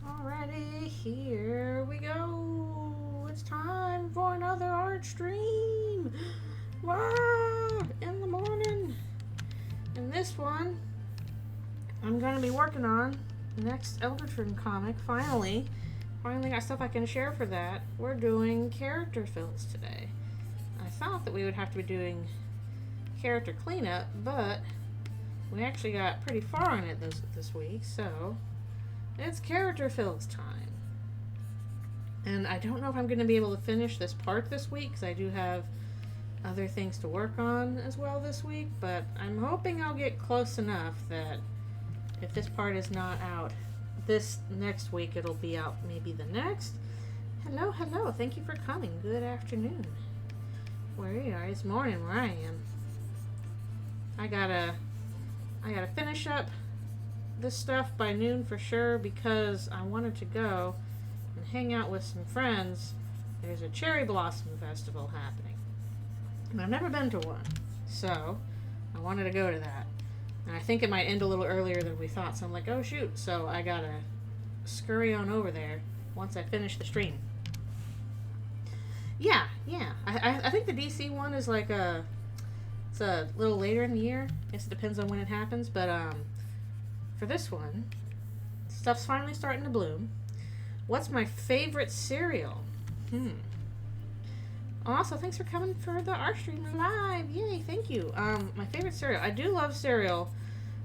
Alrighty, here we go. It's time for another art stream. Wow, in the morning. And this one, I'm going to be working on the next Eldritchrune comic. Finally got stuff I can share for that. We're doing character fills today. I thought that we would have to be doing character cleanup, but we actually got pretty far on it this week, so it's character fills time. And I don't know if I'm going to be able to finish this part this week, because I do have other things to work on as well this week, but I'm hoping I'll get close enough that if this part is not out this next week, it'll be out maybe the next. Hello, thank you for coming. Good afternoon. Where you are? It's morning where I am. I gotta finish up this stuff by noon for sure, because I wanted to go and hang out with some friends. There's a cherry blossom festival happening, and I've never been to one, so I wanted to go to that. And I think it might end a little earlier than we thought, so I'm like, oh shoot, so I gotta scurry on over there once I finish the stream. Yeah. I think the DC one is like it's a little later in the year. I guess it depends on when it happens, but for this one, stuff's finally starting to bloom. What's my favorite cereal? Also, thanks for coming for the art stream live. Yay, thank you. My favorite cereal. I do love cereal.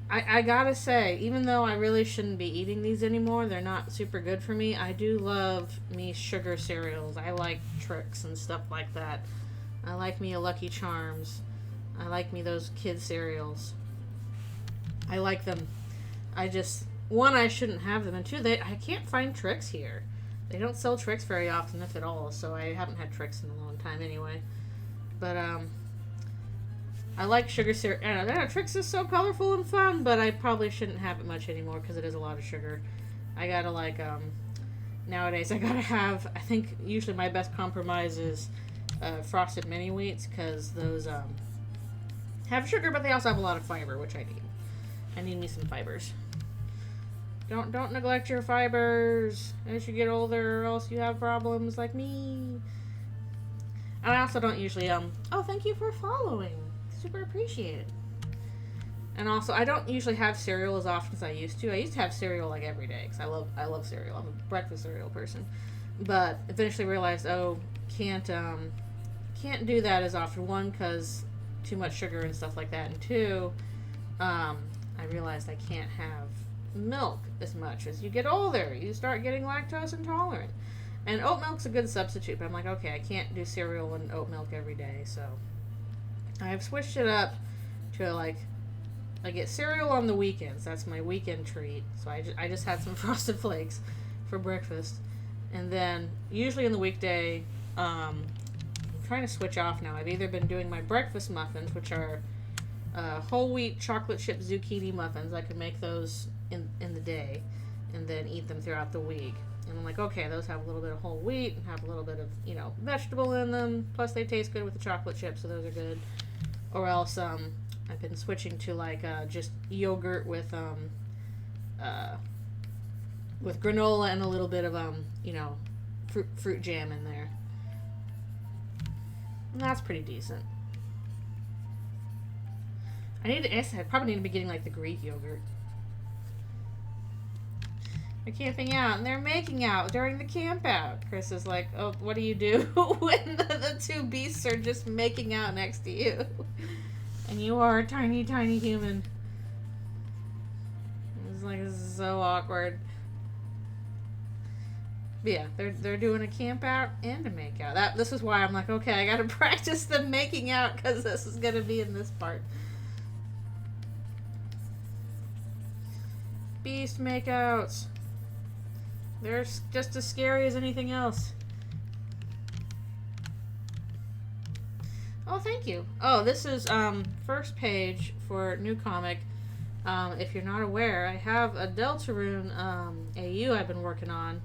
I gotta say, even though I really shouldn't be eating these anymore, they're not super good for me, I do love me sugar cereals. I like Trix and stuff like that. I like me a Lucky Charms. I like me those kid cereals. I like them. One, I shouldn't have them, and two, I can't find Trix here. They don't sell Trix very often, if at all, so I haven't had Trix in a long time anyway. But, I like sugar cereal. I know Trix is so colorful and fun, but I probably shouldn't have it much anymore because it is a lot of sugar. I gotta, nowadays I gotta have, I think usually my best compromise is Frosted Mini Wheats, because those, have sugar, but they also have a lot of fiber, which I need. I need me some fibers. Don't neglect your fibers as you get older, or else you have problems like me. And I also don't usually, oh, thank you for following. Super appreciate it. And also, I don't usually have cereal as often as I used to. I used to have cereal like every day, because I love cereal. I'm a breakfast cereal person. But eventually realized, can't do that as often. One, because too much sugar and stuff like that, and two, I realized I can't have milk as much. As you get older, you start getting lactose intolerant, and oat milk's a good substitute, but I'm like, okay, I can't do cereal and oat milk every day, so I've switched it up to I get cereal on the weekends. That's my weekend treat. So I just had some Frosted Flakes for breakfast, and then usually in the weekday, I'm trying to switch off now. I've either been doing my breakfast muffins, which are whole wheat chocolate chip zucchini muffins. I could make those in the day and then eat them throughout the week. And I'm like, okay, those have a little bit of whole wheat and have a little bit of, vegetable in them. Plus they taste good with the chocolate chips, so those are good. Or else I've been switching to just yogurt with granola and a little bit of fruit jam in there. And that's pretty decent. I probably need to be getting the Greek yogurt. They're camping out, and they're making out during the camp out. Chris is like, oh, what do you do when the two beasts are just making out next to you? And you are a tiny, tiny human. It's like, this is so awkward. But yeah, they're doing a camp out and a make out. This is why I'm like, okay, I gotta practice the making out, because this is gonna be in this part. Beast makeouts. They're just as scary as anything else. Oh, thank you. Oh, this is first page for new comic. If you're not aware, I have a Eldritchrune AU I've been working on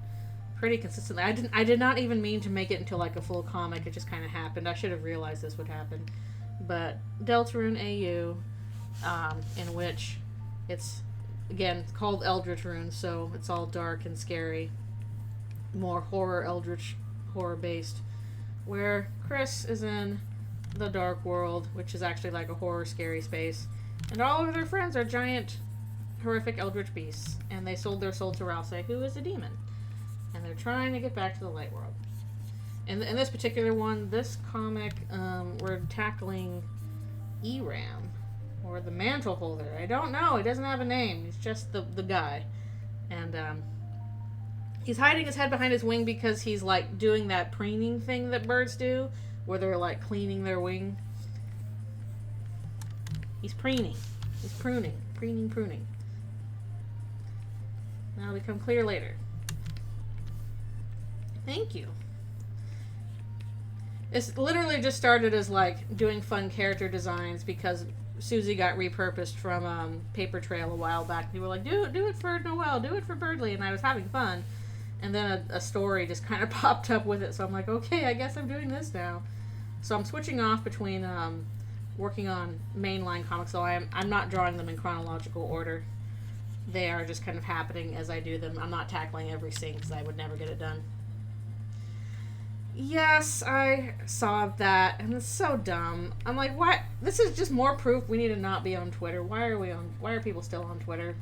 pretty consistently. I did not even mean to make it into a full comic. It just kind of happened. I should have realized this would happen. But Eldritchrune AU, in which it's again, it's called Eldritchrune, so it's all dark and scary. More horror, eldritch horror based. Where Chris is in the dark world, which is actually like a horror scary space. And all of their friends are giant, horrific eldritch beasts. And they sold their soul to Rouse, who is a demon. And they're trying to get back to the light world. In this particular one, this comic, we're tackling Eram, or the mantle holder. I don't know. He doesn't have a name. He's just the guy. And he's hiding his head behind his wing because he's like doing that preening thing that birds do, where they're like cleaning their wing. He's preening. He's pruning. Pruning. That'll become clear later. Thank you. It's literally just started as like doing fun character designs because Susie got repurposed from Paper Trail a while back. People were like, do it for Noelle, do it for Birdley, and I was having fun. And then a story just kind of popped up with it, so I'm like, okay, I guess I'm doing this now. So I'm switching off between working on mainline comics, so I'm not drawing them in chronological order. They are just kind of happening as I do them. I'm not tackling every scene because I would never get it done. Yes, I saw that, and it's so dumb. I'm like, what? This is just more proof we need to not be on Twitter. Why are people still on Twitter?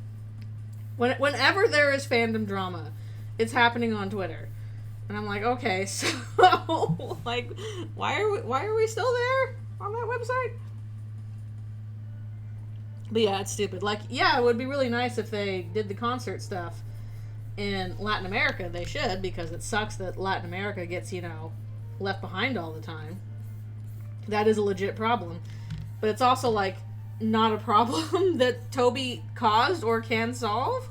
Whenever there is fandom drama, it's happening on Twitter. And I'm like, okay, so like, why are we still there on that website? But yeah, it's stupid. Like, yeah, it would be really nice if they did the concert stuff in Latin America. They should, because it sucks that Latin America gets, left behind all the time. That is a legit problem. But it's also, like, not a problem that Toby caused or can solve.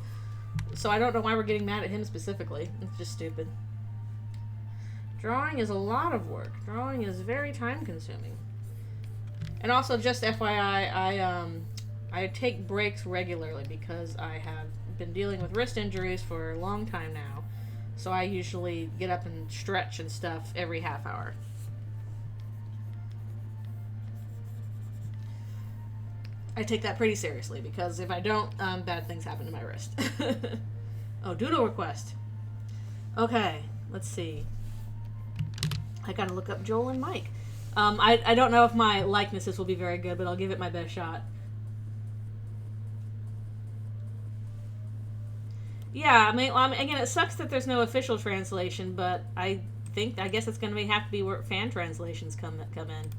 So I don't know why we're getting mad at him specifically. It's just stupid. Drawing is a lot of work. Drawing is very time consuming. And also, just FYI, I take breaks regularly because I have been dealing with wrist injuries for a long time now. So I usually get up and stretch and stuff every half hour. I take that pretty seriously because if I don't, bad things happen to my wrist. Oh, doodle request. Okay, let's see. I gotta look up Joel and Mike. I don't know if my likenesses will be very good, but I'll give it my best shot. Yeah, I mean, again, it sucks that there's no official translation, but I guess it's going to have to be where fan translations come in.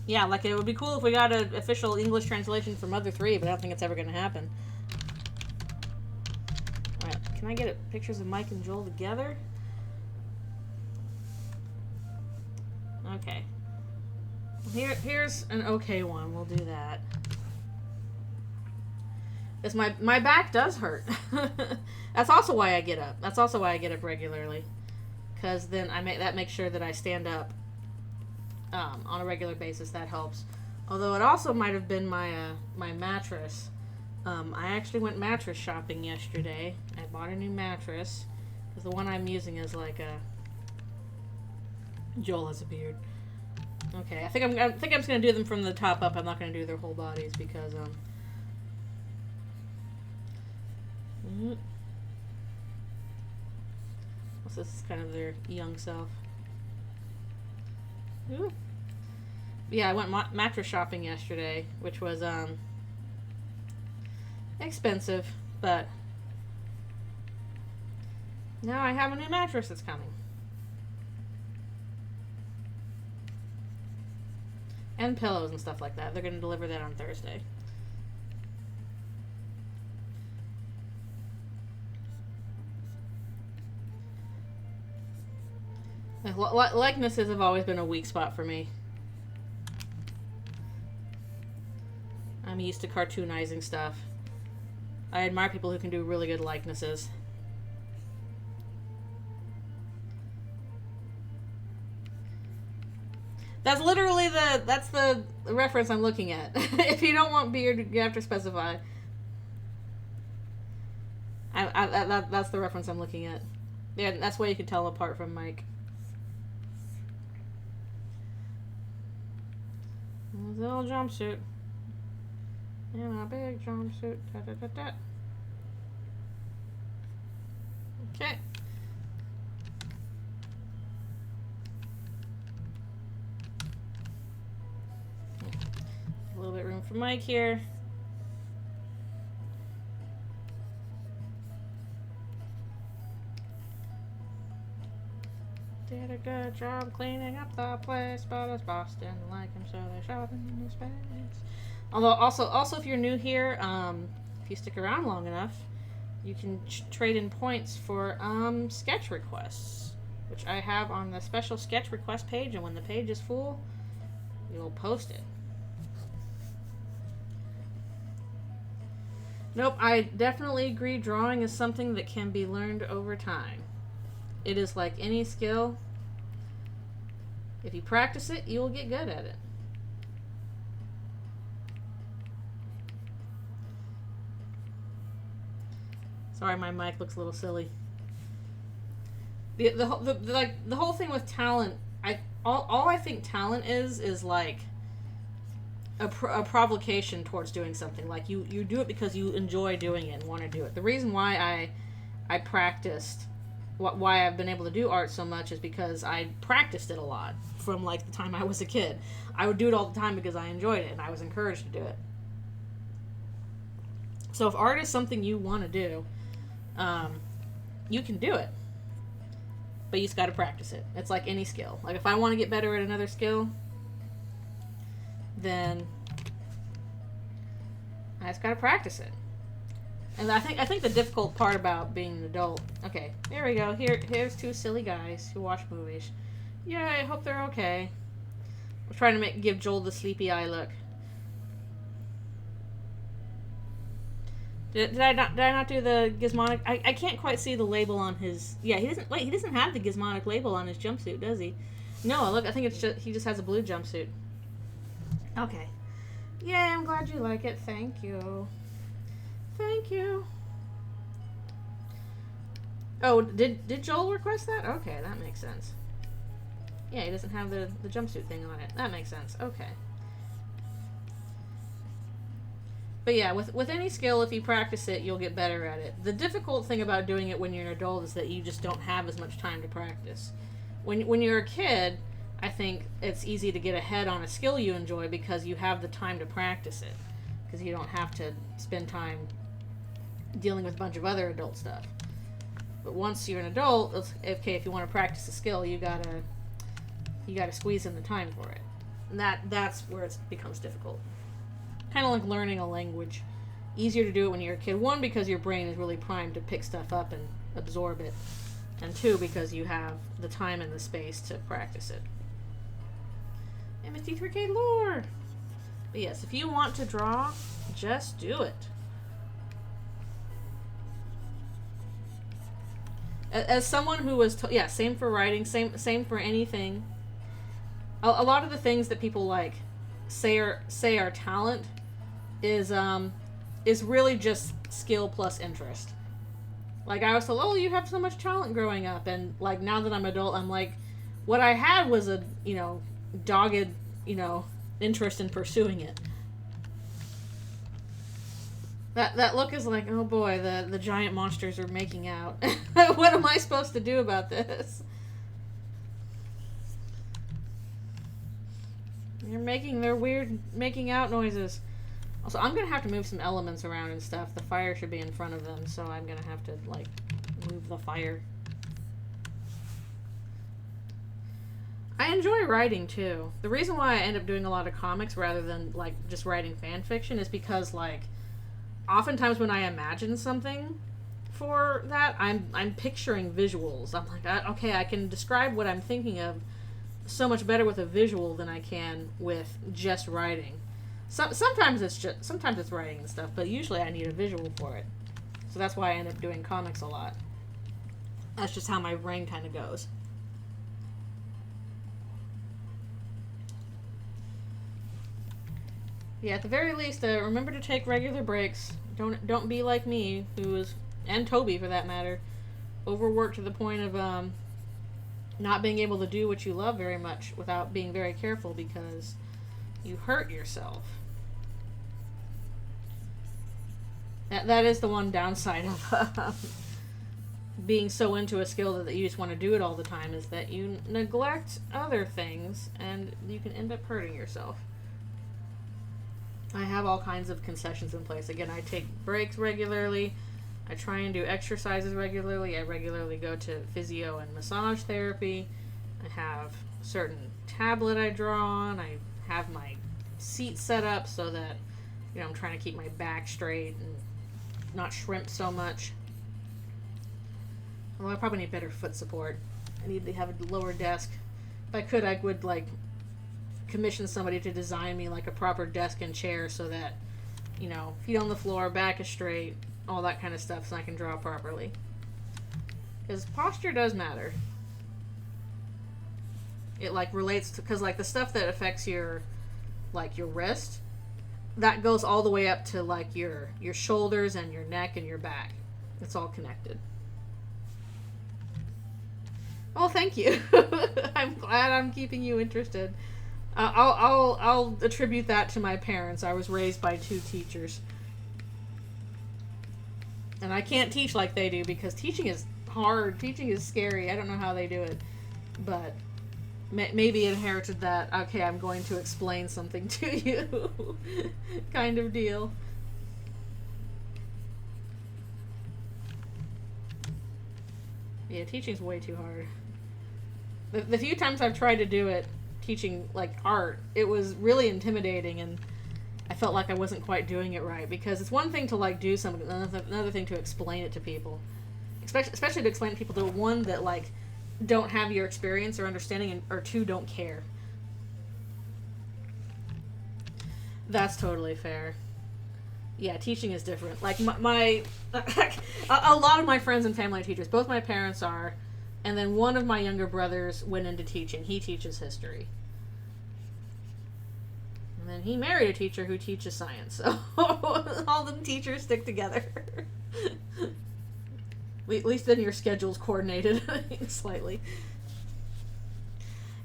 Yeah, like, it would be cool if we got an official English translation for Mother 3, but I don't think it's ever going to happen. Alright, can I get pictures of Mike and Joel together? Okay. Here's an okay one. We'll do that. Because my back does hurt. That's also why I get up. That's also why I get up regularly. Because then that makes sure that I stand up on a regular basis. That helps. Although it also might have been my mattress. I actually went mattress shopping yesterday. I bought a new mattress. Because the one I'm using is like a... Joel has a beard. Okay, I think I'm just gonna do them from the top up. I'm not gonna do their whole bodies because this is kind of their young self. Ooh. Yeah, I went mattress shopping yesterday, which was expensive, but now I have a new mattress that's coming. And pillows and stuff like that. They're going to deliver that on Thursday. Likenesses have always been a weak spot for me. I'm used to cartoonizing stuff. I admire people who can do really good likenesses. That's literally the reference I'm looking at. If you don't want beard, you have to specify. That's the reference I'm looking at. Yeah, that's why you can tell apart from Mike. His little jumpsuit. In a big jumpsuit. Da, da, da, da. Okay. A little bit of room for Mike here. Did a good job cleaning up the place, but his boss didn't like him, so they shot him in his face. Although, also, if you're new here, if you stick around long enough, you can trade in points for sketch requests, which I have on the special sketch request page, and when the page is full, you'll post it. Nope, I definitely agree. Drawing is something that can be learned over time. It is like any skill. If you practice it, you will get good at it. Sorry, my mic looks a little silly. The whole thing with talent, all I think talent is like a provocation towards doing something. Like you do it because you enjoy doing it and want to do it. The reason why I practiced, why I've been able to do art so much, is because I practiced it a lot from like the time I was a kid. I would do it all the time because I enjoyed it and I was encouraged to do it. So if art is something you want to do, you can do it, but you just got to practice it. It's like any skill. Like if I want to get better at another skill, then I just got to practice it. And I think the difficult part about being an adult. Okay, there we go. Here's two silly guys who watch movies. Yeah, I hope they're okay. I was trying to give Joel the sleepy eye look. Did I not do the gizmonic? I can't quite see the label on his. Yeah, he doesn't have the gizmonic label on his jumpsuit, does he? No, look, I think it's just he just has a blue jumpsuit. Okay. Yay, I'm glad you like it. Thank you. Thank you. Oh, did Joel request that? Okay, that makes sense. Yeah, he doesn't have the jumpsuit thing on it. That makes sense. Okay. But yeah, with any skill, if you practice it, you'll get better at it. The difficult thing about doing it when you're an adult is that you just don't have as much time to practice. When you're a kid, I think it's easy to get ahead on a skill you enjoy because you have the time to practice it. Because you don't have to spend time dealing with a bunch of other adult stuff. But once you're an adult, okay, if you want to practice a skill, you gotta squeeze in the time for it. And that's where it becomes difficult. Kind of like learning a language. Easier to do it when you're a kid. One, because your brain is really primed to pick stuff up and absorb it. And two, because you have the time and the space to practice it. MST3K lore! But yes, if you want to draw, just do it. As someone who was... same for writing, same for anything. A lot of the things that people like say are talent is really just skill plus interest. Like I was told, oh, you have so much talent growing up, and like now that I'm adult, I'm like, what I had was a dogged interest in pursuing it. That look is like, oh boy, the giant monsters are making out. What am I supposed to do about this? You're making their weird making out noises. Also, I'm gonna have to move some elements around and stuff. The fire should be in front of them, so I'm gonna have to like move the fire. I enjoy writing too. The reason why I end up doing a lot of comics rather than like just writing fan fiction is because like oftentimes when I imagine something for that, I'm picturing visuals. I'm like, okay, I can describe what I'm thinking of so much better with a visual than I can with just writing. Sometimes it's writing and stuff, but usually I need a visual for it. So that's why I end up doing comics a lot. That's just how my brain kind of goes. Yeah, at the very least, remember to take regular breaks. Don't be like me, and Toby for that matter, overworked to the point of not being able to do what you love very much without being very careful, because you hurt yourself. That is the one downside of being so into a skill that you just want to do it all the time, is that you neglect other things and you can end up hurting yourself. I have all kinds of concessions in place. Again, I take breaks regularly. I try and do exercises regularly. I regularly go to physio and massage therapy. I have a certain tablet I draw on. I have my seat set up so that, you know, I'm trying to keep my back straight and not shrimp so much. Well, I probably need better foot support. I need to have a lower desk. If I could, I would, like, commission somebody to design me, like, a proper desk and chair so that, you know, feet on the floor, back is straight, all that kind of stuff, so I can draw properly. Because posture does matter. It, like, relates to, because, like, the stuff that affects your, like, your wrist, that goes all the way up to, like, your shoulders and your neck and your back. It's all connected. Oh, thank you. I'm glad I'm keeping you interested. I'll attribute that to my parents. I was raised by 2 teachers. And I can't teach like they do because teaching is hard. Teaching is scary. I don't know how they do it. But maybe inherited that, okay, I'm going to explain something to you kind of deal. Yeah, teaching's way too hard. The few times I've tried to do it, teaching, like, art, it was really intimidating, and I felt like I wasn't quite doing it right, because it's one thing to, like, do something, another thing to explain it to people. Especially to explain to people, to one, that, like, don't have your experience or understanding, and, or 2, don't care. That's totally fair. Yeah, teaching is different. Like, my a lot of my friends and family are teachers. Both my parents are, and then one of my younger brothers went into teaching. He teaches history. And then he married a teacher who teaches science. So all the teachers stick together. At least then your schedule's coordinated slightly.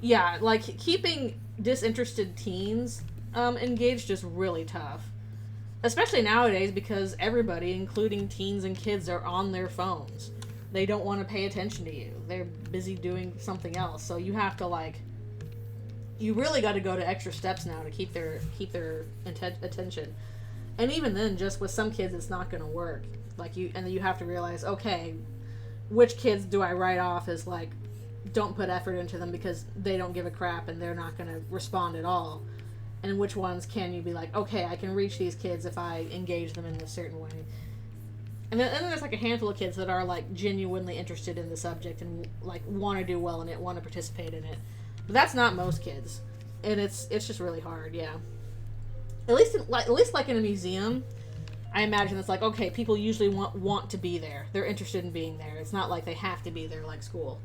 Yeah, like, keeping disinterested teens engaged is really tough. Especially nowadays, because everybody, including teens and kids, are on their phones. They don't want to pay attention to you. They're busy doing something else. So you have to, like, you really got to go to extra steps now to keep their attention. And even then, just with some kids, it's not going to work. Like, and then you have to realize, okay, which kids do I write off as, like, don't put effort into them because they don't give a crap and they're not going to respond at all. And which ones can you be like, okay, I can reach these kids if I engage them in a certain way. And then there's, like, a handful of kids that are, like, genuinely interested in the subject and, like, want to do well in it, want to participate in it. But that's not most kids. And it's just really hard, yeah. At least in a museum, I imagine it's like, okay, people usually want to be there. They're interested in being there. It's not like they have to be there like school.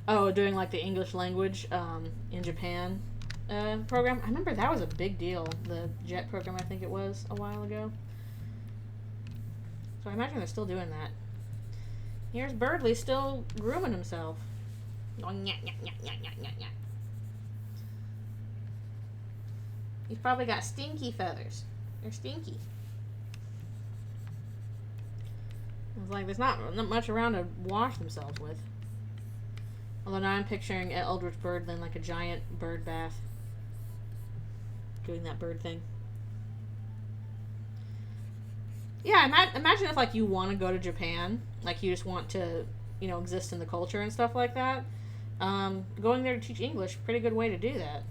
Oh, doing, like, the English language in Japan program. I remember that was a big deal. The JET program, I think it was, a while ago. So I imagine they're still doing that. Here's Birdley still grooming himself. Going, nyah, nyah, nyah, nyah, nyah, nyah. He's probably got stinky feathers. They're stinky. It's like there's not much around to wash themselves with. Although now I'm picturing Eldritch Birdland like a giant bird bath. Doing that bird thing. Yeah, imagine if, like, you want to go to Japan. Like, you just want to, you know, exist in the culture and stuff like that. Going there to teach English, pretty good way to do that.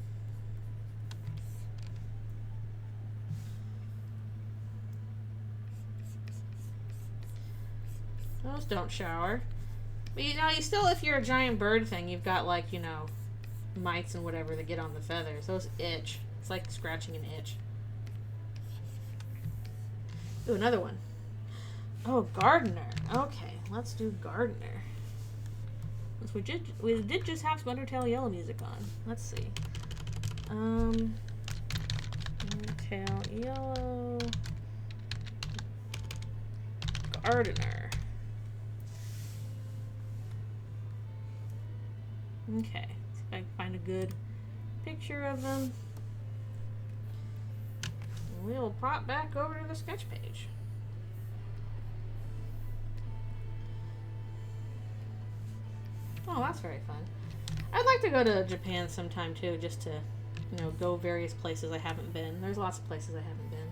Those don't shower. But, you know, you still, if you're a giant bird thing, you've got, like, you know, mites and whatever that get on the feathers. Those itch. It's like scratching an itch. Ooh, another one. Oh, gardener. Okay, let's do gardener. We did just have some Undertale Yellow music on. Let's see. Undertale Yellow. Gardener. Okay. I can find a good picture of them. We'll pop back over to the sketch page. Oh, that's very fun. I'd like to go to Japan sometime too, just to, you know, go various places I haven't been. There's lots of places I haven't been.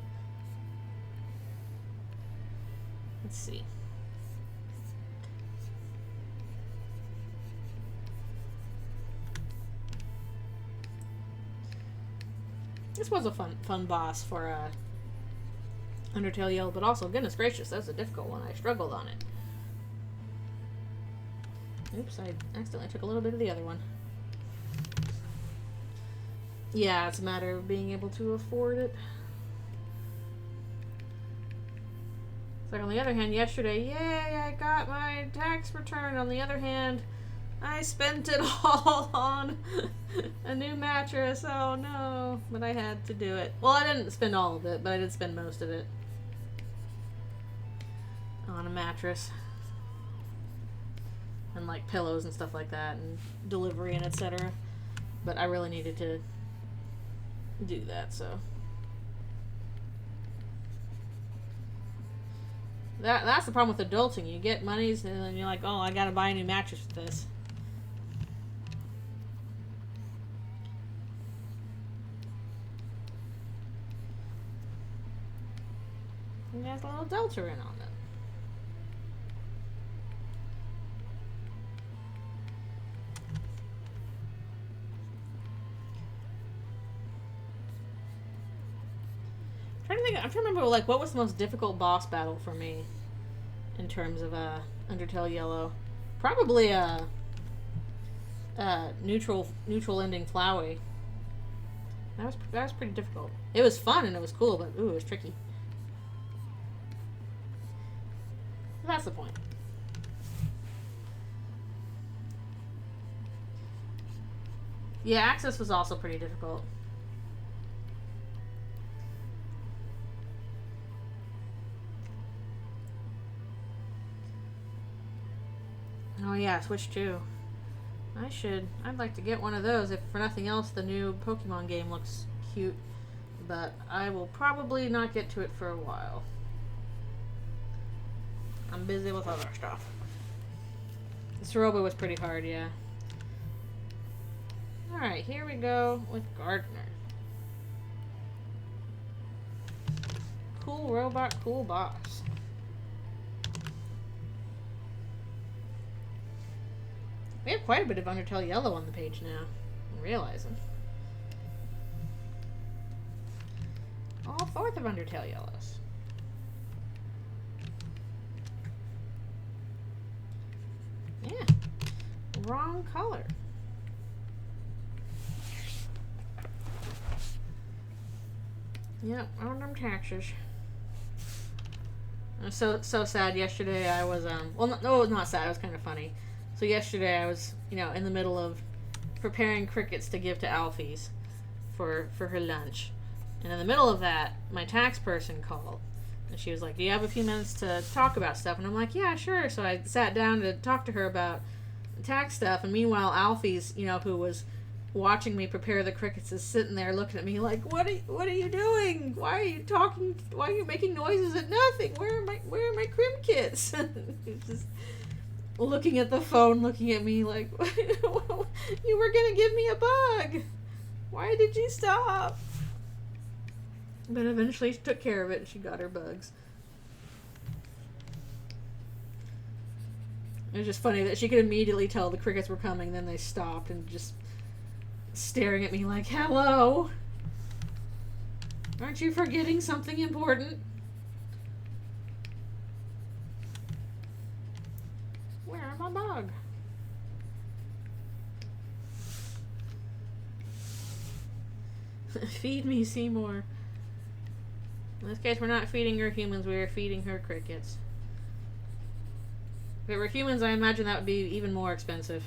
Let's see. This was a fun boss for Undertale Yellow, but also, goodness gracious, that was a difficult one. I struggled on it. Oops, I accidentally took a little bit of the other one. Yeah, it's a matter of being able to afford it. It's like, on the other hand, yesterday, yay, I got my tax return. On the other hand, I spent it all on a new mattress. Oh no. But I had to do it. Well, I didn't spend all of it, but I did spend most of it on a mattress. And like pillows and stuff like that, and delivery and etc. But I really needed to do that, so. That's the problem with adulting. You get monies and then you're like, oh, I gotta buy a new mattress with this. And there's a little Deltarune on them. I'm trying to remember, like, what was the most difficult boss battle for me in terms of Undertale Yellow. Probably neutral ending Flowey. That was pretty difficult. It was fun and it was cool, but ooh, it was tricky. That's the point. Yeah, Access was also pretty difficult. Oh yeah, Switch 2. I'd like to get one of those. If for nothing else, the new Pokemon game looks cute. But I will probably not get to it for a while. I'm busy with other stuff. Soroba was pretty hard, yeah. Alright, here we go with Gardener. Cool robot, cool boss. We have quite a bit of Undertale Yellow on the page now. I'm realizing. All fourth of Undertale Yellows. Yeah. Wrong color. Yep, on them taxes. I was so sad yesterday. I was well, no, it was not sad. It was kind of funny. So yesterday I was, you know, in the middle of preparing crickets to give to Alfie's for her lunch. And in the middle of that, my tax person called. And she was like, do you have a few minutes to talk about stuff? And I'm like, yeah, sure. So I sat down to talk to her about tax stuff. And meanwhile, Alfie's, you know, who was watching me prepare the crickets, is sitting there looking at me like, what are you doing? Why are you talking? Why are you making noises at nothing? Where are my crim kits? Just looking at the phone, looking at me like, you were gonna give me a bug. Why did you stop? But eventually she took care of it and she got her bugs. It was just funny that she could immediately tell the crickets were coming, then they stopped and just staring at me like, hello? Aren't you forgetting something important? Where's my bug? Feed me, Seymour. In this case, we're not feeding her humans, we are feeding her crickets. If it were humans, I imagine that would be even more expensive.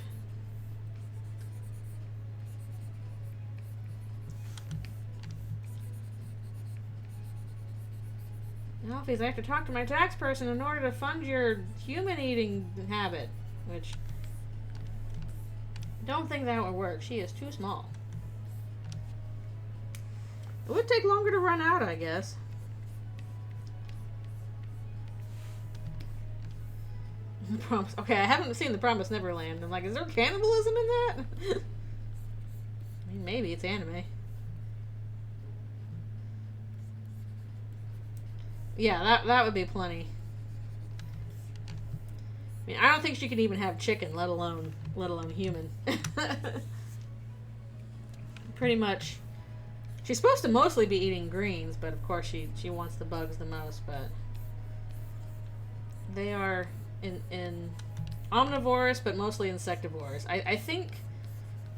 Alphys, I have to talk to my tax person in order to fund your human eating habit. Which, Don't think that would work. She is too small. It would take longer to run out, I guess. The Promise. Okay, I haven't seen The Promised Neverland. I'm like, is there cannibalism in that? I mean, maybe it's anime. Yeah, that would be plenty. I mean, I don't think she could even have chicken, let alone human. Pretty much. She's supposed to mostly be eating greens, but of course she wants the bugs the most, but they are in omnivorous, but mostly insectivorous. I think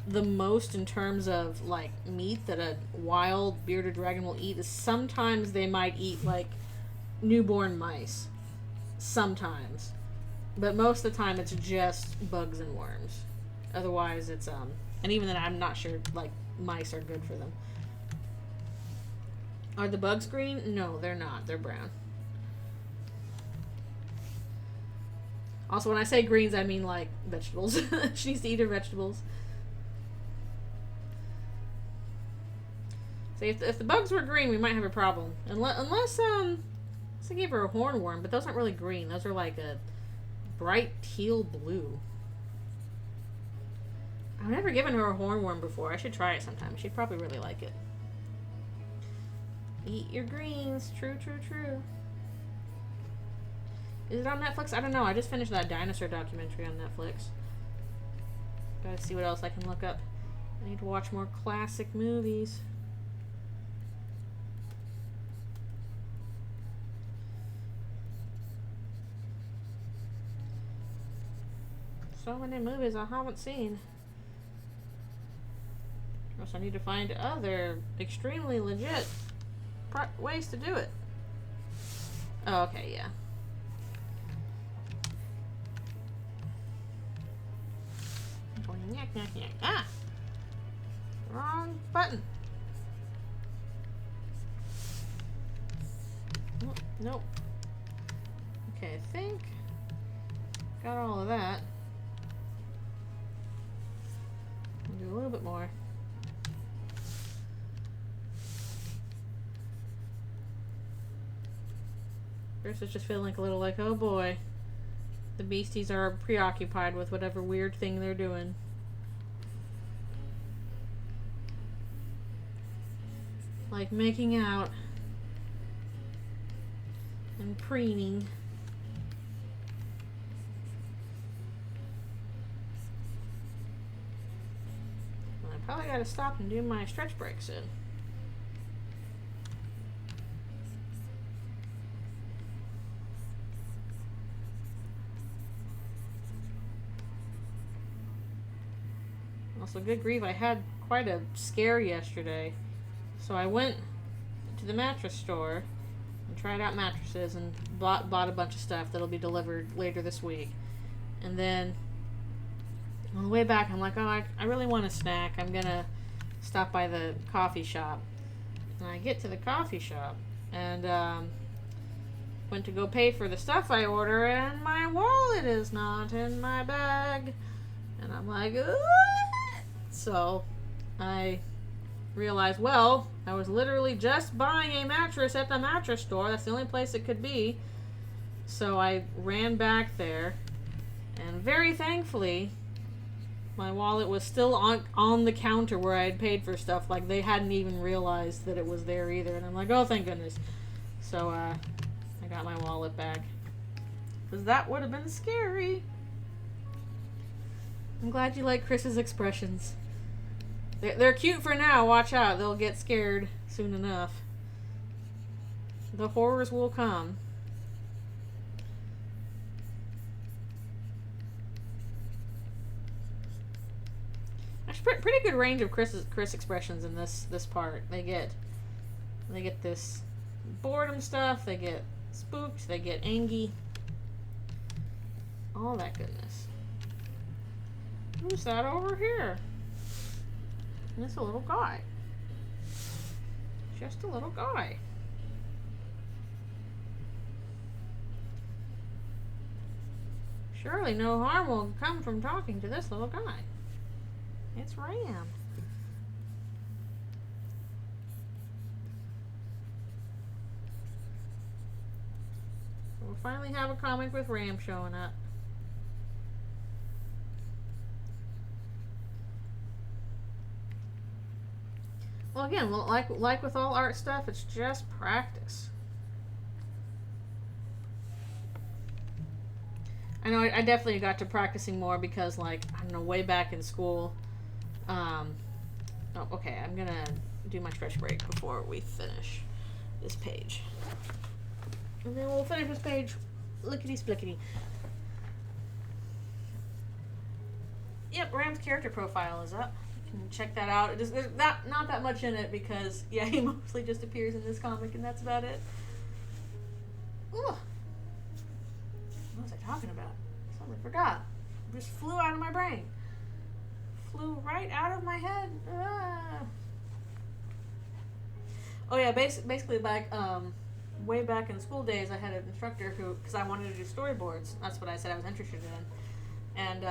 the most in terms of like meat that a wild bearded dragon will eat is sometimes they might eat like newborn mice. Sometimes. But most of the time it's just bugs and worms. Otherwise it's and even then I'm not sure like mice are good for them. Are the bugs green? No, they're not. They're brown. Also, when I say greens, I mean like vegetables. She needs to eat her vegetables. See, if the bugs were green, we might have a problem. Unless I gave her a hornworm, but those aren't really green. Those are like a bright teal blue. I've never given her a hornworm before. I should try it sometime. She'd probably really like it. Eat your greens. True, true, true. Is it on Netflix? I don't know. I just finished that dinosaur documentary on Netflix. Gotta see what else I can look up. I need to watch more classic movies. So many movies I haven't seen. Also, I need to find other extremely legit ways to do it. Oh, okay, yeah. Ah! Wrong button. Oh, nope. Okay, I think got all of that. I'll do a little bit more. First, it's just feeling like a little like, oh boy. The beasties are preoccupied with whatever weird thing they're doing. Like making out and preening. Well, I probably gotta stop and do my stretch break soon. Also, good grief, I had quite a scare yesterday. So I went to the mattress store and tried out mattresses and bought a bunch of stuff that'll be delivered later this week. And then on the way back, I'm like, oh, I really want a snack. I'm gonna stop by the coffee shop. And I get to the coffee shop and went to go pay for the stuff I order, and my wallet is not in my bag. And I'm like, ugh. So I realized, well, I was literally just buying a mattress at the mattress store. That's the only place it could be. So I ran back there, and very thankfully, my wallet was still on the counter where I had paid for stuff. Like, they hadn't even realized that it was there either. And I'm like, oh, thank goodness. So I got my wallet back, because that would have been scary. I'm glad you like Chris's expressions. They're cute for now. Watch out. They'll get scared soon enough. The horrors will come. There's pretty good range of Chris expressions in this part. They get this boredom stuff. They get spooked. They get angry. All that goodness. Who's that over here? And it's a little guy. Just a little guy. Surely no harm will come from talking to this little guy. It's Ram. We'll finally have a comic with Ram showing up. Well, again, like with all art stuff, it's just practice. I know I definitely got to practicing more because, like, I don't know, way back in school. Oh, okay, I'm gonna do my stretch break before we finish this page. And then we'll finish this page lickety-splickety. Yep, Ram's character profile is up. You can check that out. There's not that much in it because, yeah, he mostly just appears in this comic and that's about it. Ugh. What was I talking about? I suddenly forgot. It just flew out of my brain. Flew right out of my head. Ah. Oh yeah, basically like way back in school days, I had an instructor who, because I wanted to do storyboards. That's what I said I was interested in, and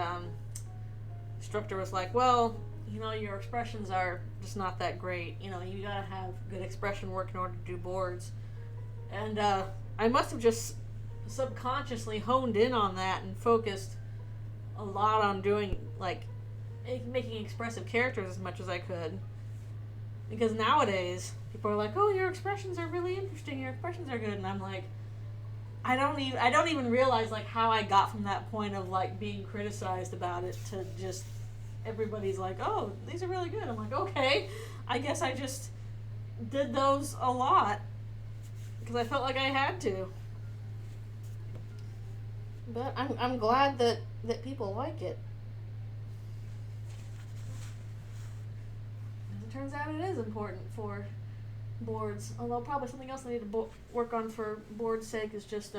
instructor was like, well, you know, your expressions are just not that great. You know, you gotta have good expression work in order to do boards. And I must have just subconsciously honed in on that and focused a lot on doing, like, making expressive characters as much as I could. Because nowadays, people are like, oh, your expressions are really interesting, your expressions are good. And I'm like, I don't even realize, like, how I got from that point of, like, being criticized about it to just everybody's like, oh, these are really good. I'm like, okay, I guess I just did those a lot because I felt like I had to. But I'm glad that people like it. As it turns out, it is important for boards. Although probably something else I need to work on for board's sake is just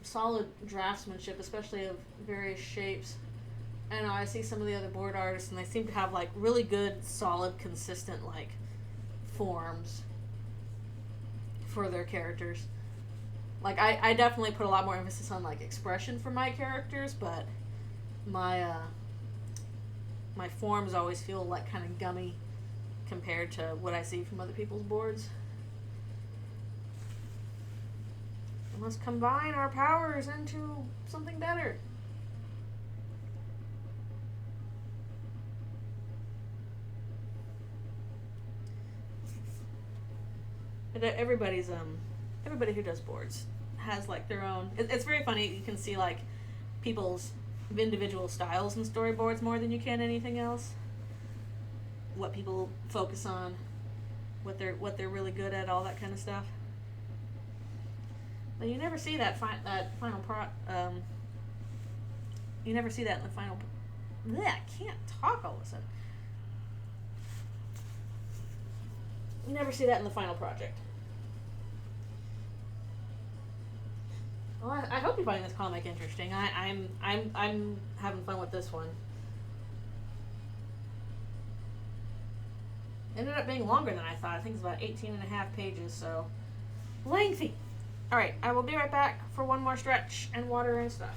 solid draftsmanship, especially of various shapes. I know I see some of the other board artists and they seem to have like really good, solid, consistent like forms for their characters. Like I definitely put a lot more emphasis on like expression for my characters, but my my forms always feel like kind of gummy compared to what I see from other people's boards. We must combine our powers into something better. Everybody who does boards has like their own. It's very funny. You can see like people's individual styles in storyboards more than you can anything else. What people focus on, what they're really good at, all that kind of stuff. But you never see that final you never see that in the final. Blech, I can't talk all of a sudden. You never see that in the final project. Well, I hope you find this comic interesting. I'm having fun with this one. It ended up being longer than I thought. I think it's about 18 and a half pages, so lengthy. Alright, I will be right back for one more stretch and water and stuff.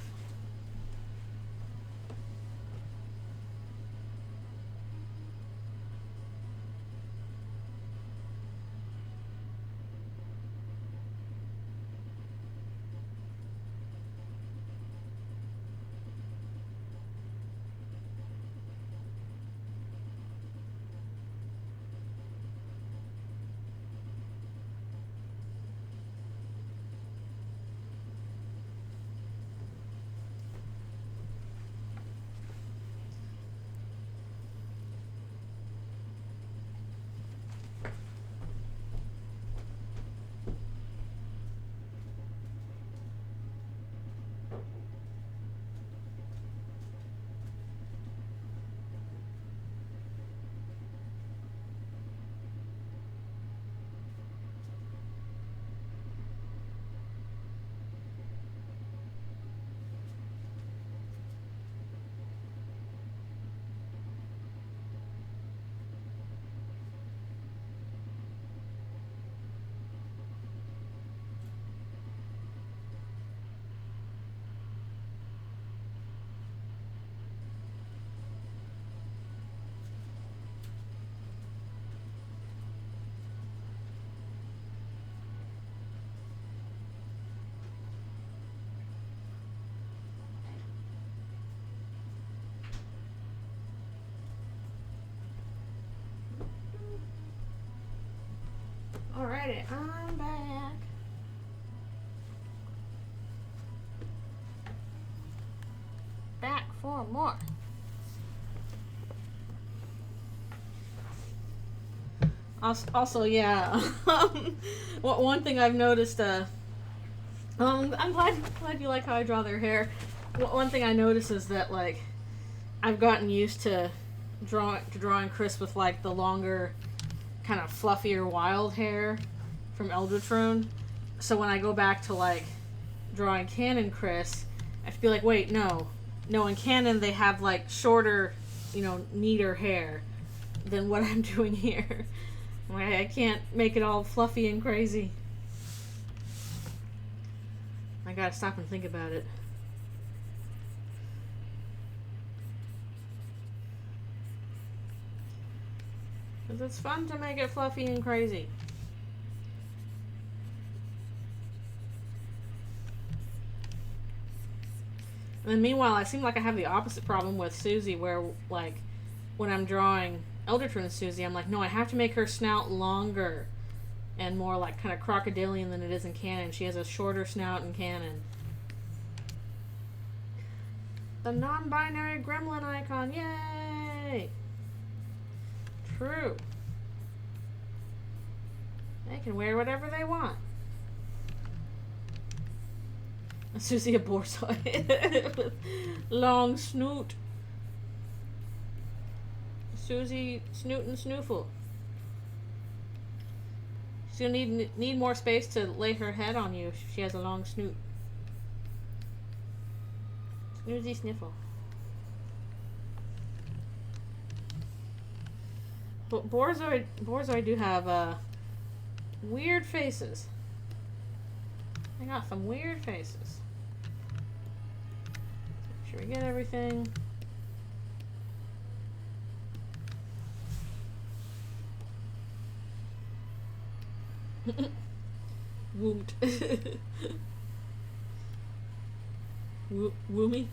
Alrighty, I'm back. Back for more. Also, yeah. One thing I've noticed. I'm glad you like how I draw their hair. One thing I noticed is that like I've gotten used to drawing Chris with like the longer, kind of fluffier wild hair from Eldritchrune. So when I go back to like drawing Canon Chris, I feel like wait no, in Canon they have like shorter, neater hair than what I'm doing here. I can't make it all fluffy and crazy. I gotta stop and think about it. Because it's fun to make it fluffy and crazy. And then meanwhile, I seem like I have the opposite problem with Susie, where like when I'm drawing Eldritchrune and Susie, I'm like, no, I have to make her snout longer and more like kind of crocodilian than it is in Canon. She has a shorter snout in Canon. The non-binary gremlin icon, yay! True. They can wear whatever they want. Susie a borzoi with long snoot. Susie Snoot and Snoofle. She's gonna need more space to lay her head on you if she has a long snoot. Snoozy Sniffle. But borzoi do have weird faces. They got some weird faces. Make sure we get everything. Woot. Woomy.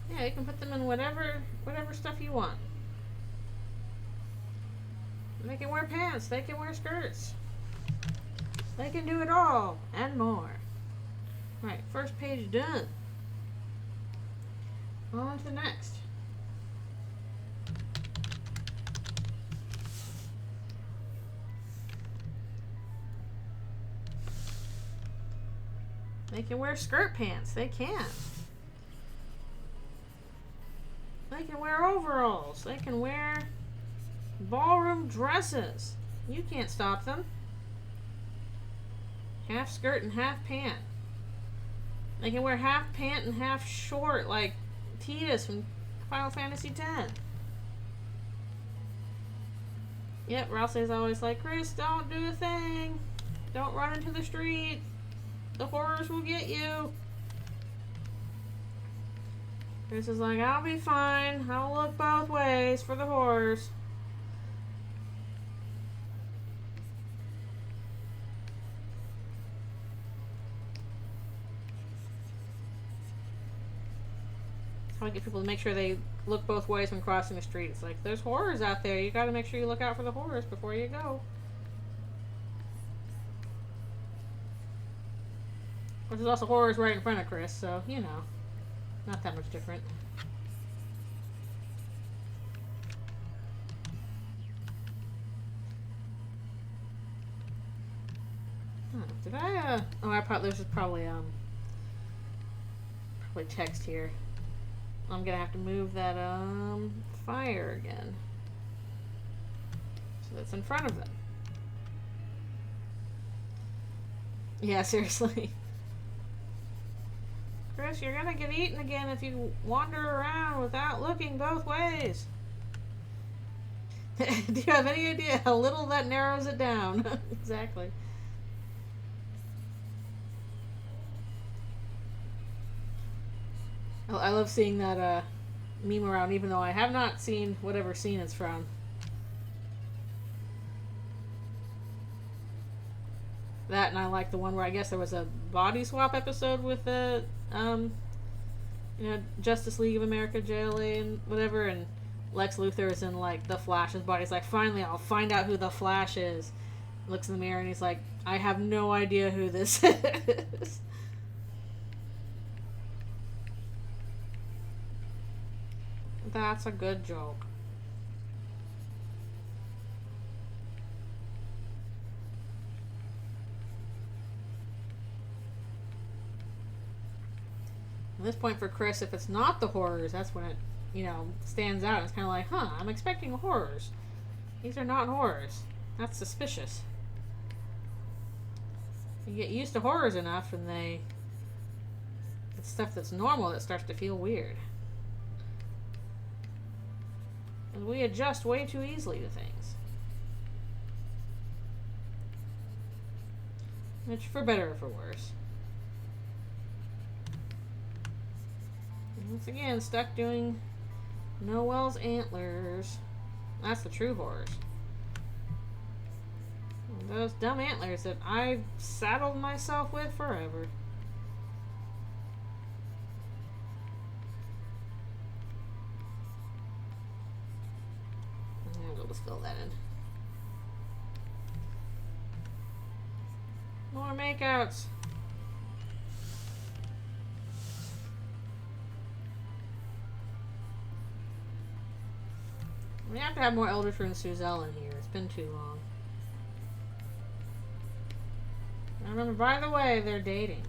Yeah, you can put them in whatever stuff you want. They can wear pants, they can wear skirts. They can do it all and more. Right, first page done. On to the next. They can wear skirt pants. They can. They can wear overalls. They can wear ballroom dresses. You can't stop them. Half skirt and half pant. They can wear half pant and half short like Tidus from Final Fantasy X. Yep, Ralsei's always like, Chris, don't do a thing. Don't run into the street. The horrors will get you. Chris is like, I'll be fine. I'll look both ways for the horrors. That's how I get people to make sure they look both ways when crossing the street. It's like, there's horrors out there. You gotta make sure you look out for the horrors before you go. Of course, there's also horrors right in front of Chris, so, not that much different. Did I, there's probably text here. I'm gonna have to move that, fire again. So that's in front of them. Yeah, seriously. Chris, you're gonna get eaten again if you wander around without looking both ways. Do you have any idea how little that narrows it down? Exactly. I love seeing that meme around, even though I have not seen whatever scene it's from. That, and I like the one where I guess there was a body swap episode with the you know, Justice League of America, JLA, and whatever, and Lex Luthor is in, like, the Flash's body. He's like, finally, I'll find out who the Flash is. Looks in the mirror and he's like, I have no idea who this is. That's a good joke. At this point for Chris, if it's not the horrors, that's when it, you know, stands out. It's kind of like, huh, I'm expecting horrors. These are not horrors. That's suspicious. You get used to horrors enough and it's stuff that's normal that starts to feel weird. And we adjust way too easily to things. Which, for better or for worse. And once again, stuck doing Noel's antlers. That's the true horrors. Those dumb antlers that I've saddled myself with forever. And we'll just fill that in. More makeouts. We have to have more Eldritchrune Suzelle in here. It's been too long. I remember, by the way, they're dating.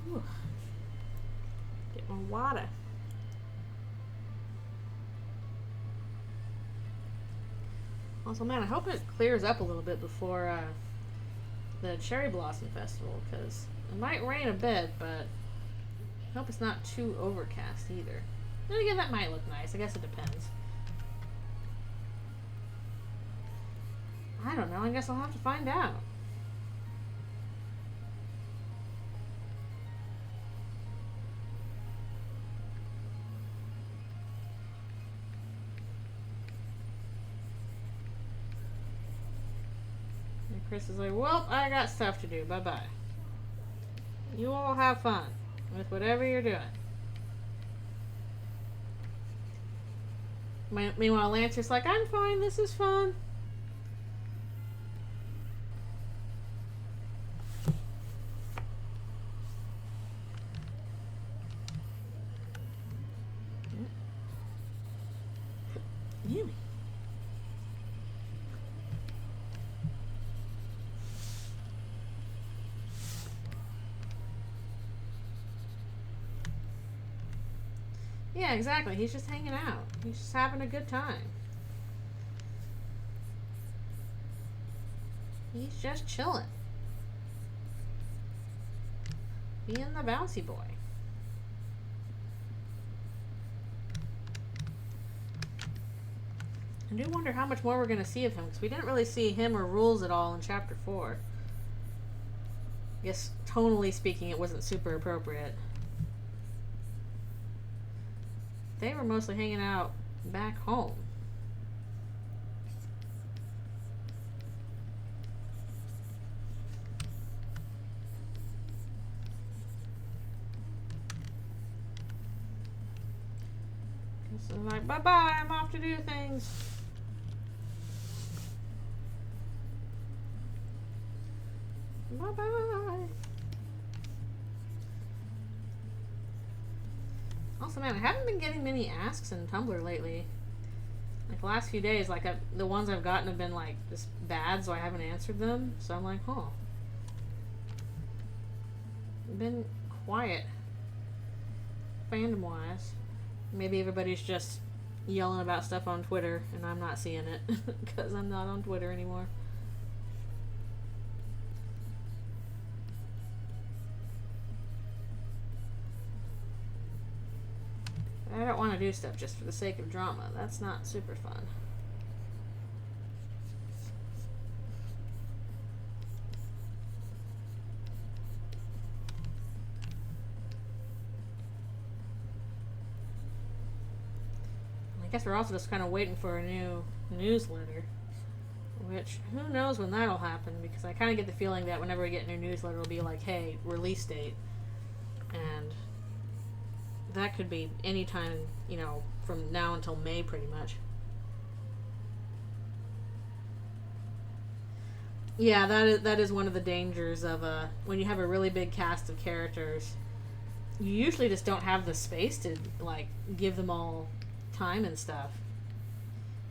Ooh. Get more water. Also, man, I hope it clears up a little bit before the Cherry Blossom Festival, because it might rain a bit, but I hope it's not too overcast either. Then again, that might look nice. I guess it depends. I don't know. I guess I'll have to find out. And Chris is like, well, I got stuff to do. Bye-bye. You all have fun with whatever you're doing. Meanwhile, Lancer's like, I'm fine. This is fun. Yeah, exactly. He's just hanging out. He's just having a good time. He's just chilling. Being the bouncy boy. I do wonder how much more we're going to see of him, because we didn't really see him or Rules at all in Chapter 4. I guess, tonally speaking, it wasn't super appropriate. They were mostly hanging out back home. So I'm like, bye-bye, I'm off to do things. Bye-bye. Also, man, I haven't been getting many asks in Tumblr lately. Like, the last few days, like, the ones I've gotten have been, like, just bad, so I haven't answered them. So I'm like, huh. Been quiet. Fandom-wise. Maybe everybody's just yelling about stuff on Twitter, and I'm not seeing it, because I'm not on Twitter anymore. I don't want to do stuff just for the sake of drama. That's not super fun. I guess we're also just kind of waiting for a new newsletter. Which, who knows when that'll happen, because I kind of get the feeling that whenever we get a new newsletter, it'll be like, hey, release date. And that could be any time, you know, from now until May, pretty much. Yeah, that is one of the dangers of when you have a really big cast of characters. You usually just don't have the space to, like, give them all time and stuff.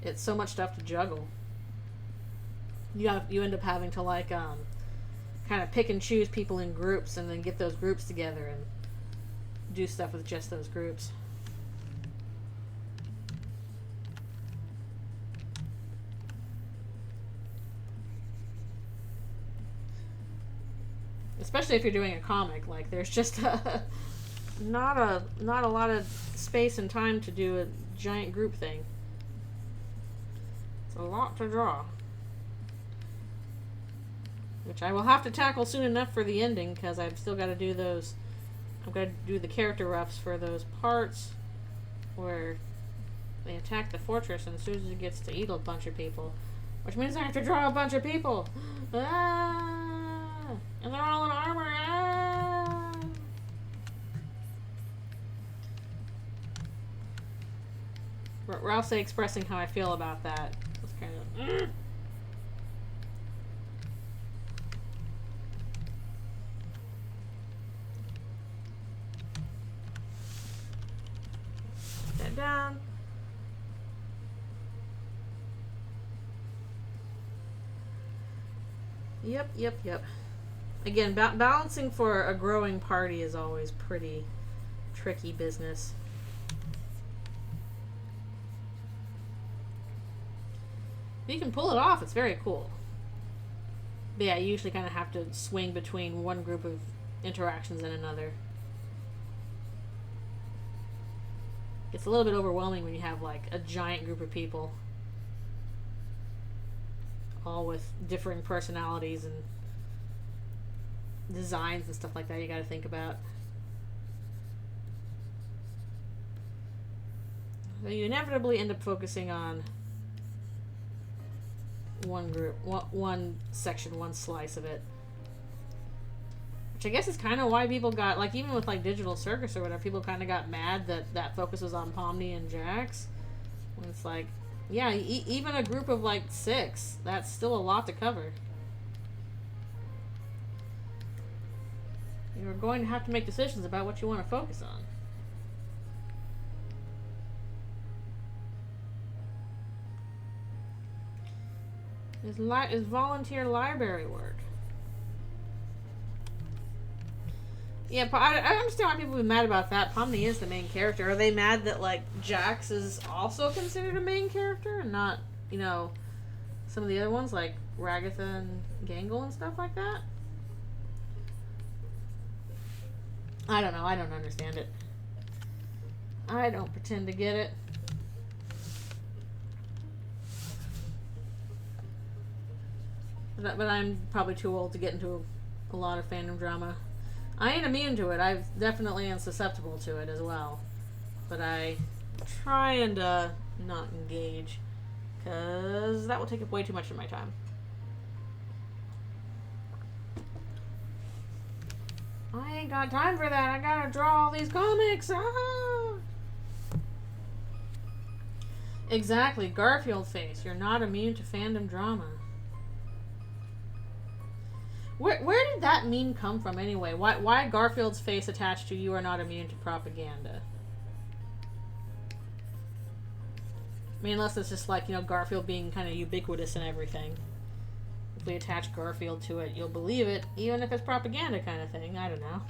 It's so much stuff to juggle. You end up having to, like, kind of pick and choose people in groups and then get those groups together and do stuff with just those groups. Especially if you're doing a comic, like, there's just not a lot of space and time to do a giant group thing. It's a lot to draw. Which I will have to tackle soon enough for the ending, because I've still got to do those. I've got to do the character roughs for those parts where they attack the fortress and Susie gets to eat a bunch of people. Which means I have to draw a bunch of people. Ah! And they're all in armor. Ah! Ralph's expressing how I feel about that. It's kind of... that down. Yep. Again, balancing for a growing party is always pretty tricky business. If you can pull it off, it's very cool. But yeah, you usually kind of have to swing between one group of interactions and another. It's a little bit overwhelming when you have, like, a giant group of people, all with differing personalities and designs and stuff like that you gotta think about. So you inevitably end up focusing on one group, one section, one slice of it. Which I guess is kind of why people got, like, even with, like, Digital Circus or whatever, people kind of got mad that focus was on Pomni and Jax. When it's like, yeah, even a group of, like, 6, that's still a lot to cover. You're going to have to make decisions about what you want to focus on. Is volunteer library work. Yeah, I understand why people would be mad about that. Pomni is the main character. Are they mad that, like, Jax is also considered a main character and not, you know, some of the other ones like Ragatha and Gangle and stuff like that? I don't know. I don't understand it. I don't pretend to get it. But I'm probably too old to get into a lot of fandom drama. I ain't immune to it. I definitely am susceptible to it as well. But I try and not engage, because that will take up way too much of my time. I ain't got time for that. I gotta draw all these comics. Ah! Exactly. Garfield face. You're not immune to fandom drama. Where did that meme come from anyway? Why Garfield's face attached to "you are not immune to propaganda"? I mean, unless it's just like, you know, Garfield being kind of ubiquitous and everything. If we attach Garfield to it, you'll believe it, even if it's propaganda kind of thing. I don't know.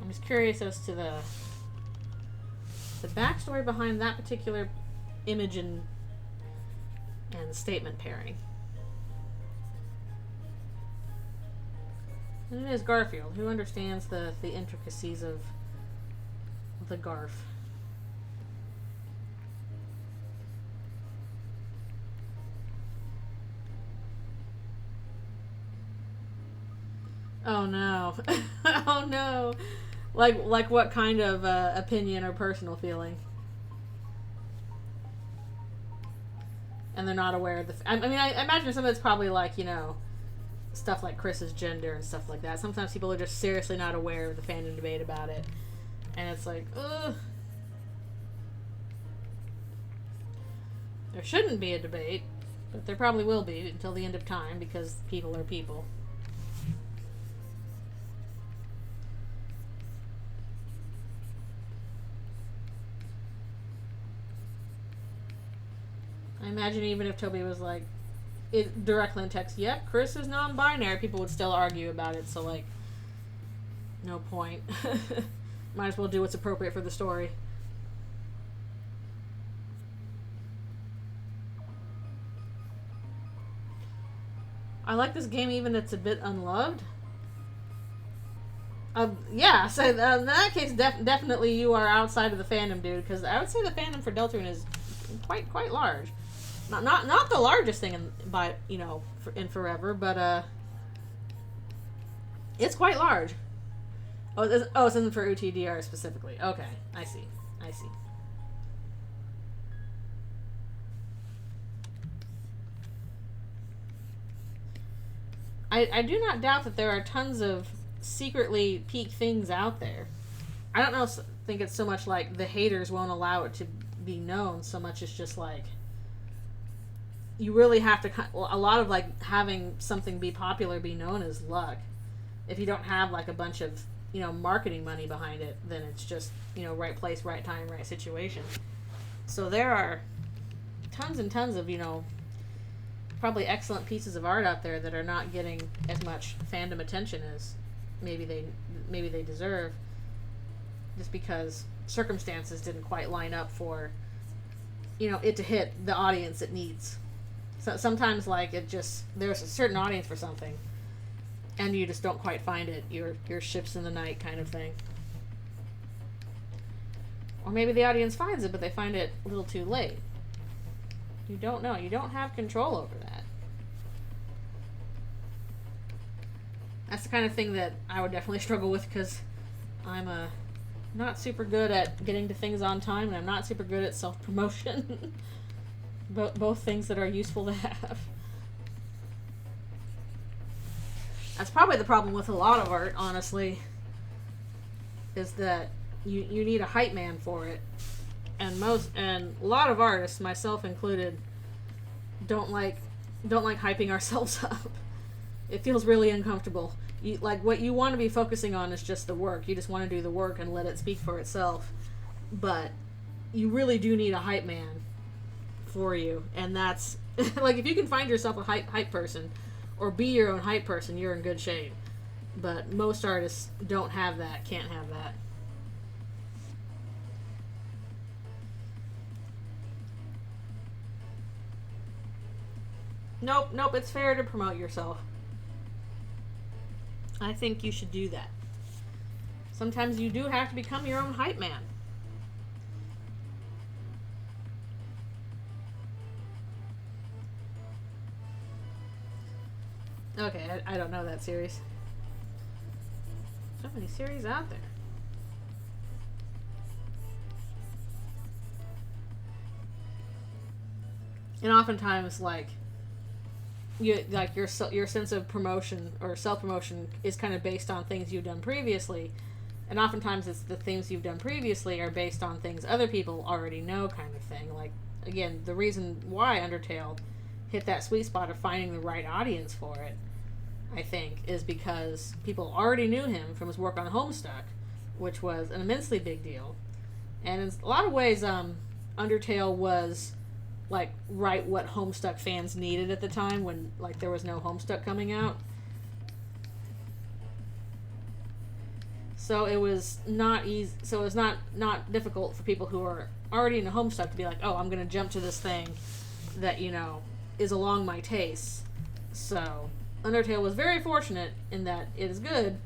I'm just curious as to the backstory behind that particular image and statement pairing. And it is Garfield. Who understands the intricacies of the Garf? Oh no. Oh no. Like what kind of opinion or personal feeling? and they're not aware of the. I mean, I imagine some of it's probably like, you know, stuff like Chris's gender and stuff like that. Sometimes people are just seriously not aware of the fandom debate about it, and it's like, ugh. There shouldn't be a debate, but there probably will be until the end of time because people are people. I imagine even if Toby was like, it directly in text, yep, Chris is non-binary, people would still argue about it, so like, no point. Might as well do what's appropriate for the story. I like this game even if it's a bit unloved. Yeah, so in that case, definitely you are outside of the fandom, dude, because I would say the fandom for Eldritchrune is quite large. Not the largest thing in forever, but it's quite large. Oh, it's in for UTDR specifically. Okay, I see. I do not doubt that there are tons of secretly peak things out there. I don't think it's so much like the haters won't allow it to be known so much as just like you really have to, a lot of like having something be popular, be known as luck. If you don't have like a bunch of, you know, marketing money behind it, then it's just, you know, right place, right time, right situation. So there are tons and tons of, you know, probably excellent pieces of art out there that are not getting as much fandom attention as maybe they deserve, just because circumstances didn't quite line up for, you know, it to hit the audience it needs. So sometimes like there's a certain audience for something and you just don't quite find it. Your ship's in the night kind of thing. Or maybe the audience finds it but they find it a little too late. You don't know. You don't have control over that. That's the kind of thing that I would definitely struggle with because I'm not super good at getting to things on time and I'm not super good at self-promotion. Both things that are useful to have. That's probably the problem with a lot of art, honestly, is that you need a hype man for it. And a lot of artists, myself included, don't like hyping ourselves up. It feels really uncomfortable. What you want to be focusing on is just the work. You just want to do the work and let it speak for itself. But you really do need a hype man for you, and that's like if you can find yourself a hype person, or be your own hype person, you're in good shape. But most artists don't have that, can't have that. Nope, it's fair to promote yourself. I think you should do that. Sometimes you do have to become your own hype man. Okay, I don't know that series. So many series out there. And oftentimes, like your sense of promotion or self-promotion is kind of based on things you've done previously, and oftentimes it's the things you've done previously are based on things other people already know, kind of thing. Like, again, the reason why Undertale hit that sweet spot of finding the right audience for it, I think, is because people already knew him from his work on Homestuck, which was an immensely big deal. And in a lot of ways, Undertale was like right what Homestuck fans needed at the time when like there was no Homestuck coming out. So it was not easy. So it was not difficult for people who are already into Homestuck to be like, oh, I'm going to jump to this thing that, you know, is along my tastes. So Undertale was very fortunate in that it is good,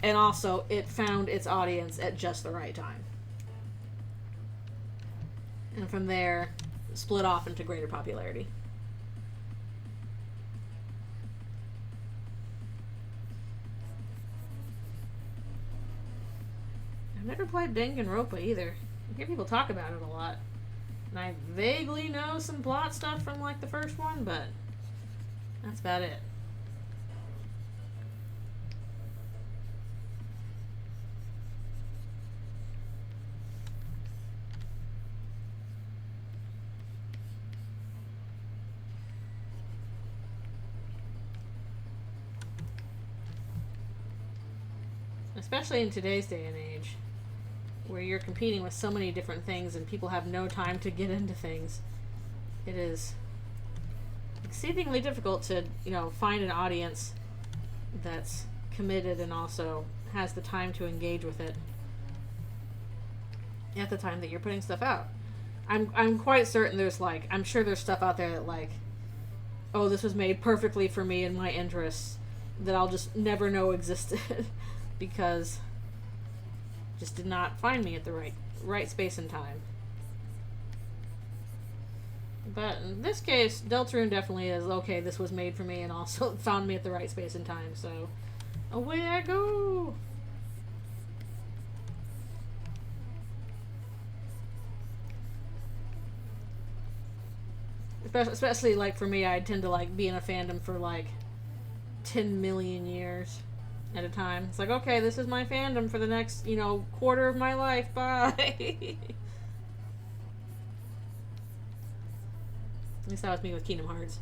and also it found its audience at just the right time. And from there, split off into greater popularity. I've never played Danganronpa either. I hear people talk about it a lot. And I vaguely know some plot stuff from like the first one, but that's about it. Especially in today's day and age, where you're competing with so many different things and people have no time to get into things. It is exceedingly difficult to, find an audience that's committed and also has the time to engage with it at the time that you're putting stuff out. I'm quite certain I'm sure there's stuff out there that oh, this was made perfectly for me and my interests that I'll just never know existed because just did not find me at the right space and time. But in this case, Eldritchrune definitely is, okay, this was made for me and also found me at the right space and time, so away I go! Especially, for me, I tend to, be in a fandom for, 10 million years at a time. It's okay, this is my fandom for the next, quarter of my life, bye! At least that was me with Kingdom Hearts.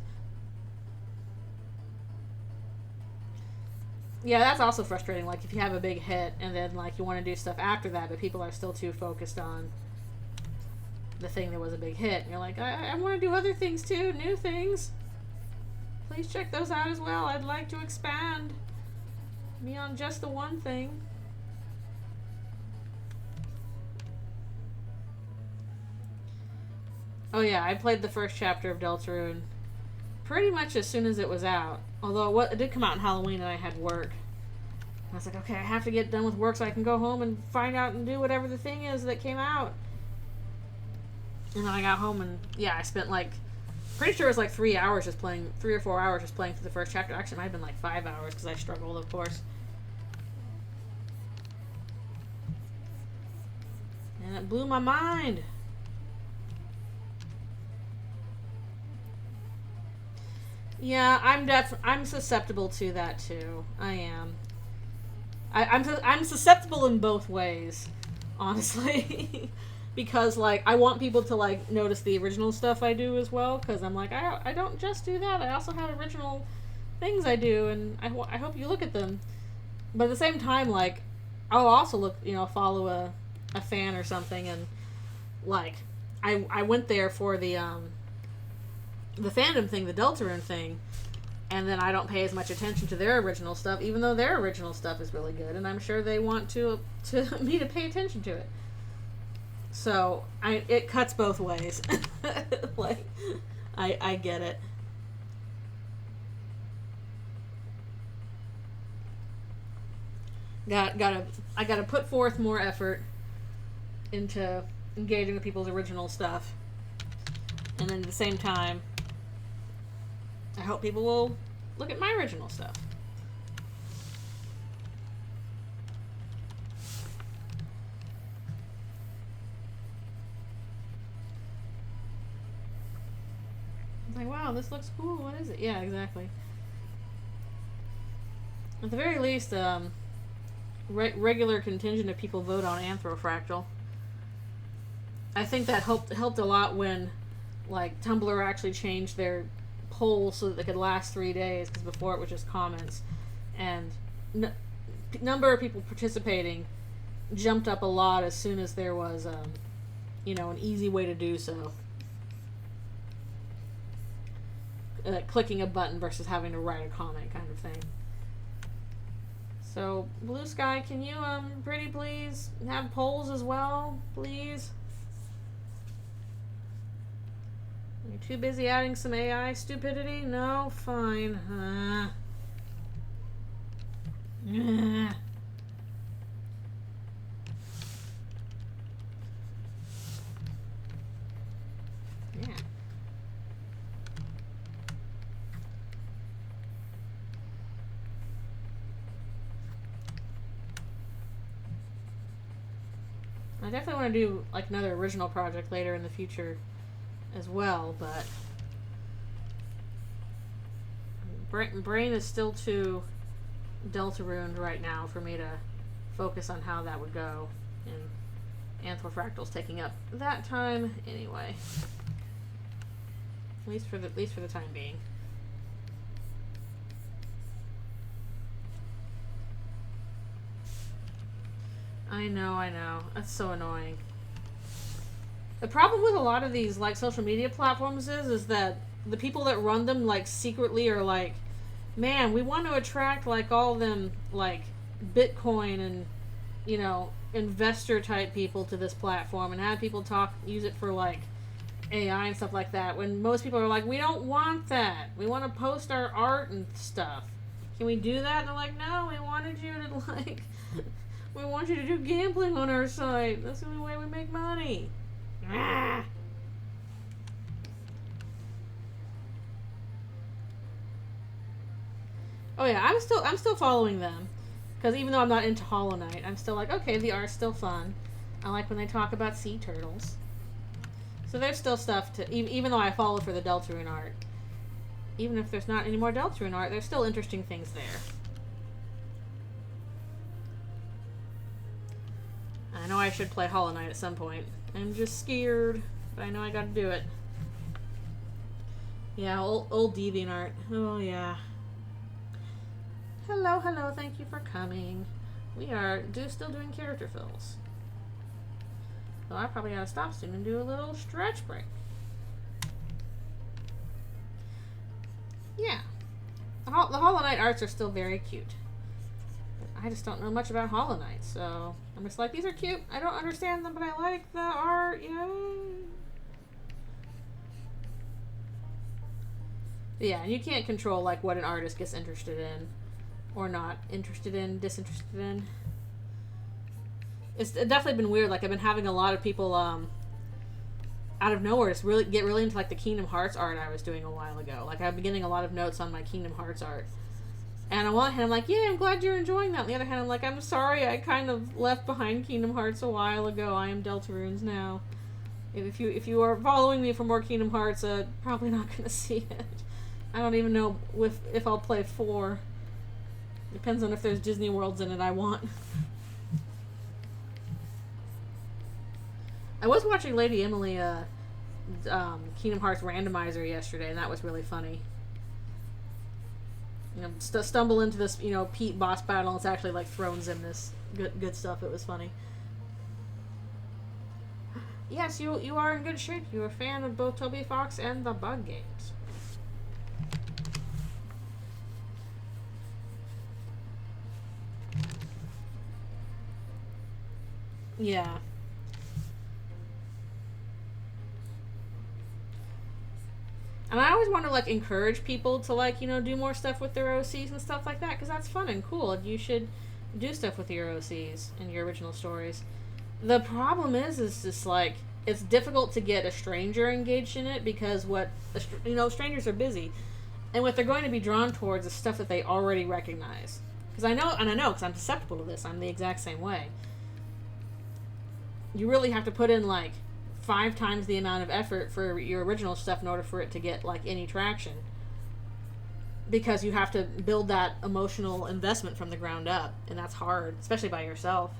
Yeah, that's also frustrating. If you have a big hit and then you want to do stuff after that, but people are still too focused on the thing that was a big hit. And you're I want to do other things too, new things. Please check those out as well. I'd like to expand beyond just the one thing. Oh yeah, I played the first chapter of Eldritchrune pretty much as soon as it was out. Although it did come out on Halloween and I had work. And I was okay, I have to get done with work so I can go home and find out and do whatever the thing is that came out. And then I got home and, yeah, I spent pretty sure it was 3 hours just playing, 3 or 4 hours just playing through the first chapter. Actually, it might have been 5 hours because I struggled, of course. And it blew my mind. Yeah, I'm susceptible to that too. I am. I'm susceptible in both ways, honestly. Because I want people to notice the original stuff I do as well, because I'm I don't just do that, I also have original things I do, and I hope you look at them. But at the same time, I'll also look, follow a fan or something, and I went there for the fandom thing, the Eldritchrune thing, and then I don't pay as much attention to their original stuff, even though their original stuff is really good, and I'm sure they want me to pay attention to it. So it cuts both ways. I get it. I gotta put forth more effort into engaging with people's original stuff, and then at the same time, I hope people will look at my original stuff. It's wow, this looks cool. What is it? Yeah, exactly. At the very least, regular contingent of people vote on Anthrofractal. I think that helped a lot when, Tumblr actually changed their poll so that they could last 3 days, because before it was just comments, and number of people participating jumped up a lot as soon as there was, an easy way to do so. Clicking a button versus having to write a comment kind of thing. So, Blue Sky, can you, pretty please have polls as well, please? Are you too busy adding some AI stupidity? No? Fine. Yeah. I definitely want to do another original project later in the future. as well, but brain is still too Deltarune right now for me to focus on how that would go, and Anthrofractal's taking up that time anyway. At least for the time being. I know. That's so annoying. The problem with a lot of these like social media platforms is that the people that run them like secretly are like, man, we want to attract like all them like Bitcoin and, you know, investor type people to this platform and have people use it for like AI and stuff like that, when most people are like, we don't want that. We want to post our art and stuff. Can we do that? And they're like, no, we wanted you to like we want you to do gambling on our site. That's the only way we make money. Ah. Oh yeah, I'm still following them, because even though I'm not into Hollow Knight, I'm still like, okay, the art's still fun. I like when they talk about sea turtles. So there's still stuff to, even though I follow for the Deltarune art. Even if there's not any more Deltarune art, there's still interesting things there. I know I should play Hollow Knight at some point. I'm just scared, but I know I gotta do it. Yeah, old DeviantArt. Oh yeah. Hello, thank you for coming. We are still doing character fills. So I probably gotta stop soon and do a little stretch break. Yeah. The Hollow Knight arts are still very cute. But I just don't know much about Hollow Knight, so I'm just like, these are cute. I don't understand them, but I like the art, yay. Yeah, and you can't control like what an artist gets interested in or not interested in, disinterested in. It's definitely been weird. Like, I've been having a lot of people out of nowhere just get really into like the Kingdom Hearts art I was doing a while ago. Like, I've been getting a lot of notes on my Kingdom Hearts art. And on one hand, I'm like, yeah, I'm glad you're enjoying that. On the other hand, I'm like, I'm sorry, I kind of left behind Kingdom Hearts a while ago. I am Deltarunes now. If you are following me for more Kingdom Hearts, probably not going to see it. I don't even know if I'll play 4. Depends on if there's Disney Worlds in it I want. I was watching Lady Emily Kingdom Hearts randomizer yesterday, and that was really funny. You know, stumble into this, you know, Pete boss battle, and it's actually like Thrones in this good stuff. It was funny. Yes, you are in good shape. You're a fan of both Toby Fox and the Bug games. Yeah. And I always want to, like, encourage people to, like, you know, do more stuff with their OCs and stuff like that, because that's fun and cool. You should do stuff with your OCs and your original stories. The problem is just, like, it's difficult to get a stranger engaged in it, because strangers are busy. And what they're going to be drawn towards is stuff that they already recognize. Because I know, because I'm susceptible to this. I'm the exact same way. You really have to put in, like, 5 times the amount of effort for your original stuff in order for it to get like any traction, because you have to build that emotional investment from the ground up, and that's hard, especially by yourself.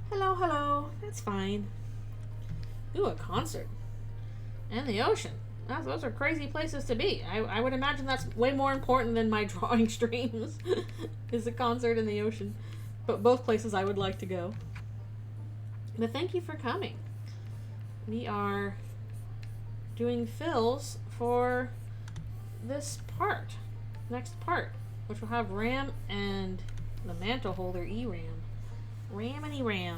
Hello, that's fine. Ooh, a concert and the ocean. Those are crazy places to be. I would imagine that's way more important than my drawing streams, is a concert in the ocean. But both places I would like to go. But thank you for coming. We are doing fills for this next part, which will have RAM and the mantle holder ERAM. Ramity ram.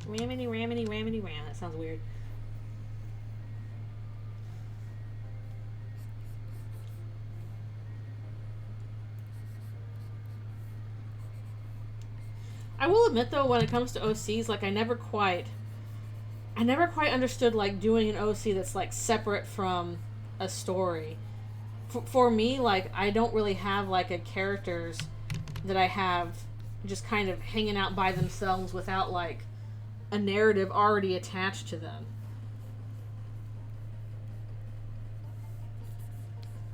Ramity ramity ramity ram. That sounds weird. I will admit, though, when it comes to OCs, like, I never quite understood, like, doing an OC that's, like, separate from a story. For me, like, I don't really have, like, a characters that I have just kind of hanging out by themselves without like a narrative already attached to them.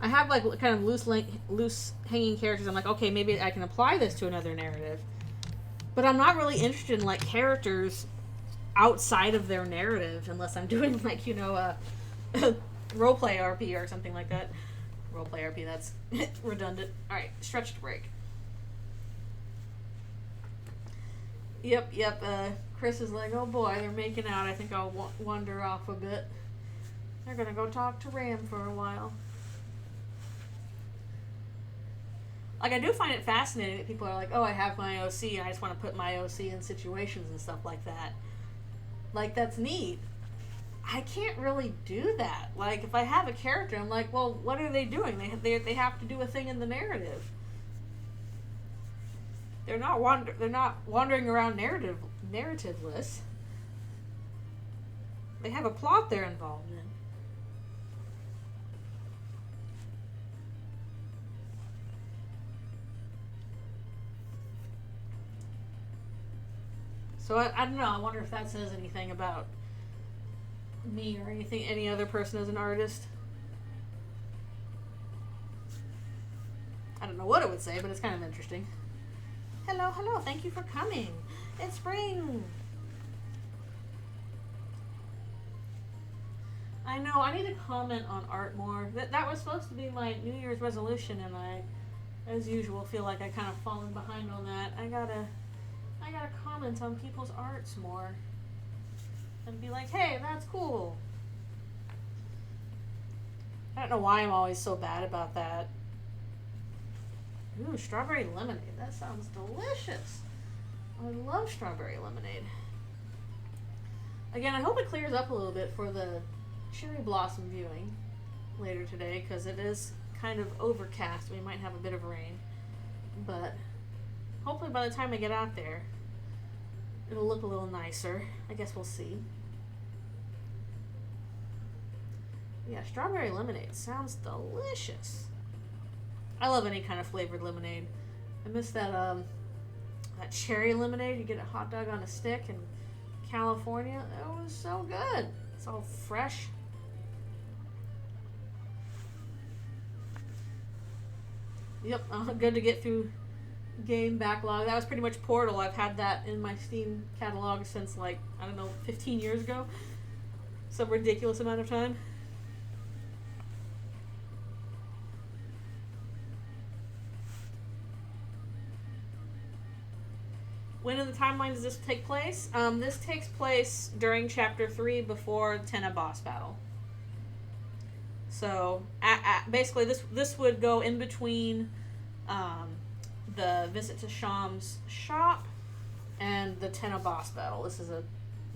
I have like kind of loose hanging characters. I'm like, okay, maybe I can apply this to another narrative, but I'm not really interested in like characters outside of their narrative unless I'm doing like, you know, a roleplay RP or something like that. Roleplay RP, that's redundant. Alright, stretch to break. Yep. Chris is like, oh boy, they're making out. I think I'll wander off a bit. They're gonna go talk to Ram for a while. Like, I do find it fascinating that people are like, oh, I have my OC and I just want to put my OC in situations and stuff like that. Like, that's neat. I can't really do that. Like, if I have a character, I'm like, well, what are they doing? They have to do a thing in the narrative. They're not wandering around narrativeless. They have a plot they're involved in. So I don't know. I wonder if that says anything about me or any other person as an artist. I don't know what it would say, but it's kind of interesting. Hello, thank you for coming. It's spring. I know, I need to comment on art more. That was supposed to be my New Year's resolution, and I, as usual, feel like I kind of fallen behind on that. I gotta comment on people's arts more. And be like, hey, that's cool. I don't know why I'm always so bad about that. Ooh, strawberry lemonade. That sounds delicious. I love strawberry lemonade. Again, I hope it clears up a little bit for the cherry blossom viewing later today, because it is kind of overcast. We might have a bit of rain. But hopefully by the time I get out there, it'll look a little nicer. I guess we'll see. Yeah, strawberry lemonade sounds delicious. I love any kind of flavored lemonade. I miss that that cherry lemonade. You get a hot dog on a stick in California. That was so good. It's all fresh. Yep, good to get through game backlog. That was pretty much Portal. I've had that in my Steam catalog since, like, I don't know, 15 years ago. Some ridiculous amount of time. When in the timeline does this take place? This takes place during Chapter 3 before Tenna boss battle. So, basically, this would go in between the visit to Sham's shop and the Tenna boss battle. This is a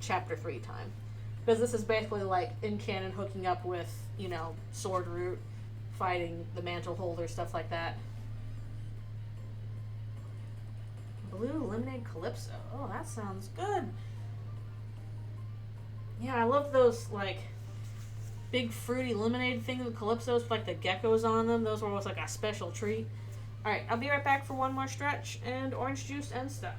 Chapter 3 time. Because this is basically like in canon hooking up with, you know, Sword Root, fighting the Mantle Holder, stuff like that. Blue Lemonade Calypso. Oh, that sounds good. Yeah, I love those, like, big fruity lemonade things with Calypsos with, like, the geckos on them. Those were always, like, a special treat. Alright, I'll be right back for one more stretch and orange juice and stuff.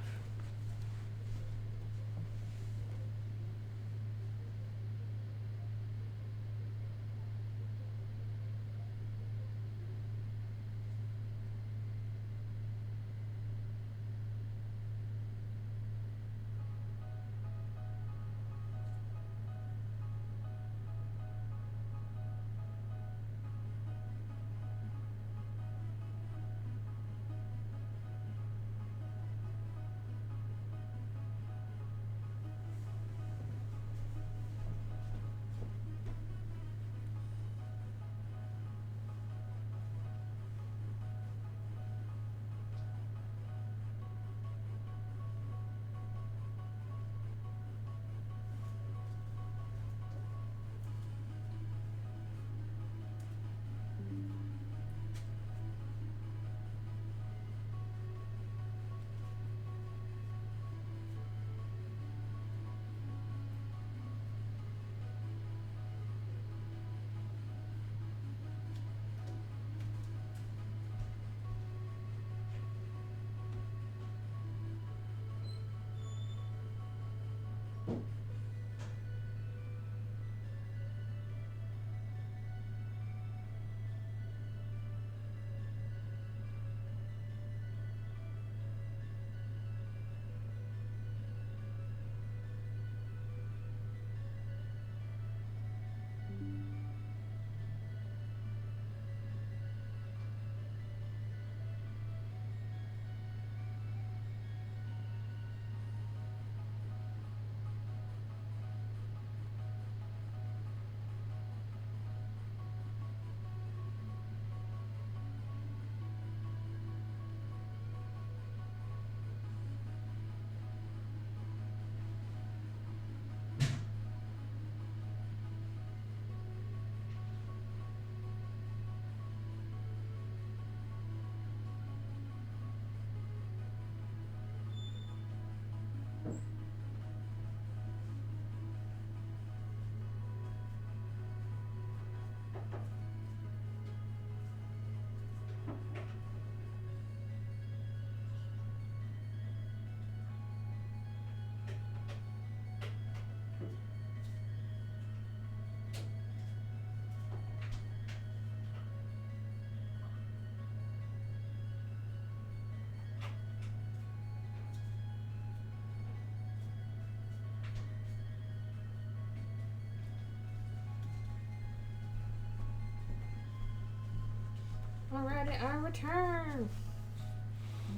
Alrighty, I return.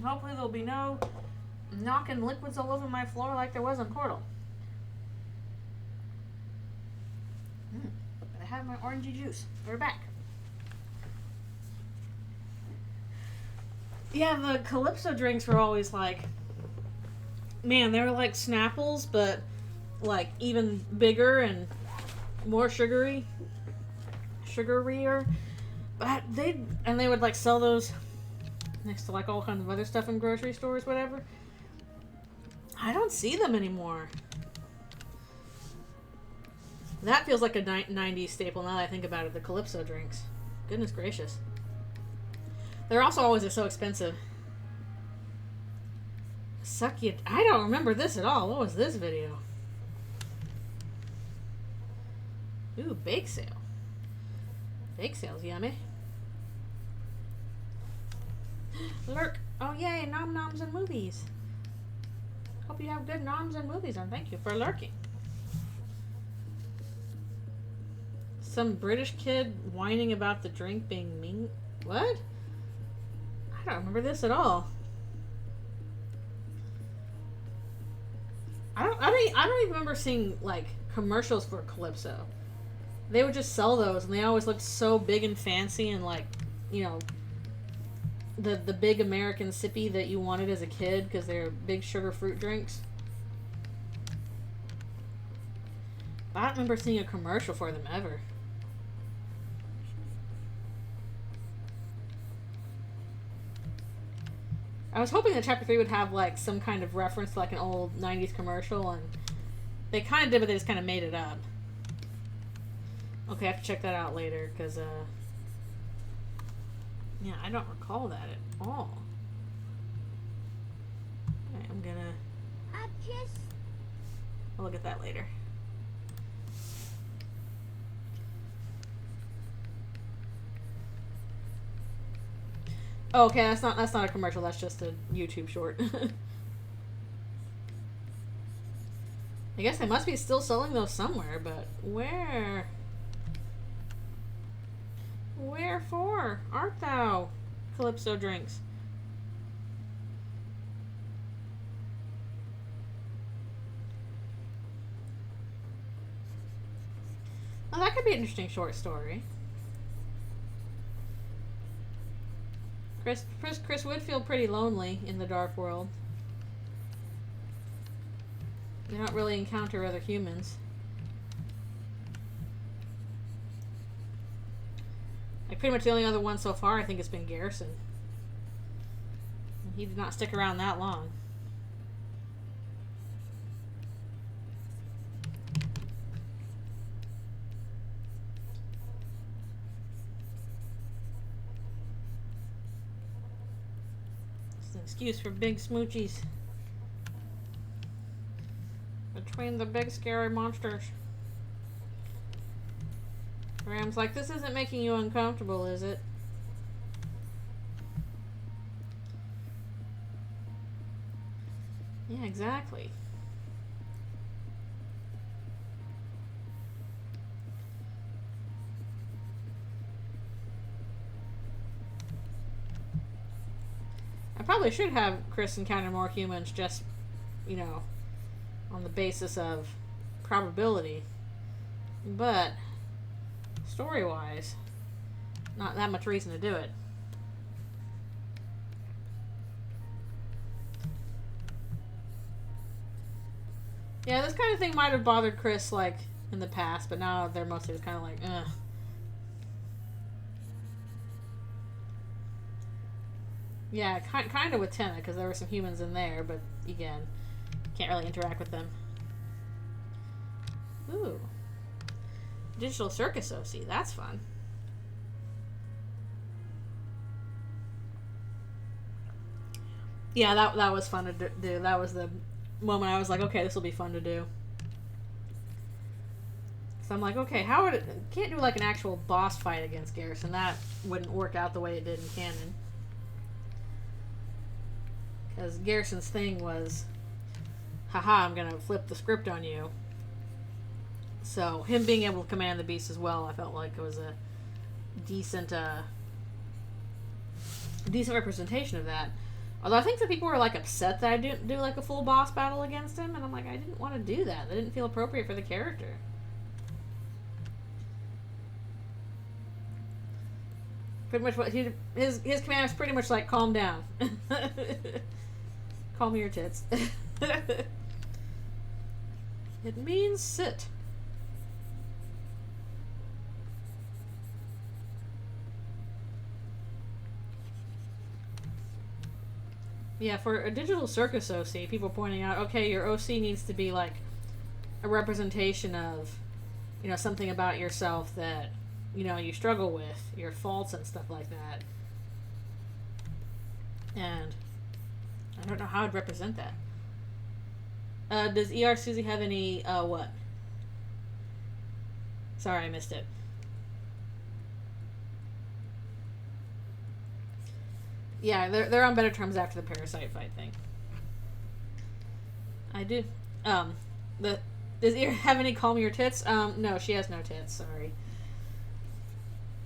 Hopefully there'll be no knocking liquids all over my floor like there was in Portal. But I have my orangey juice. We're back. Yeah, the Calypso drinks were always like, man, they were like Snapples, but like even bigger and more sugarier. But they would like sell those next to like all kinds of other stuff in grocery stores, whatever. I don't see them anymore. That feels like a 90s staple now that I think about it, the Calypso drinks. Goodness gracious. They're also always so expensive. Suck you. I don't remember this at all. What was this video? Ooh, bake sale. Bake sale's yummy. Lurk. Oh yay, nom noms and movies. Hope you have good noms and movies, and thank you for lurking. Some British kid whining about the drink being mean. What? I don't remember this at all. I don't even remember seeing like commercials for Calypso. They would just sell those, and they always looked so big and fancy, and like, you know, the big American sippy that you wanted as a kid because they're big sugar fruit drinks. But I don't remember seeing a commercial for them ever. I was hoping that Chapter 3 would have like some kind of reference to like an old 90s commercial, and they kind of did, but they just kind of made it up. Okay, I have to check that out later, because, yeah, I don't recall that at all. Okay, I'm gonna... I'll look at that later. Oh, okay, that's not a commercial, that's just a YouTube short. I guess they must be still selling those somewhere, but where? Wherefore art thou, Calypso drinks? Well, that could be an interesting short story. Chris would feel pretty lonely in the dark world. They don't really encounter other humans. Like, pretty much the only other one so far I think has been Garrison. And he did not stick around that long. It's an excuse for big smoochies. between the big scary monsters. Ram's like, this isn't making you uncomfortable, is it? Yeah, exactly. I probably should have Chris encounter more humans just, you know, on the basis of probability. But, story-wise, not that much reason to do it. Yeah, this kind of thing might have bothered Chris, like, in the past, but now they're mostly just kind of like, ugh. Yeah, kind of with Tenna, because there were some humans in there, but again, can't really interact with them. Ooh. Digital Circus OC, that's fun. Yeah, that was fun to do. That was the moment I was like, okay, this will be fun to do. So I'm like, okay, how would it... Can't do like an actual boss fight against Garrison. That wouldn't work out the way it did in canon. Because Garrison's thing was, haha, I'm going to flip the script on you. So him being able to command the beast as well, I felt like it was a decent representation of that. Although I think that people were like upset that I didn't do like a full boss battle against him, and I'm like, I didn't want to do that. That didn't feel appropriate for the character. Pretty much what his command was pretty much like, calm down. Calm your tits. It means sit. Yeah, for a Digital Circus OC, people pointing out, okay, your OC needs to be like a representation of, you know, something about yourself that, you know, you struggle with, your faults and stuff like that. And I don't know how I'd represent that. Does ER Susie have any, what? Sorry, I missed it. Yeah, they're on better terms after the parasite fight thing. I do. Does ER have any calm your tits? No, she has no tits, sorry.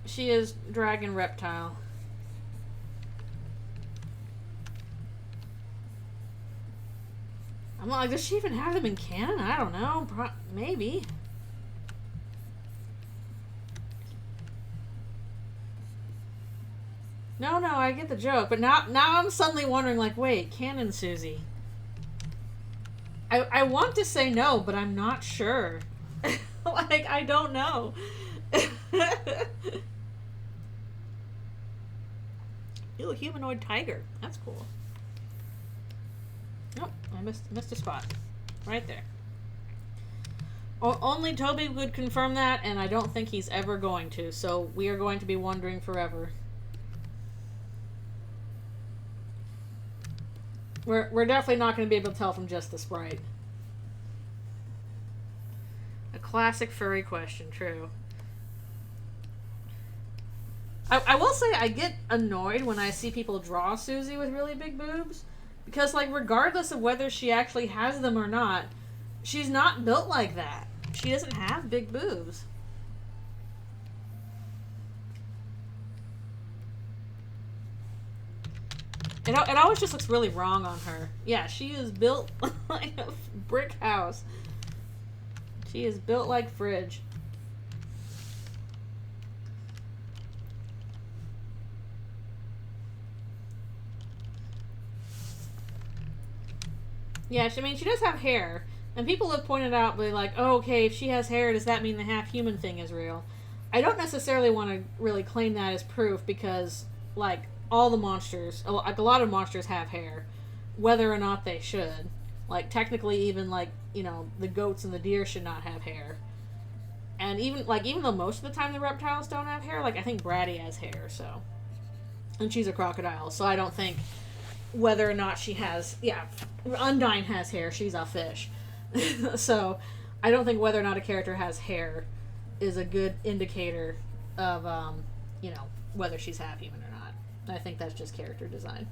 She is dragon reptile. I'm not like, does she even have them in canon? I don't know. Maybe. No, I get the joke, but now I'm suddenly wondering, like, wait, canon Susie. I want to say no, but I'm not sure. Like, I don't know. Ooh, a humanoid tiger. That's cool. Nope, I missed a spot. Right there. Only Toby would confirm that, and I don't think he's ever going to, so we are going to be wondering forever. We're definitely not going to be able to tell from just the sprite. A classic furry question, true. I will say I get annoyed when I see people draw Susie with really big boobs. Because, like, regardless of whether she actually has them or not, she's not built like that. She doesn't have big boobs. It always just looks really wrong on her. Yeah, she is built like a brick house. She is built like fridge. Yeah, I mean, she does have hair. And people have pointed out, like, oh, okay, if she has hair, does that mean the half-human thing is real? I don't necessarily want to really claim that as proof because, like, all the monsters, like, a lot of monsters have hair, whether or not they should. Like, technically, even, like, you know, the goats and the deer should not have hair. And even though most of the time the reptiles don't have hair, like, I think Bratty has hair, so. And she's a crocodile, so I don't think whether or not she has, yeah, Undyne has hair, she's a fish. So I don't think whether or not a character has hair is a good indicator of, you know, whether she's half human or not. I think that's just character design.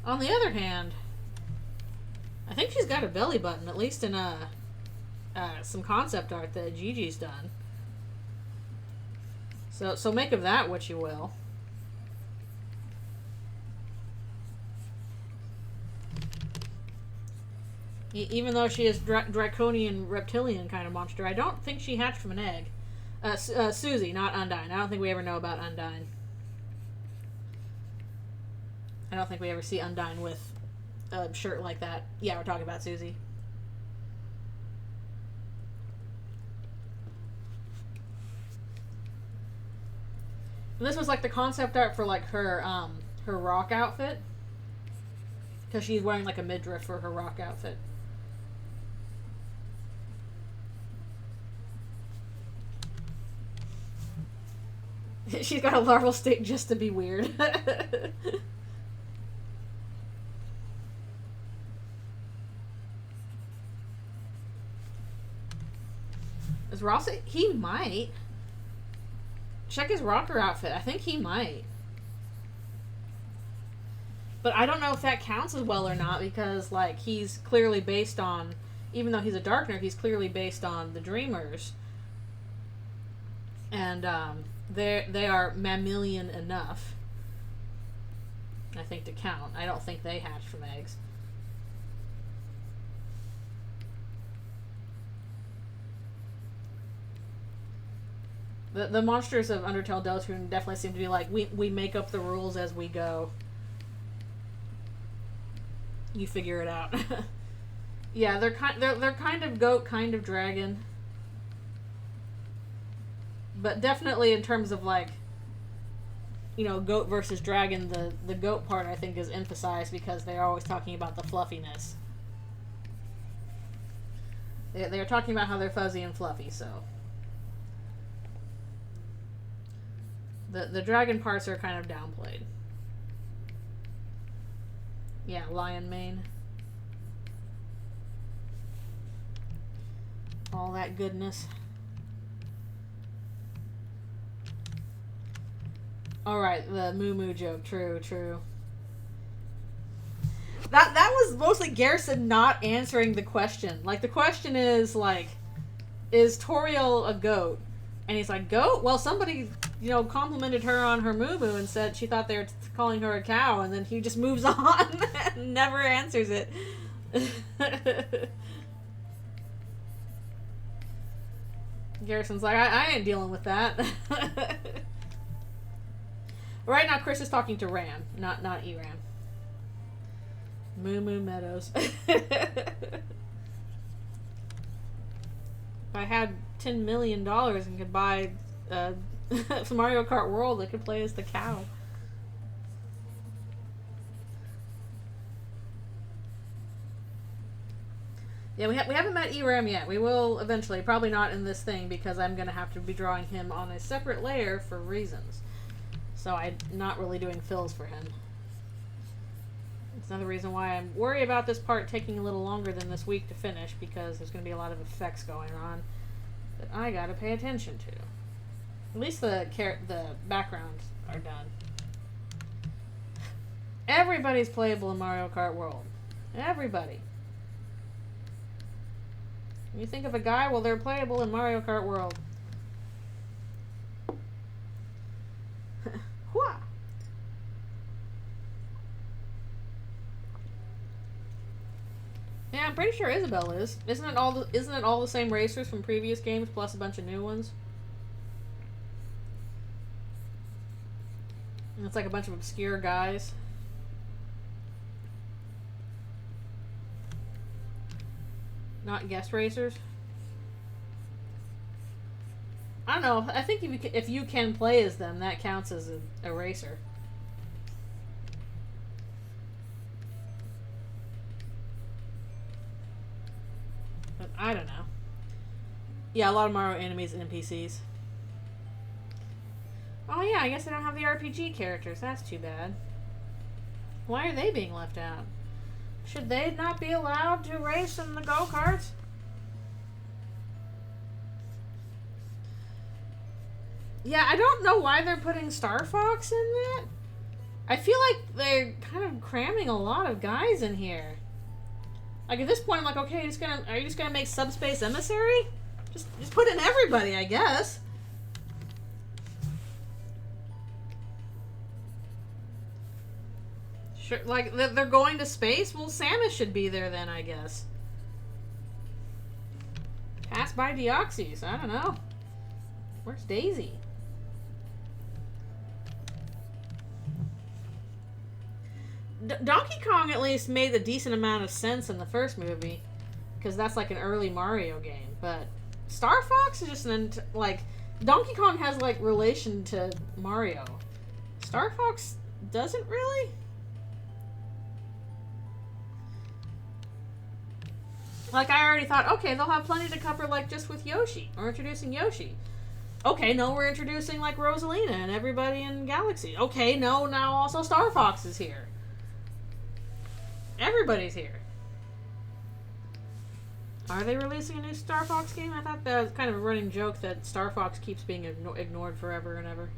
On the other hand, I think she's got a belly button, at least in some concept art that Gigi's done. So make of that what you will. Even though she is draconian reptilian kind of monster, I don't think she hatched from an egg. Susie, not Undyne. I don't think we ever know about Undyne. I don't think we ever see Undyne with a shirt like that. Yeah, we're talking about Susie. And this was like the concept art for like her rock outfit, because she's wearing like a midriff for her rock outfit. She's got a larval state just to be weird. Is Ross? He might. Check his rocker outfit. I think he might. But I don't know if that counts as well or not, because like he's clearly based on, even though he's a Darkner, he's clearly based on the Dreamers. And they are mammalian enough, I think, to count. I don't think they hatch from eggs. The monsters of Undertale Deltarune definitely seem to be like, we make up the rules as we go. You figure it out. Yeah, they're kind of goat, kind of dragon. But definitely in terms of like, you know, goat versus dragon, the goat part I think is emphasized because they're always talking about the fluffiness. They're talking about how they're fuzzy and fluffy, so. The dragon parts are kind of downplayed. Yeah, lion mane. All that goodness. Alright, the moo moo joke. True, true. That was mostly Garrison not answering the question. Like, the question is, like, is Toriel a goat? And he's like, goat? Well, somebody, you know, complimented her on her moo-moo and said she thought they were calling her a cow, and then he just moves on and never answers it. Garrison's like, I ain't dealing with that. Right now, Chris is talking to Ram, not Eram. Moo Moo Meadows. If I had $10 million and could buy Mario Kart World, I could play as the cow. Yeah, we haven't met Eram yet. We will eventually. Probably not in this thing, because I'm going to have to be drawing him on a separate layer for reasons. So I'm not really doing fills for him. It's another reason why I'm worried about this part taking a little longer than this week to finish, because there's going to be a lot of effects going on that I got to pay attention to. At least the backgrounds are done. Everybody's playable in Mario Kart World. Everybody. When you think of a guy, well, they're playable in Mario Kart World. Hua! Yeah, I'm pretty sure Isabelle is. Isn't it all the same racers from previous games plus a bunch of new ones? And it's like a bunch of obscure guys. Not guest racers. I don't know. I think if you can play as them, that counts as a racer. But I don't know. Yeah, a lot of Mario enemies and NPCs. Oh yeah, I guess I don't have the RPG characters. That's too bad. Why are they being left out? Should they not be allowed to race in the go-karts? Yeah, I don't know why they're putting Star Fox in that. I feel like they're kind of cramming a lot of guys in here. Like at this point, I'm like, okay, are you just gonna make Subspace Emissary? Just put in everybody, I guess. Sure, like they're going to space. Well, Samus should be there then, I guess. Passed by Deoxys. I don't know. Where's Daisy? Donkey Kong at least made a decent amount of sense in the first movie, because that's like an early Mario game. But Star Fox is just like Donkey Kong has like relation to Mario. Star Fox doesn't really. Like I already thought, okay, they'll have plenty to cover like just with Yoshi or introducing Yoshi. Okay, no, we're introducing like Rosalina and everybody in Galaxy. Okay, no, now also Star Fox is here. Everybody's here. Are they releasing a new Star Fox game? I thought that was kind of a running joke that Star Fox keeps being ignored forever and ever.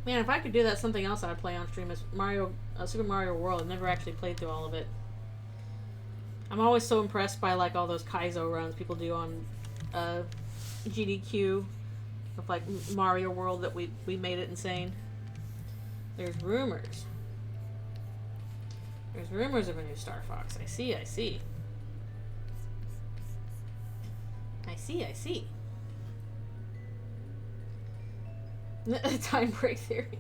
Man, if I could do that, something else I'd play on stream is Super Mario World. I've never actually played through all of it. I'm always so impressed by like all those Kaizo runs people do on GDQ with like Mario World that we made it insane. There's rumors. There's rumors of a new Star Fox. I see. I see. Time break theory.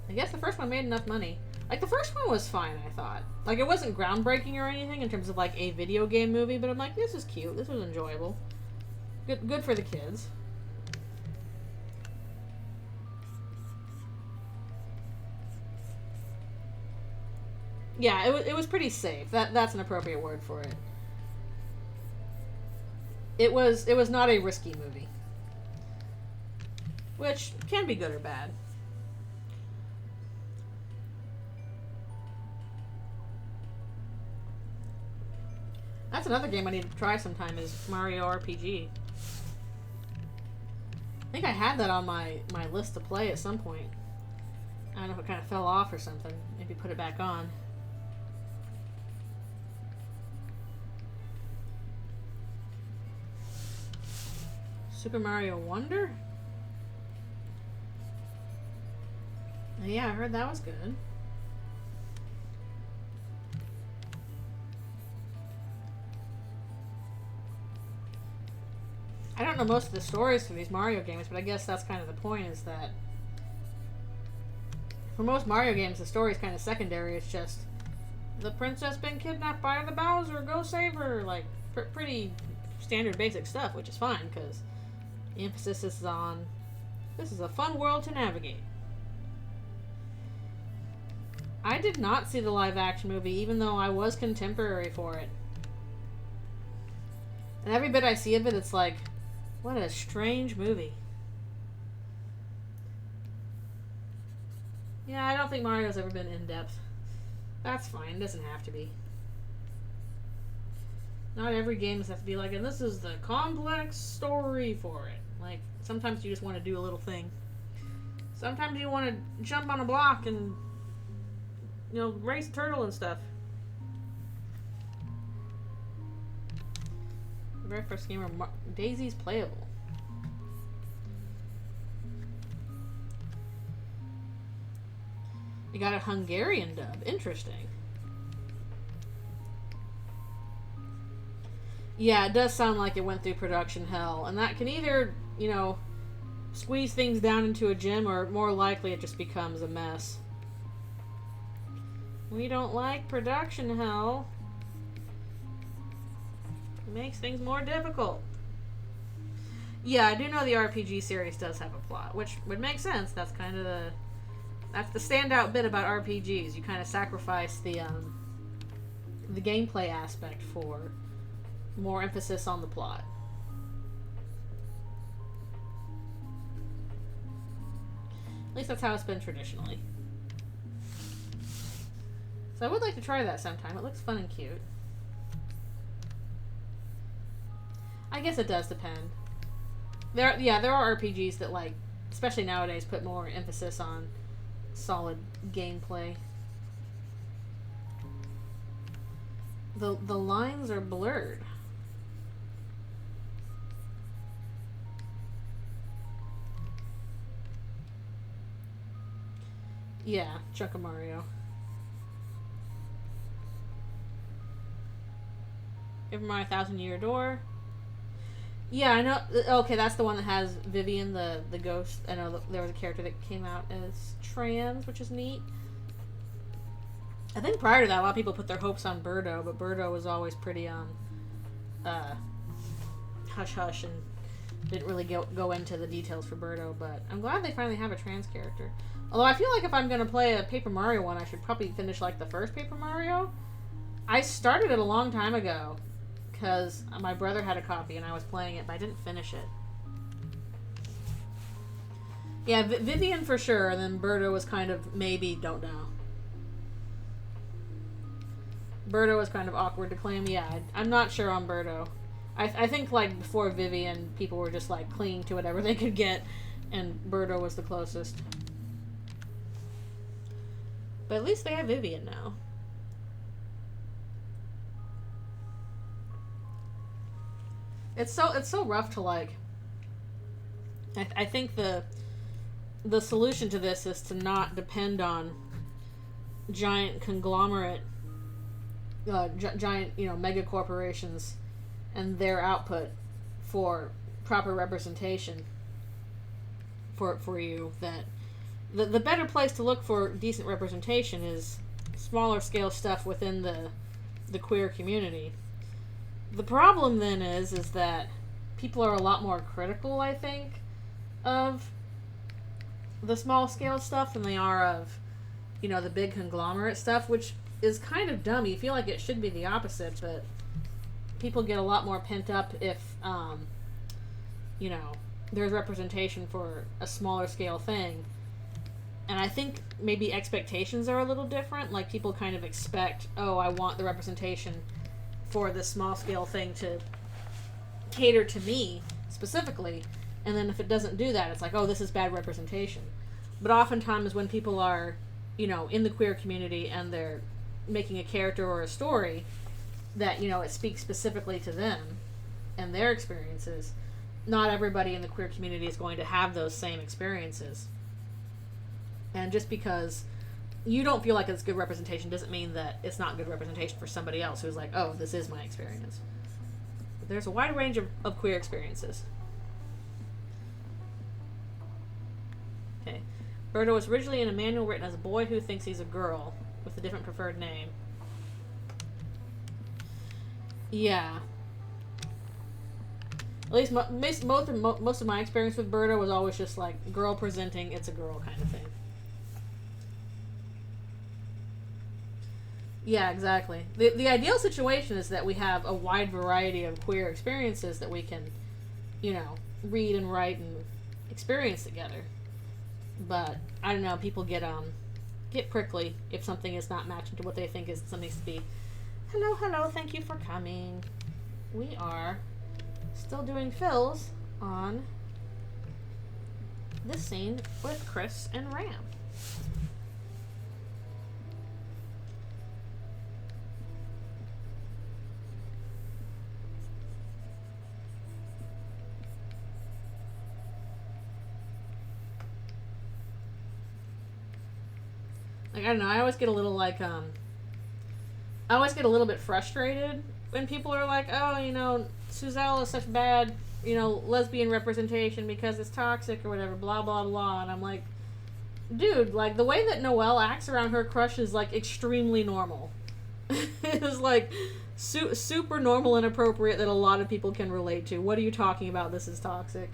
I guess the first one made enough money. Like, the first one was fine, I thought. Like, it wasn't groundbreaking or anything in terms of, like, a video game movie, but I'm like, this is cute. This was enjoyable. Good for the kids. Yeah, it was pretty safe. That's an appropriate word for it. It was not a risky movie. Which can be good or bad. That's another game I need to try sometime is Mario RPG. I think I had that on my list to play at some point. I don't know if it kind of fell off or something. Maybe put it back on. Super Mario Wonder? Yeah, I heard that was good. I don't know most of the stories for these Mario games, but I guess that's kind of the point, is that for most Mario games, the story is kind of secondary. It's just the princess been kidnapped by the Bowser, go save her. Like, pretty standard basic stuff, which is fine, because the emphasis is on this is a fun world to navigate. I did not see the live action movie, even though I was contemporary for it. And every bit I see of it, it's like, what a strange movie. Yeah, I don't think Mario's ever been in-depth. That's fine, it doesn't have to be. Not every game has to be like, and this is the complex story for it. Like, sometimes you just want to do a little thing. Sometimes you want to jump on a block and, you know, race a turtle and stuff. The very first game where Daisy's playable. You got a Hungarian dub. Interesting. Yeah, it does sound like it went through production hell. And that can either, you know, squeeze things down into a gem, or more likely it just becomes a mess. We don't like production hell. It makes things more difficult. Yeah, I do know the RPG series does have a plot, which would make sense. That's kind of That's the standout bit about RPGs. You kind of sacrifice the gameplay aspect for more emphasis on the plot. At least that's how it's been traditionally. So I would like to try that sometime. It looks fun and cute. I guess it does depend. There are RPGs that, like, especially nowadays, put more emphasis on solid gameplay. The lines are blurred. Yeah, Chunk of Mario. Give my 1,000-year door. Yeah, I know. Okay, that's the one that has Vivian, the ghost. I know there was a character that came out as trans, which is neat. I think prior to that, a lot of people put their hopes on Birdo, but Birdo was always pretty hush-hush and didn't really go into the details for Birdo. But I'm glad they finally have a trans character. Although I feel like if I'm going to play a Paper Mario one, I should probably finish, like, the first Paper Mario. I started it a long time ago, because my brother had a copy and I was playing it, but I didn't finish it. Yeah, Vivian for sure, and then Birdo was kind of maybe, don't know. Birdo was kind of awkward to claim. Yeah, I'm not sure on Birdo. I think, like, before Vivian, people were just, like, clinging to whatever they could get, and Birdo was the closest. But at least they have Vivian now. It's so rough to, like... I think the solution to this is to not depend on giant conglomerate, giant, mega corporations and their output for proper representation for you. That the better place to look for decent representation is smaller scale stuff within the queer community. The problem then is that people are a lot more critical, I think, of the small scale stuff than they are of, the big conglomerate stuff, which is kind of dumb. You feel like it should be the opposite, but people get a lot more pent up if, there's representation for a smaller scale thing. And I think maybe expectations are a little different. Like, people kind of expect, oh, I want the representation for this small scale thing to cater to me specifically. And then if it doesn't do that, it's like, oh, this is bad representation. But oftentimes when people are, in the queer community and they're making a character or a story that, it speaks specifically to them and their experiences, not everybody in the queer community is going to have those same experiences. And just because you don't feel like it's good representation doesn't mean that it's not good representation for somebody else who's like, oh, this is my experience. There's a wide range of queer experiences. Okay. Birdo was originally in a manual written as a boy who thinks he's a girl with a different preferred name. Yeah. At least most of my experience with Birdo was always just like girl presenting, it's a girl kind of thing. Yeah, exactly. The ideal situation is that we have a wide variety of queer experiences that we can, read and write and experience together. But I don't know, people get prickly if something is not matching to what they think is something to be. Hello, thank you for coming. We are still doing fills on this scene with Chris and Ram. Like, I don't know, I always get a little bit frustrated when people are like, oh, Suzelle is such bad, lesbian representation because it's toxic or whatever, blah, blah, blah. And I'm like, dude, like, the way that Noelle acts around her crush is, like, extremely normal. It's, like, super normal and appropriate that a lot of people can relate to. What are you talking about? This is toxic.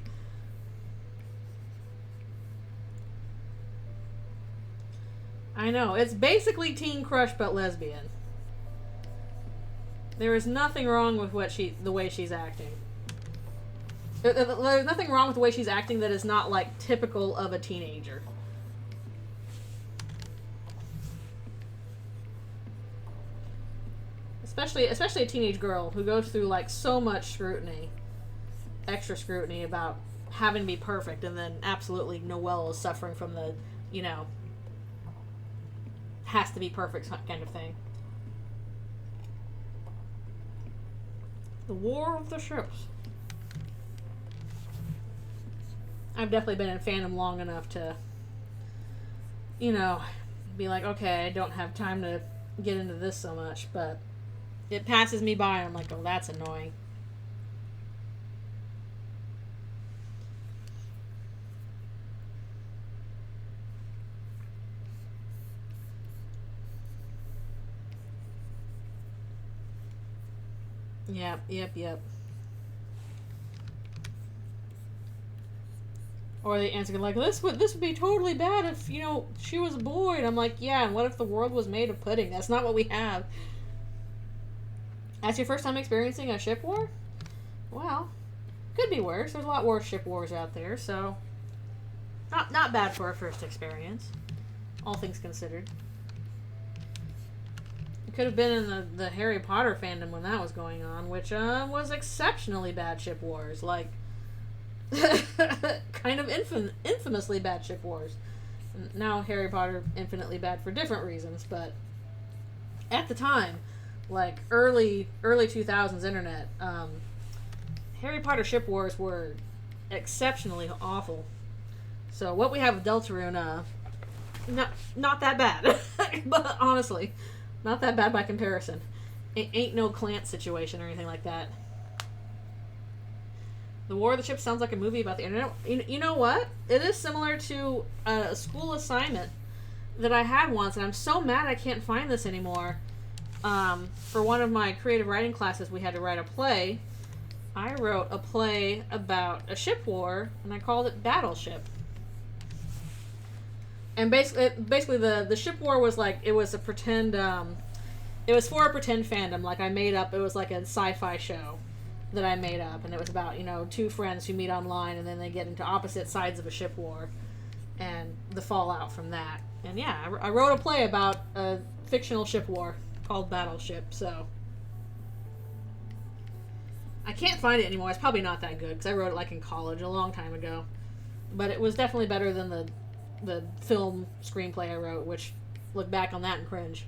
I know. It's basically Teen Crush but lesbian. There is nothing wrong with the way she's acting. There's nothing wrong with the way she's acting that is not, like, typical of a teenager. Especially a teenage girl who goes through, like, so much scrutiny. Extra scrutiny about having to be perfect, and then absolutely Noelle is suffering from the, you know, has to be perfect kind of thing. The War of the Ships. I've definitely been in fandom long enough to, you know, be like, okay, I don't have time to get into this so much, but it passes me by and I'm like, oh, that's annoying. Yep. Or they answer like, this would be totally bad if, you know, she was a boy. And I'm like, yeah, and what if the world was made of pudding? That's not what we have. That's your first time experiencing a ship war? Well, could be worse. There's a lot worse ship wars out there, so not bad for a first experience, all things considered. It could have been in the Harry Potter fandom when that was going on, which was exceptionally bad ship wars, like kind of infamously bad ship wars. Now Harry Potter infinitely bad for different reasons, but at the time, like early 2000s internet, Harry Potter ship wars were exceptionally awful. So what we have with Deltarune, not that bad, but honestly, not that bad by comparison. It ain't no Clant situation or anything like that. The War of the Ships sounds like a movie about the internet. You know what? It is similar to a school assignment that I had once, and I'm so mad I can't find this anymore. For one of my creative writing classes, we had to write a play. I wrote a play about a ship war, and I called it Battleship. And basically the ship war was like, it was a pretend, it was for a pretend fandom. Like, I made up, it was like a sci-fi show that I made up, and it was about, you know, two friends who meet online, and then they get into opposite sides of a ship war, and the fallout from that. And yeah, I wrote a play about a fictional ship war called Battleship, so I can't find it anymore. It's probably not that good, because I wrote it like in college a long time ago, but it was definitely better than the film screenplay I wrote, which look back on that and cringe.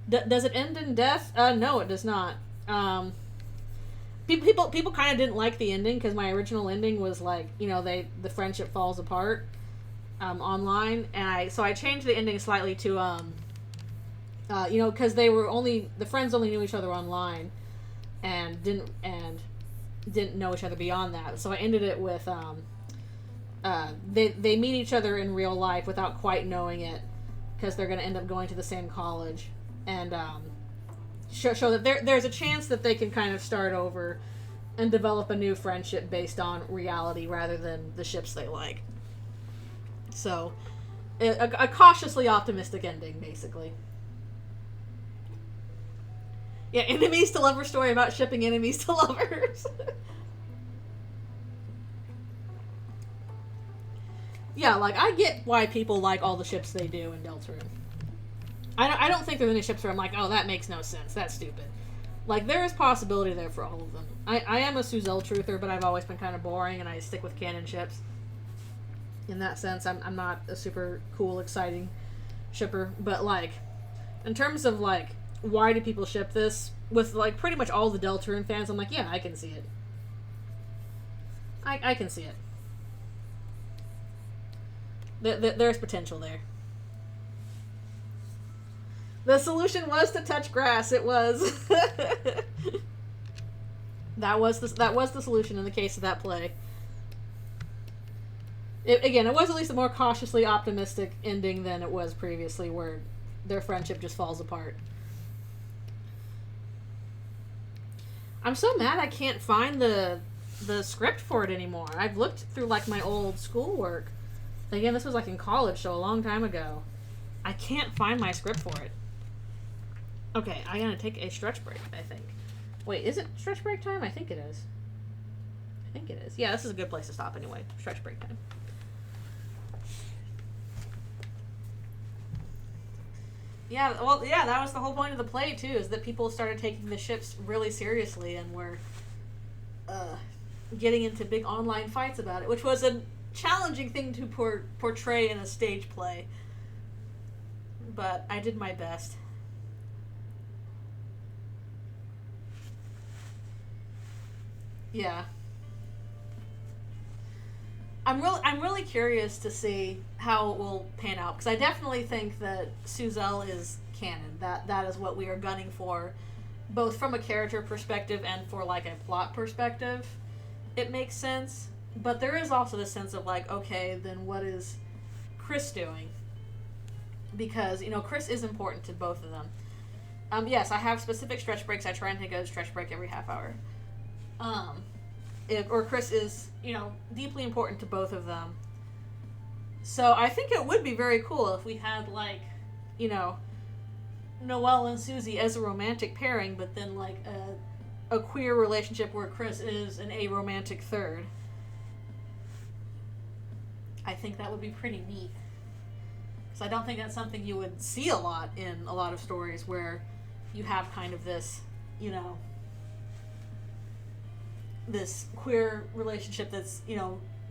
Does it end in death? No, it does not. People kind of didn't like the ending, because my original ending was like, you know, the friendship falls apart online, and I changed the ending slightly to you know, because the friends only knew each other online and didn't know each other beyond that. So I ended it with they meet each other in real life without quite knowing it, because they're going to end up going to the same college, and show that there's a chance that they can kind of start over and develop a new friendship based on reality rather than the ships they like. So, a cautiously optimistic ending, basically. Yeah, enemies to lovers story about shipping enemies to lovers. Yeah, like, I get why people like all the ships they do in Deltarune. I don't think there's any ships where I'm like, oh, that makes no sense. That's stupid. Like, there is possibility there for all of them. I am a Suzelle truther, but I've always been kind of boring, and I stick with canon ships. In that sense, I'm not a super cool, exciting shipper. But, like, in terms of, like, why do people ship this? With, like, pretty much all the Deltarune fans, I'm like, yeah, I can see it. I can see it. There's potential there. The solution was to touch grass. It was. That was the solution in the case of that play. It was at least a more cautiously optimistic ending than it was previously, where their friendship just falls apart. I'm so mad I can't find the script for it anymore. I've looked through, like, my old schoolwork. Again, this was, like, in college, so a long time ago. I can't find my script for it. Okay, I'm gonna take a stretch break, I think. Wait, is it stretch break time? I think it is. I think it is. Yeah, this is a good place to stop anyway. Stretch break time. Yeah, well, yeah, that was the whole point of the play, too, is that people started taking the ships really seriously and were getting into big online fights about it, which was a challenging thing to portray in a stage play. But I did my best. Yeah. I'm really curious to see how it will pan out, because I definitely think that Suzelle is canon. That is what we are gunning for, both from a character perspective and for like a plot perspective. It makes sense, but there is also the sense of like, okay, then what is Chris doing? Because Chris is important to both of them. Yes, I have specific stretch breaks. I try and take a stretch break every half hour. Or Chris is, deeply important to both of them. So I think it would be very cool if we had, like, Noelle and Susie as a romantic pairing, but then, like, a queer relationship where Chris is an aromantic third. I think that would be pretty neat. Because I don't think that's something you would see a lot in a lot of stories where you have kind of this, this queer relationship that's,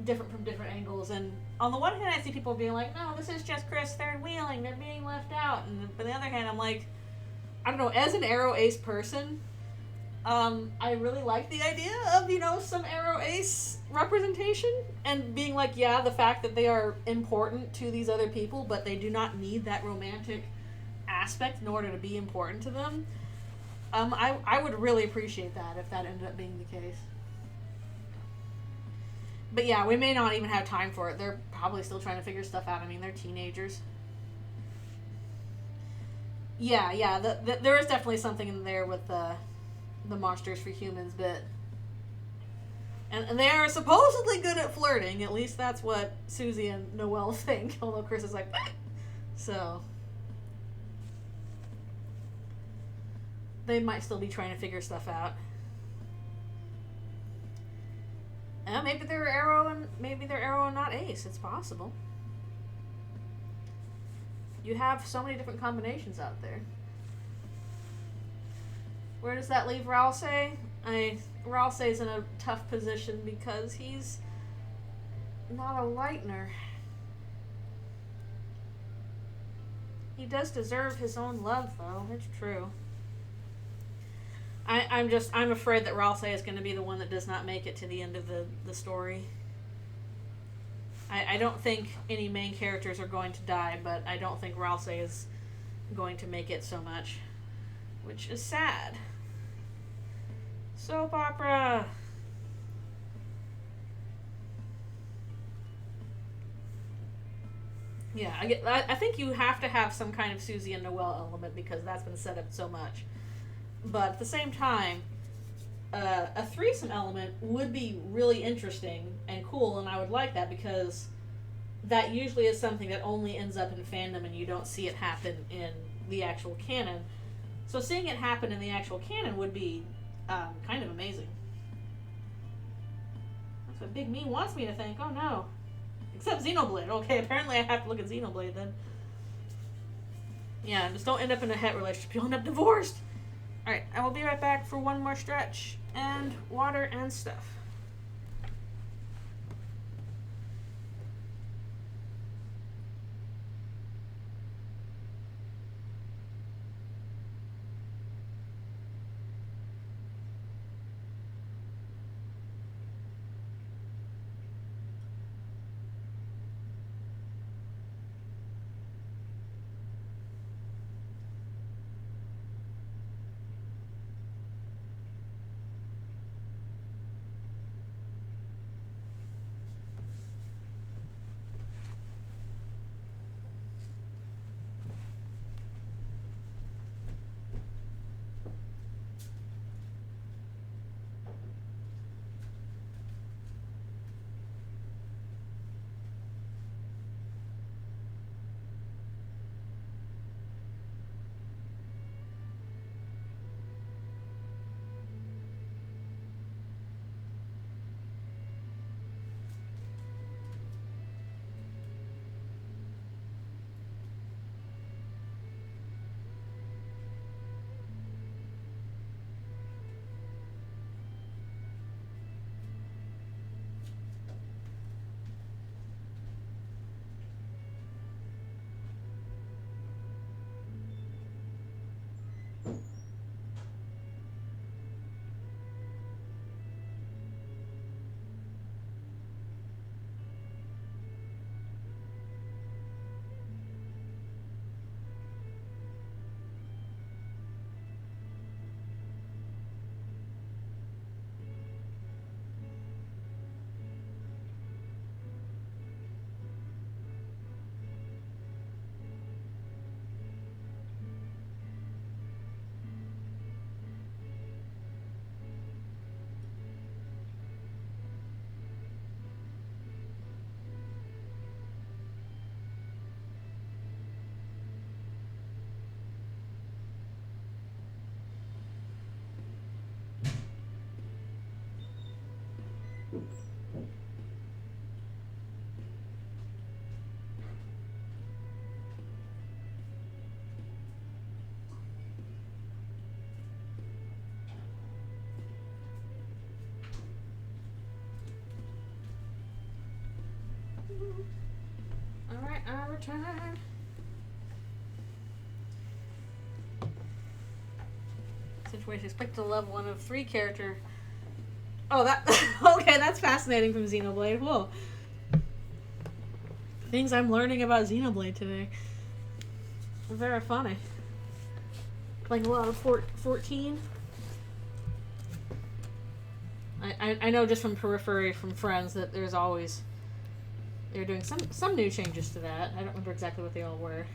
different from different angles. And on the one hand, I see people being like, no, this is just Chris third wheeling, they're being left out. And on the other hand, I'm like, I don't know, as an Arrow Ace person, I really like the idea of, some Arrow Ace representation, and being like, yeah, the fact that they are important to these other people, but they do not need that romantic aspect in order to be important to them. I would really appreciate that if that ended up being the case. But yeah, we may not even have time for it. They're probably still trying to figure stuff out. I mean, they're teenagers. Yeah, there is definitely something in there with the Monsters for Humans bit. And they are supposedly good at flirting. At least that's what Susie and Noelle think. Although Chris is like, bah! So they might still be trying to figure stuff out. Maybe they're Arrow and not Ace. It's possible. You have so many different combinations out there. Where does that leave Ralsei? Ralsei's in a tough position because he's not a Lightner. He does deserve his own love, though. It's true. I'm afraid that Ralsei is going to be the one that does not make it to the end of the story. I don't think any main characters are going to die, but I don't think Ralsei is going to make it so much, which is sad. Soap opera. Yeah, I think you have to have some kind of Susie and Noelle element because that's been set up so much. But at the same time, a threesome element would be really interesting and cool, and I would like that because that usually is something that only ends up in fandom and you don't see it happen in the actual canon. So seeing it happen in the actual canon would be kind of amazing. That's what Big Me wants me to think. Oh no. Except Xenoblade. Okay, apparently I have to look at Xenoblade then. Yeah, just don't end up in a het relationship. You'll end up divorced. Alright, I will be right back for one more stretch and water and stuff. Alright, I return. Situation. Expect to level 1 of 3 character. Oh, that. Okay, that's fascinating from Xenoblade. Whoa. Things I'm learning about Xenoblade today. Very funny. Playing a lot of 14. I know just from periphery, from friends, that there's always. They're doing some new changes to that. I don't remember exactly what they all were.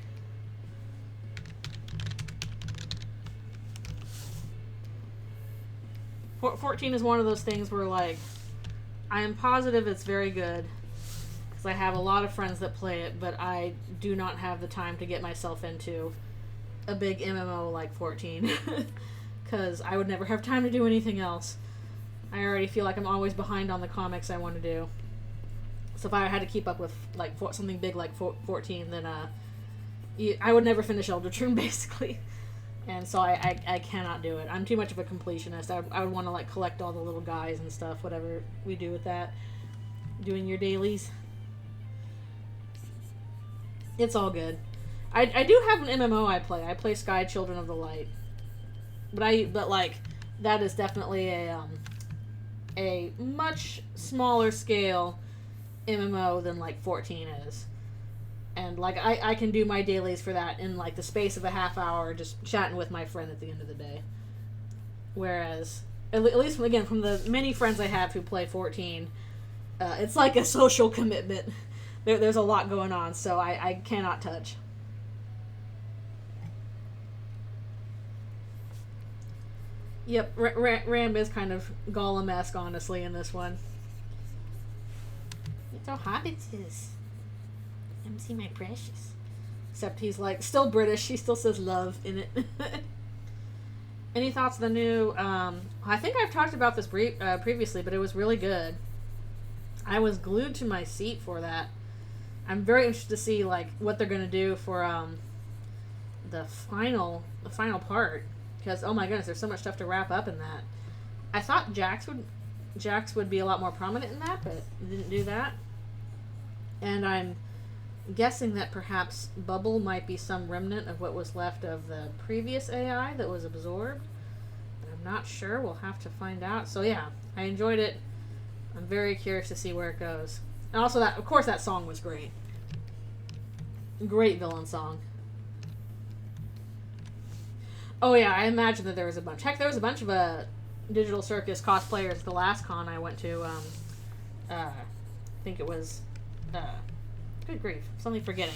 14 is one of those things where, like, I am positive it's very good because I have a lot of friends that play it, but I do not have the time to get myself into a big MMO like 14 because I would never have time to do anything else. I already feel like I'm always behind on the comics I want to do. So if I had to keep up with like something big like 14, then I would never finish Eldritchrune basically. And so I cannot do it. I'm too much of a completionist. I would want to like collect all the little guys and stuff, whatever we do with that. Doing your dailies. It's all good. I do have an MMO I play. I play Sky Children of the Light. But like that is definitely a much smaller scale MMO than like 14 is. And, like, I can do my dailies for that in, like, the space of a half hour just chatting with my friend at the end of the day. Whereas, at least, again, from the many friends I have who play 14, it's like a social commitment. There's a lot going on, so I cannot touch. Yep, Ram is kind of Gollum-esque, honestly, in this one. It's all hobbitses. Come see my precious. Except he's like still British. He still says love in it. Any thoughts on the new? I think I've talked about this previously, but it was really good. I was glued to my seat for that. I'm very interested to see like what they're gonna do for the final part because oh my goodness, there's so much stuff to wrap up in that. I thought Jax would be a lot more prominent in that, but didn't do that. And I'm guessing that perhaps Bubble might be some remnant of what was left of the previous AI that was absorbed. But I'm not sure. We'll have to find out. So yeah, I enjoyed it. I'm very curious to see where it goes. And also that, of course, that song was great. Great villain song. Oh yeah, I imagine that there was a bunch. Heck, there was a bunch of Digital Circus cosplayers at the last con I went to. I think it was good grief, something forgetting.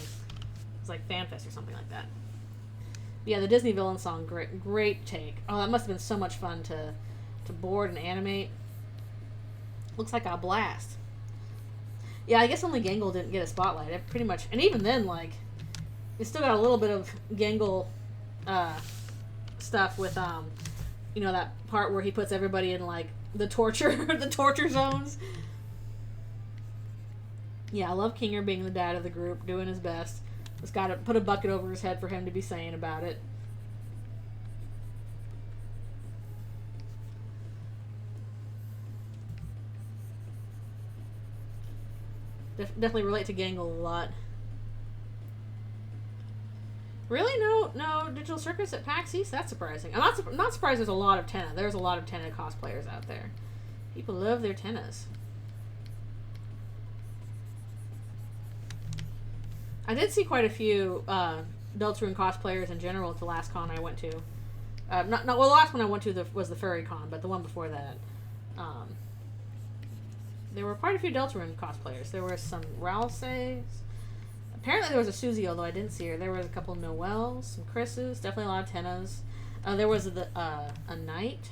It's like FanFest or something like that. But yeah, the Disney villain song, great take. Oh, that must have been so much fun to board and animate. Looks like a blast. Yeah, I guess only Gangle didn't get a spotlight. It pretty much, and even then, like, it still got a little bit of Gangle stuff with you know, that part where he puts everybody in like the torture zones. Yeah, I love Kinger being the dad of the group, doing his best. Just got to put a bucket over his head for him to be saying about it. Definitely relate to Gangle a lot. Really? No Digital Circus at PAX East? That's surprising. I'm not surprised there's a lot of Tenna. There's a lot of Tenna cosplayers out there. People love their Tennas. I did see quite a few Eldritchrune cosplayers in general at the last con I went to. Well, the last one I went to was the Furry Con, but the one before that. There were quite a few Eldritchrune cosplayers. There were some Ralses. Apparently there was a Susie, although I didn't see her. There was a couple Noels, some Chris's, definitely a lot of Tennas. There was a Knight.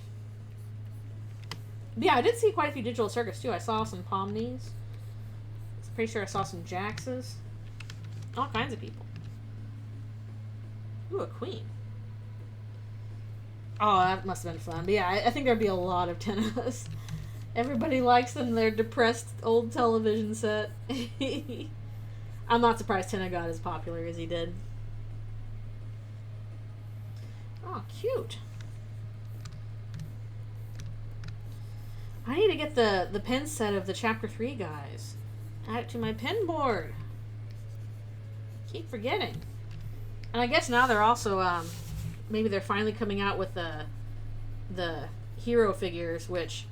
But yeah, I did see quite a few Digital Circus too. I saw some Pomnies. I'm pretty sure I saw some Jaxes. All kinds of people. Ooh, a queen. Oh, that must have been fun. But yeah, I think there'd be a lot of Tennas. Everybody likes them. Their depressed old television set. I'm not surprised Tenna got as popular as he did. Oh, cute. I need to get the pen set of the Chapter 3 guys. Add it to my pin board. Keep forgetting. And I guess now they're also, maybe they're finally coming out with the hero figures, which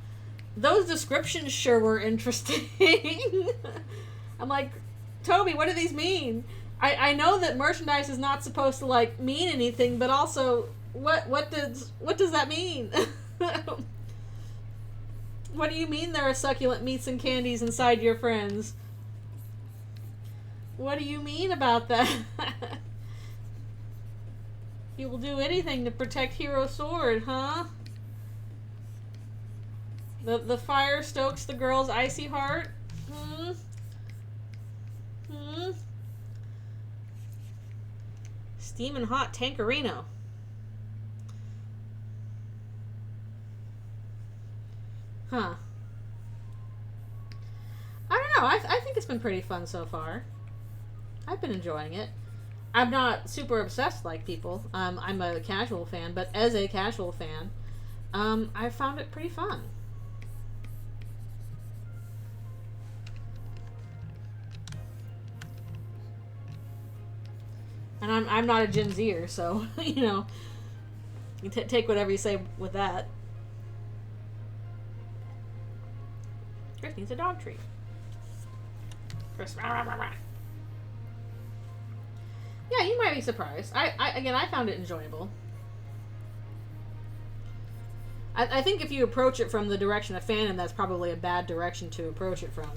those descriptions sure were interesting. I'm like, Toby, what do these mean? I know that merchandise is not supposed to like mean anything, but also what does that mean? What do you mean there are succulent meats and candies inside your friends? What do you mean about that? You will do anything to protect Hero Sword, huh? The fire stokes the girl's icy heart? Steamin' hot Tankerino. Huh. I don't know. I think it's been pretty fun so far. I've been enjoying it. I'm not super obsessed like people. I'm a casual fan, but as a casual fan, I found it pretty fun. And I'm not a Gen Zer, so, you know, you take whatever you say with that. Chris needs a dog treat. Chris, rah, rah, rah, rah. Yeah, you might be surprised. I found it enjoyable. I think if you approach it from the direction of fandom, that's probably a bad direction to approach it from.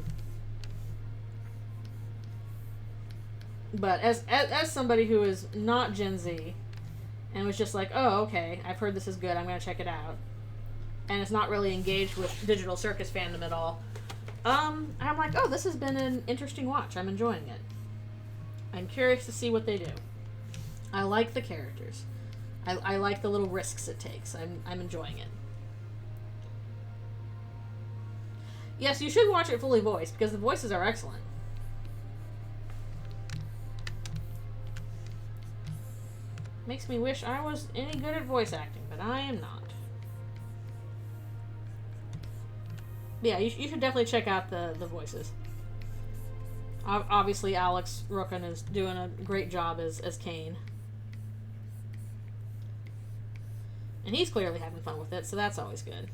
But as somebody who is not Gen Z and was just like, oh, okay, I've heard this is good, I'm going to check it out, and it's not really engaged with Digital Circus fandom at all, I'm like, oh, this has been an interesting watch. I'm enjoying it. I'm curious to see what they do. I like the characters. I like the little risks it takes. I'm enjoying it. Yes, you should watch it fully voiced, because the voices are excellent. Makes me wish I was any good at voice acting, but I am not. Yeah, you should definitely check out the voices. Obviously, Alex Rookin is doing a great job as Kane. And he's clearly having fun with it, so that's always good.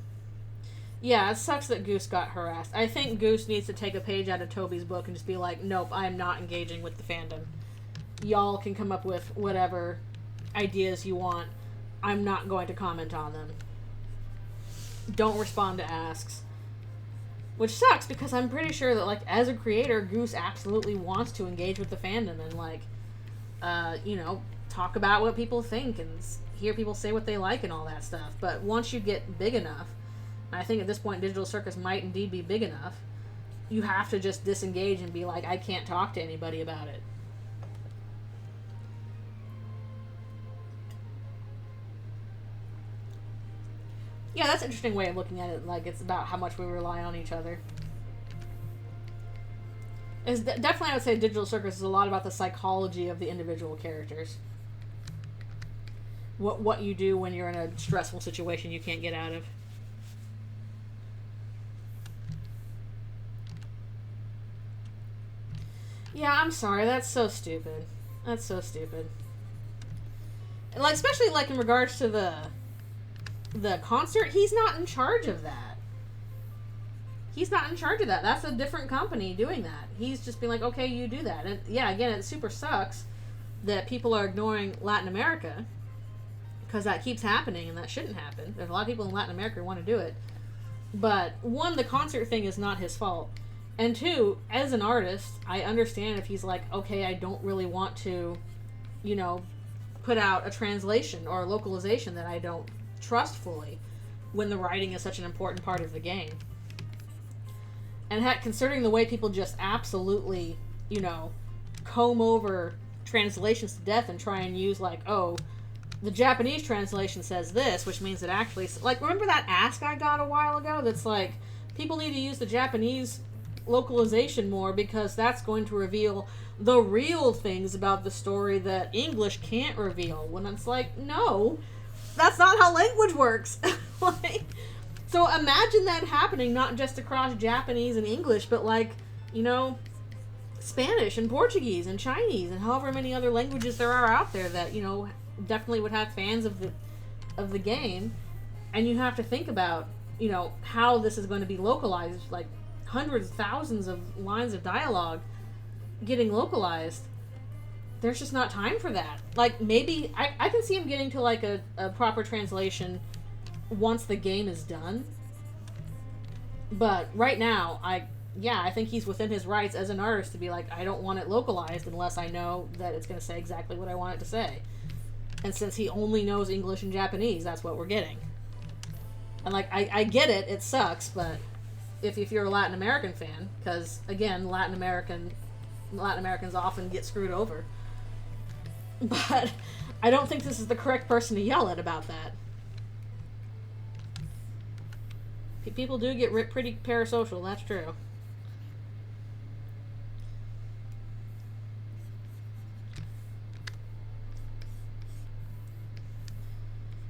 Yeah, it sucks that Goose got harassed. I think Goose needs to take a page out of Toby's book and just be like, nope, I'm not engaging with the fandom. Y'all can come up with whatever ideas you want. I'm not going to comment on them. Don't respond to asks. Which sucks, because I'm pretty sure that, like, as a creator, Goose absolutely wants to engage with the fandom and, like, you know, talk about what people think and hear people say what they like and all that stuff. But once you get big enough, and I think at this point Digital Circus might indeed be big enough, you have to just disengage and be like, I can't talk to anybody about it. Yeah, that's an interesting way of looking at it. Like, it's about how much we rely on each other. Definitely, I would say Digital Circus is a lot about the psychology of the individual characters. What you do when you're in a stressful situation you can't get out of. Yeah, I'm sorry. That's so stupid. That's so stupid. Like, especially, like, in regards to the concert, he's not in charge of that. He's not in charge of that. That's a different company doing that. He's just being like, okay, you do that. And yeah, again, it super sucks that people are ignoring Latin America, because that keeps happening and that shouldn't happen. There's a lot of people in Latin America who want to do it. But one, the concert thing is not his fault. And two, as an artist, I understand if he's like, okay, I don't really want to, you know, put out a translation or a localization that I don't trust fully, when the writing is such an important part of the game. And heck, considering the way people just absolutely, you know, comb over translations to death and try and use, like, oh, the Japanese translation says this, which means it actually, like, remember that ask I got a while ago that's like, people need to use the Japanese localization more because that's going to reveal the real things about the story that English can't reveal. When it's like, no, that's not how language works. Like, so imagine that happening not just across Japanese and English, but, like, you know, Spanish and Portuguese and Chinese and however many other languages there are out there that, you know, definitely would have fans of the game. And you have to think about, you know, how this is going to be localized, like hundreds, thousands of lines of dialogue getting localized. There's just not time for that. Like, maybe I can see him getting to like a proper translation once the game is done. But right now, I think he's within his rights as an artist to be like, I don't want it localized unless I know that it's going to say exactly what I want it to say. And since he only knows English and Japanese, that's what we're getting. And like, I get it, it sucks, but if you're a Latin American fan, because again, Latin Americans often get screwed over. But I don't think this is the correct person to yell at about that. People do get pretty parasocial, that's true.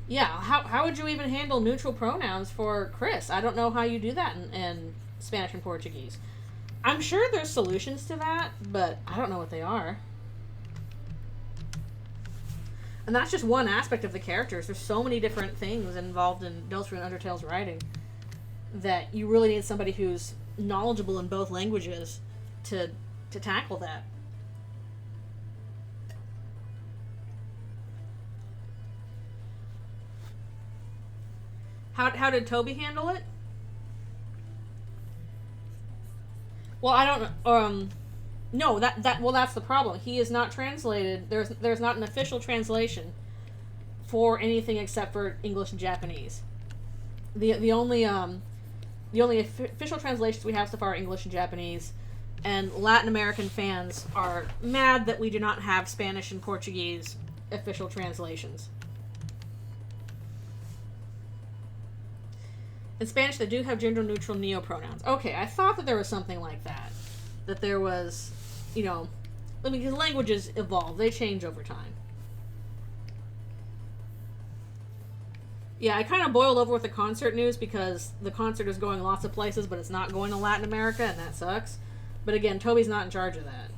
Yeah, how would you even handle neutral pronouns for Chris? I don't know how you do that in Spanish and Portuguese. I'm sure there's solutions to that, but I don't know what they are. And that's just one aspect of the characters. There's so many different things involved in Deltarune Undertale's writing that you really need somebody who's knowledgeable in both languages to tackle that. How did Toby handle it? Well, I don't. No, that's the problem. He is not translated. There's not an official translation for anything except for English and Japanese. The only official translations we have so far are English and Japanese, and Latin American fans are mad that we do not have Spanish and Portuguese official translations. In Spanish, they do have gender-neutral neopronouns. Okay, I thought that there was something like that. That there was, you know, I mean, because languages evolve. They change over time. Yeah, I kind of boiled over with the concert news because the concert is going lots of places, but it's not going to Latin America, and that sucks. But again, Toby's not in charge of that.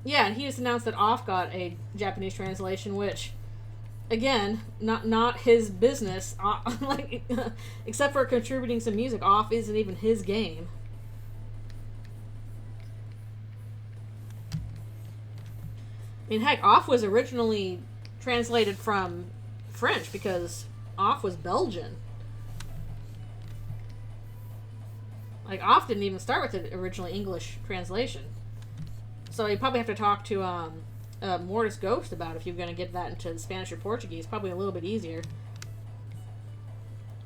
Yeah, and he just announced that Off got a Japanese translation, which, again, not his business. Like, except for contributing some music, Off isn't even his game. I mean, heck, Off was originally translated from French because Off was Belgian. Like, Off didn't even start with the originally English translation. So you probably have to talk to Mortis Ghost about if you're going to get that into Spanish or Portuguese. Probably a little bit easier.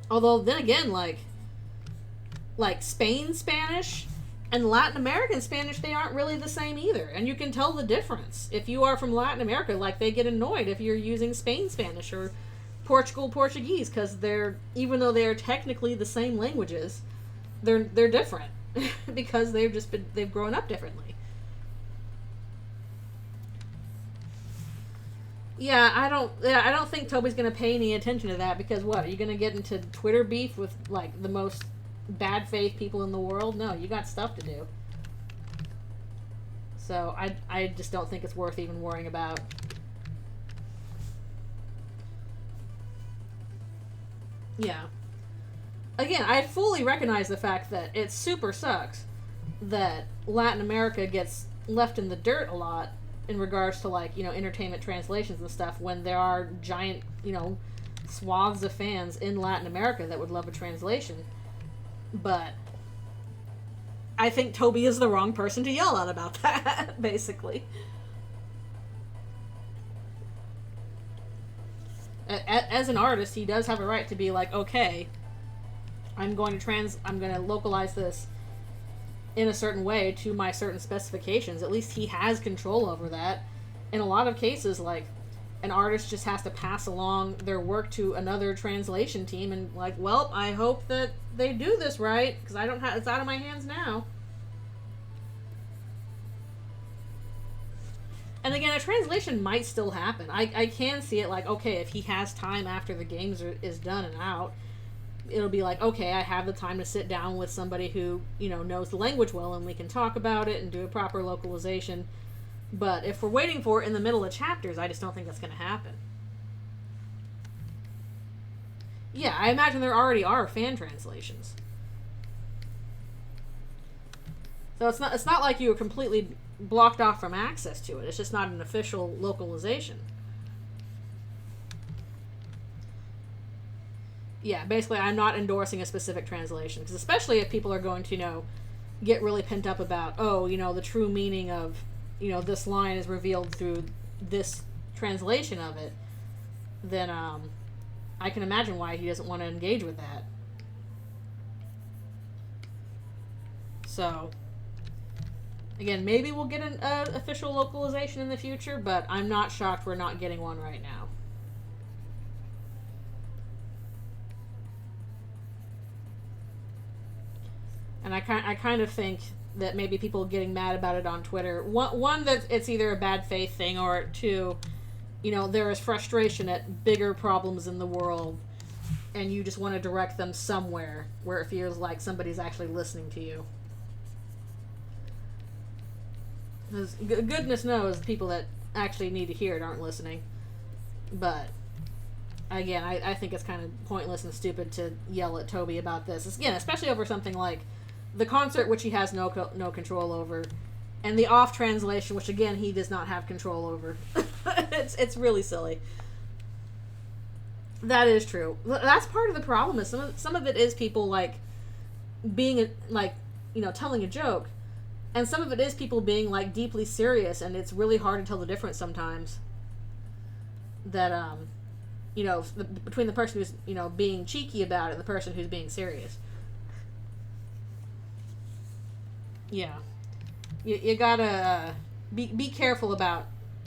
Although, then again, like Spain Spanish and Latin American Spanish, they aren't really the same either. And you can tell the difference. If you are from Latin America, like, they get annoyed if you're using Spain Spanish or Portugal Portuguese, because even though they are technically the same languages, they're different because they've grown up differently. Yeah, I don't think Toby's gonna pay any attention to that because what? Are you gonna get into Twitter beef with like the most bad faith people in the world? No, you got stuff to do. So I just don't think it's worth even worrying about. Yeah. Again, I fully recognize the fact that it super sucks that Latin America gets left in the dirt a lot in regards to, like, you know, entertainment translations and stuff when there are giant, you know, swaths of fans in Latin America that would love a translation. But I think Toby is the wrong person to yell at about that, basically. As an artist, he does have a right to be like, okay, I'm going to localize this in a certain way to my certain specifications. At least he has control over that. In a lot of cases, like, an artist just has to pass along their work to another translation team and, like, well, I hope that they do this right, because it's out of my hands now. And again, a translation might still happen. I can see it like, okay, if he has time after the games is done and out, it'll be like, okay, I have the time to sit down with somebody who, you know, knows the language well, and we can talk about it and do a proper localization. But if we're waiting for it in the middle of chapters, I just don't think that's going to happen. Yeah, I imagine there already are fan translations. So it's not like you were completely blocked off from access to it. It's just not an official localization. Yeah, basically I'm not endorsing a specific translation, because especially if people are going to, you know, get really pent up about, oh, you know, the true meaning of, you know, this line is revealed through this translation of it, then I can imagine why he doesn't want to engage with that. So, again, maybe we'll get an official localization in the future, but I'm not shocked we're not getting one right now. And I kind of think that maybe people getting mad about it on Twitter, one that it's either a bad faith thing, or two, you know, there is frustration at bigger problems in the world, and you just want to direct them somewhere where it feels like somebody's actually listening to you. Because goodness knows people that actually need to hear it aren't listening. But again, I think it's kind of pointless and stupid to yell at Toby about this. Again, especially over something like the concert, which he has no control over, and the off translation, which again he does not have control over. It's really silly. That is true. That's part of the problem. Is some of it is people like being like, you know, telling a joke, and some of it is people being like deeply serious, and it's really hard to tell the difference sometimes. That you know, between the person who's, you know, being cheeky about it and the person who's being serious. Yeah, you gotta be careful about,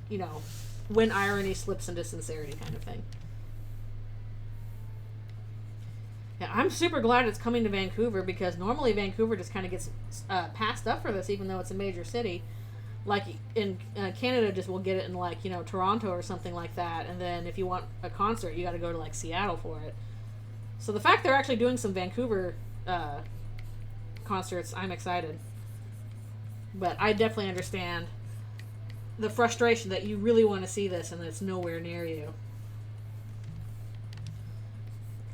you know, when irony slips into sincerity, kind of thing. Yeah, I'm super glad it's coming to Vancouver, because normally Vancouver just kind of gets passed up for this, even though it's a major city. Like in Canada, just will get it in, like, you know, Toronto or something like that, and then if you want a concert, you got to go to like Seattle for it. So the fact they're actually doing some Vancouver concerts, I'm excited. But I definitely understand the frustration that you really want to see this and it's nowhere near you.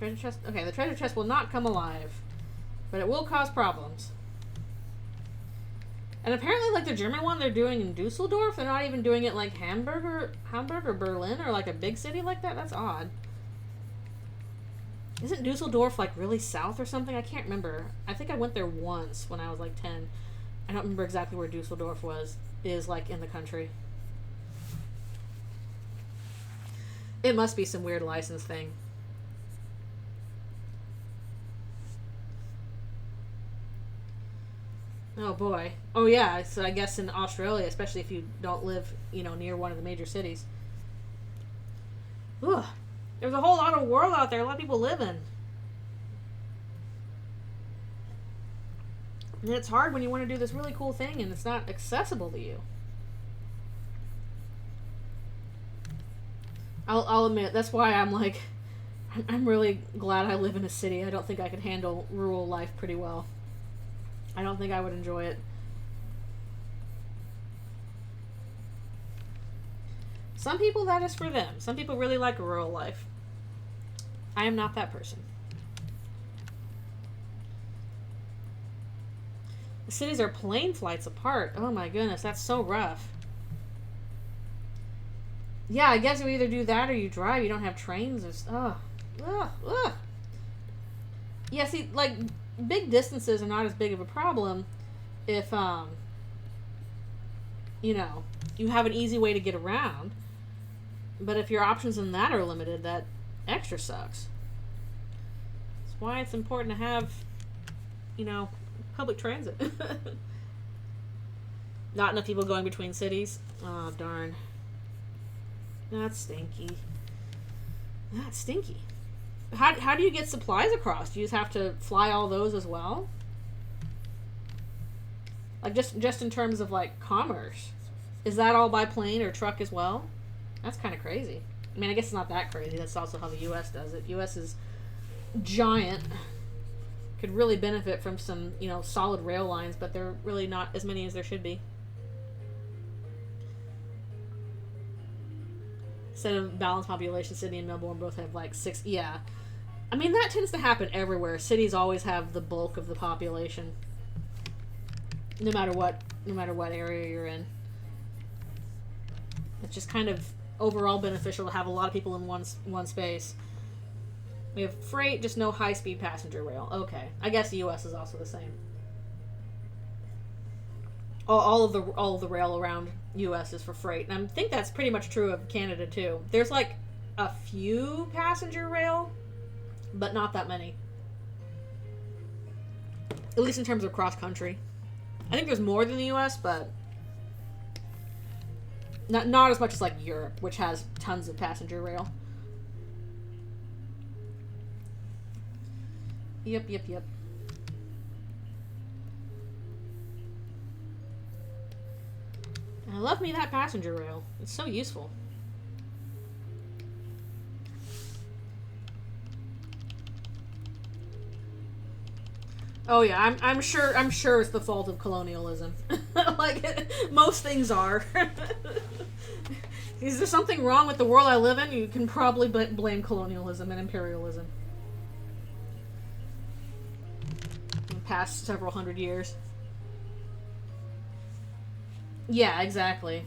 Treasure chest. Okay, the treasure chest will not come alive, but it will cause problems. And apparently, like the German one they're doing in Dusseldorf, they're not even doing it like Hamburg or Berlin or like a big city like that. That's odd. Isn't Dusseldorf like really south or something? I can't remember. I think I went there once when I was like 10. I don't remember exactly where Dusseldorf is like in the country. It must be some weird license thing. Oh boy. Oh yeah, so I guess in Australia, especially if you don't live, you know, near one of the major cities. Ugh. There's a whole lot of world out there a lot of people live in. And it's hard when you want to do this really cool thing and it's not accessible to you. I'll admit, that's why I'm like, I'm really glad I live in a city. I don't think I could handle rural life pretty well. I don't think I would enjoy it. Some people, that is for them. Some people really like rural life. I am not that person. The cities are plane flights apart. Oh my goodness, that's so rough. Yeah, I guess you either do that or you drive. You don't have trains or... Ugh. Yeah, see, like, big distances are not as big of a problem if, you know, you have an easy way to get around. But if your options in that are limited, that extra sucks. That's why it's important to have, you know, public transit. Not enough people going between cities. Oh, darn. That's stinky. That's stinky. How do you get supplies across? Do you just have to fly all those as well? Like, just in terms of, like, commerce. Is that all by plane or truck as well? That's kind of crazy. I mean, I guess it's not that crazy. That's also how the U.S. does it. U.S. is giant. Could really benefit from some, you know, solid rail lines, but they're really not as many as there should be. Instead of balanced population, Sydney and Melbourne both have like 6. Yeah. I mean, that tends to happen everywhere. Cities always have the bulk of the population. No matter what area you're in. It's just kind of overall beneficial to have a lot of people in one space. We have freight, just no high-speed passenger rail. Okay. I guess the US is also the same. All of the rail around US is for freight. And I think that's pretty much true of Canada too. There's like a few passenger rail, but not that many. At least in terms of cross-country. I think there's more than the US, but not as much as like Europe, which has tons of passenger rail. Yep. And I love me that passenger rail. It's so useful. Oh yeah, I'm sure it's the fault of colonialism. Like most things are. Is there something wrong with the world I live in? You can probably blame colonialism and imperialism. In the past several hundred years. Yeah, exactly.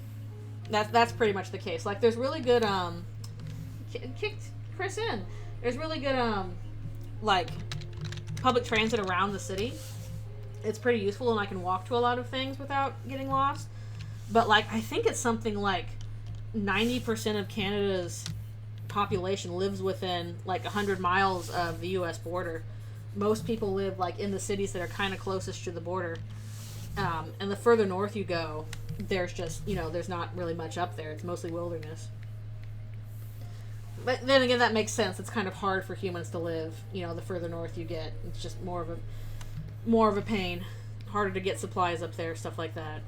That's pretty much the case. Like, there's really good kicked Chris in. There's really good like public transit around the city. It's pretty useful, and I can walk to a lot of things without getting lost. But like, I think it's something like 90% of Canada's population lives within like 100 miles of the U.S. border. Most people live like in the cities that are kind of closest to the border. And the further north you go, there's just, you know, there's not really much up there. It's mostly wilderness. But then again, that makes sense. It's kind of hard for humans to live, you know, the further north you get. It's just more of a pain. Harder to get supplies up there, stuff like that.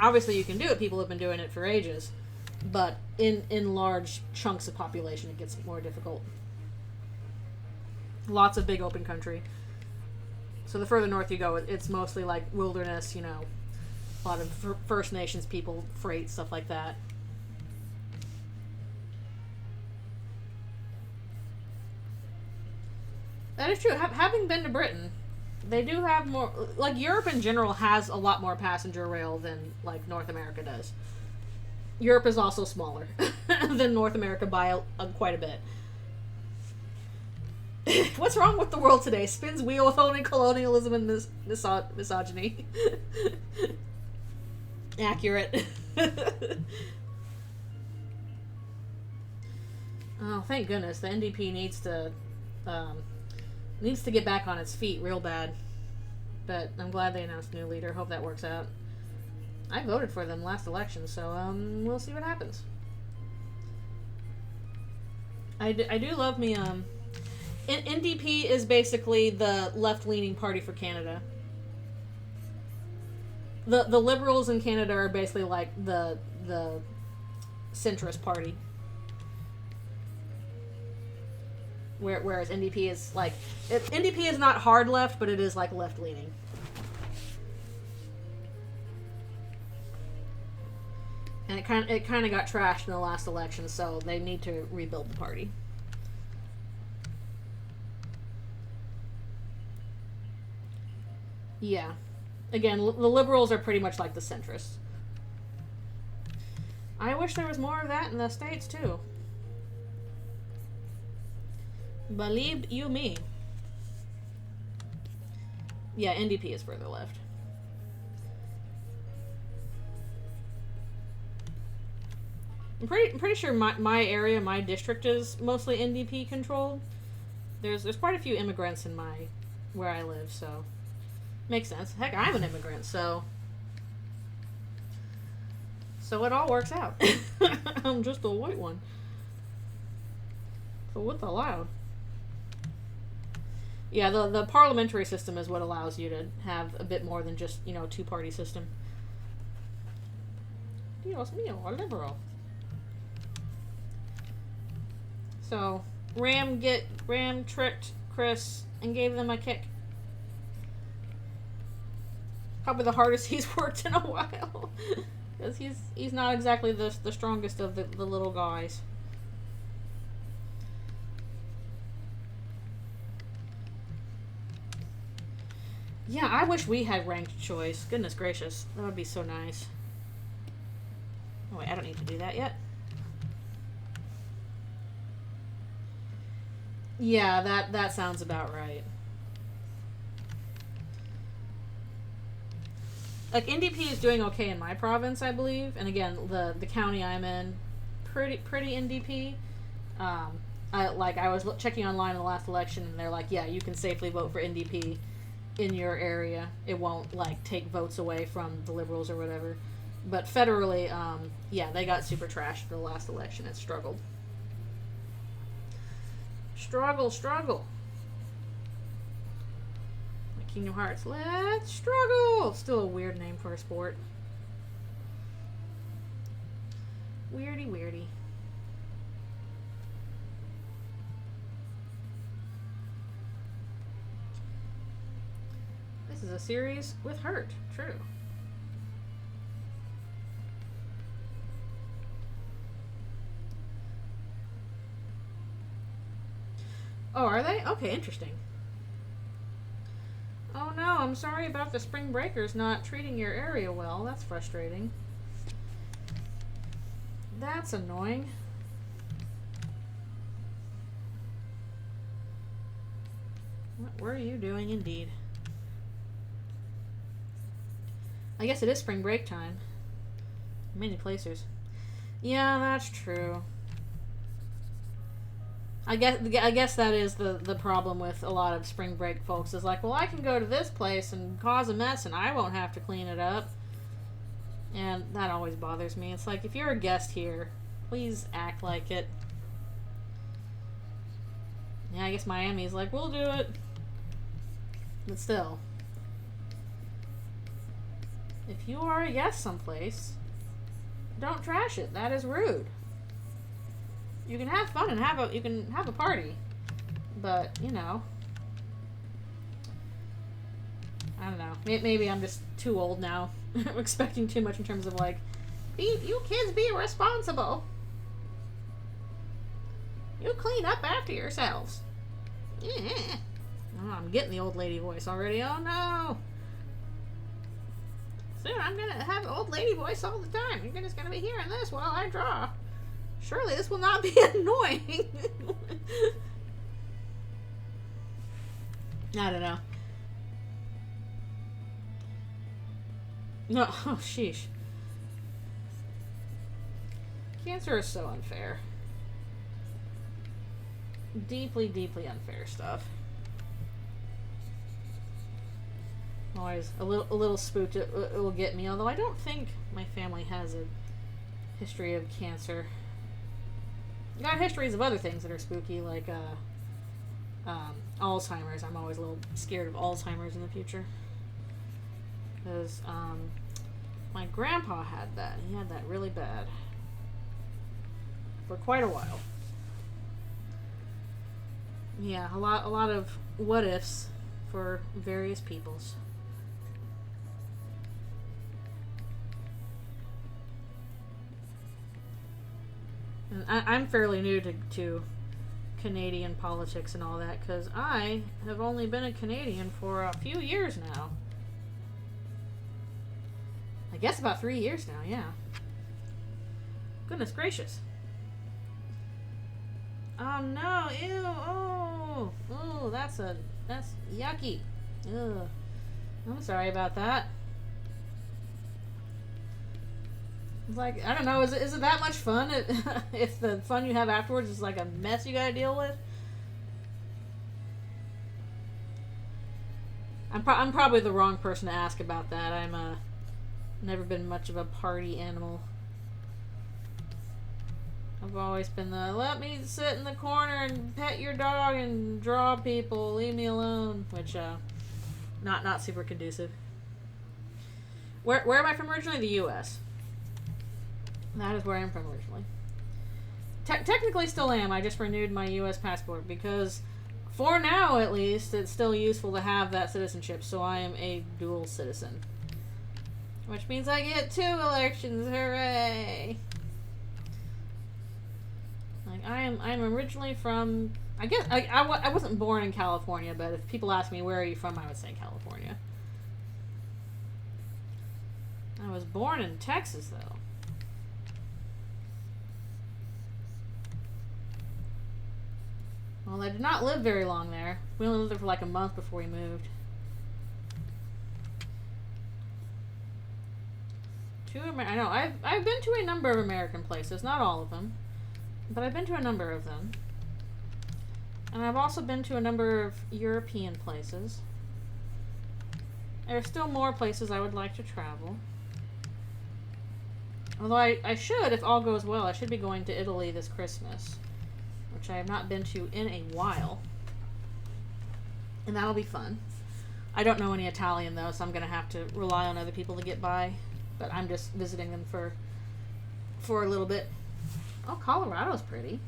Obviously you can do it. People have been doing it for ages. But in large chunks of population, it gets more difficult. Lots of big open country. So the further north you go, it's mostly like wilderness, you know, a lot of First Nations people, freight, stuff like that. That is true. Having been to Britain, they do have more, like Europe in general has a lot more passenger rail than like North America does. Europe is also smaller than North America by quite a bit. What's wrong with the world today? Spins wheel with only colonialism and misogyny. Accurate. Oh, thank goodness. The NDP needs to get back on its feet real bad. But I'm glad they announced a new leader. Hope that works out. I voted for them last election, so we'll see what happens. I do love me NDP is basically the left-leaning party for Canada. The Liberals in Canada are basically like the centrist party. Whereas NDP is like... NDP is not hard left, but it is like left-leaning. And it kind of got trashed in the last election, so they need to rebuild the party. Yeah. Again, the Liberals are pretty much like the centrists. I wish there was more of that in the States, too. Believe you me. Yeah, NDP is further left. I'm pretty sure my area, my district is mostly NDP controlled. There's quite a few immigrants in where I live, so makes sense. Heck, I'm an immigrant, so it all works out. I'm just a white one. So what's allowed? Yeah, the parliamentary system is what allows you to have a bit more than just, you know, two-party system. Dios mío, a liberal. So, Ram tricked Chris and gave them a kick. Probably the hardest he's worked in a while. Because he's not exactly the strongest of the little guys. Yeah, I wish we had ranked choice. Goodness gracious. That would be so nice. Oh wait, I don't need to do that yet. Yeah, that sounds about right. Like, NDP is doing okay in my province, I believe. And again, the county I'm in, pretty NDP. I was checking online in the last election, and they're like, yeah, you can safely vote for NDP in your area. It won't, like, take votes away from the Liberals or whatever. But federally, yeah, they got super trashed in the last election. It struggled. Struggle. Kingdom Hearts, let's struggle! Still a weird name for a sport. Weirdy. This is a series with hurt. True. Oh, are they? Okay, interesting. Oh no, I'm sorry about the spring breakers not treating your area well. That's frustrating. That's annoying. What were you doing indeed? I guess it is spring break time. Many places. Yeah, that's true. I guess that is the problem with a lot of spring break folks is like, well, I can go to this place and cause a mess and I won't have to clean it up. And that always bothers me. It's like, if you're a guest here, please act like it. Yeah, I guess Miami's like, we'll do it. But still. If you are a guest someplace, don't trash it. That is rude. You can have fun and you can have a party, but you know, I don't know. Maybe I'm just too old now. I'm expecting too much in terms of like, you kids be responsible. You clean up after yourselves. Yeah. Oh, I'm getting the old lady voice already. Oh no. Soon I'm gonna have old lady voice all the time. You're just gonna be hearing this while I draw. Surely this will not be annoying. I don't know. No, oh sheesh. Cancer is so unfair. Deeply unfair stuff. Always a little spooked it will get me, although I don't think my family has a history of cancer. Got histories of other things that are spooky, like Alzheimer's. I'm always a little scared of Alzheimer's in the future. Because my grandpa had that. He had that really bad. For quite a while. Yeah, a lot of what ifs for various peoples. And I'm fairly new to Canadian politics and all that, because I have only been a Canadian for a few years now. I guess about 3 years now, yeah. Goodness gracious. Oh no, ew, oh, that's yucky. Ugh. I'm sorry about that. It's like, I don't know, is it that much fun if the fun you have afterwards is like a mess you gotta deal with? I'm probably the wrong person to ask about that. I'm never been much of a party animal. I've always been the, let me sit in the corner and pet your dog and draw people, leave me alone, which not super conducive. Where am I from originally? The US. That is where I'm from originally. Technically still am. I just renewed my US passport because For now, at least, it's still useful to have that citizenship, so I am a dual citizen. Which means I get 2 elections, hooray! Like, I'm originally from... I guess, I wasn't born in California, but if people ask me where are you from, I would say California. I was born in Texas, though. Well, I did not live very long there. We only lived there for like a month before we moved. I know, I've been to a number of American places, not all of them, but I've been to a number of them. And I've also been to a number of European places. There are still more places I would like to travel. Although I should, if all goes well, I should be going to Italy this Christmas, which I have not been to in a while. And that'll be fun. I don't know any Italian, though, so I'm going to have to rely on other people to get by. But I'm just visiting them for a little bit. Oh, Colorado's pretty.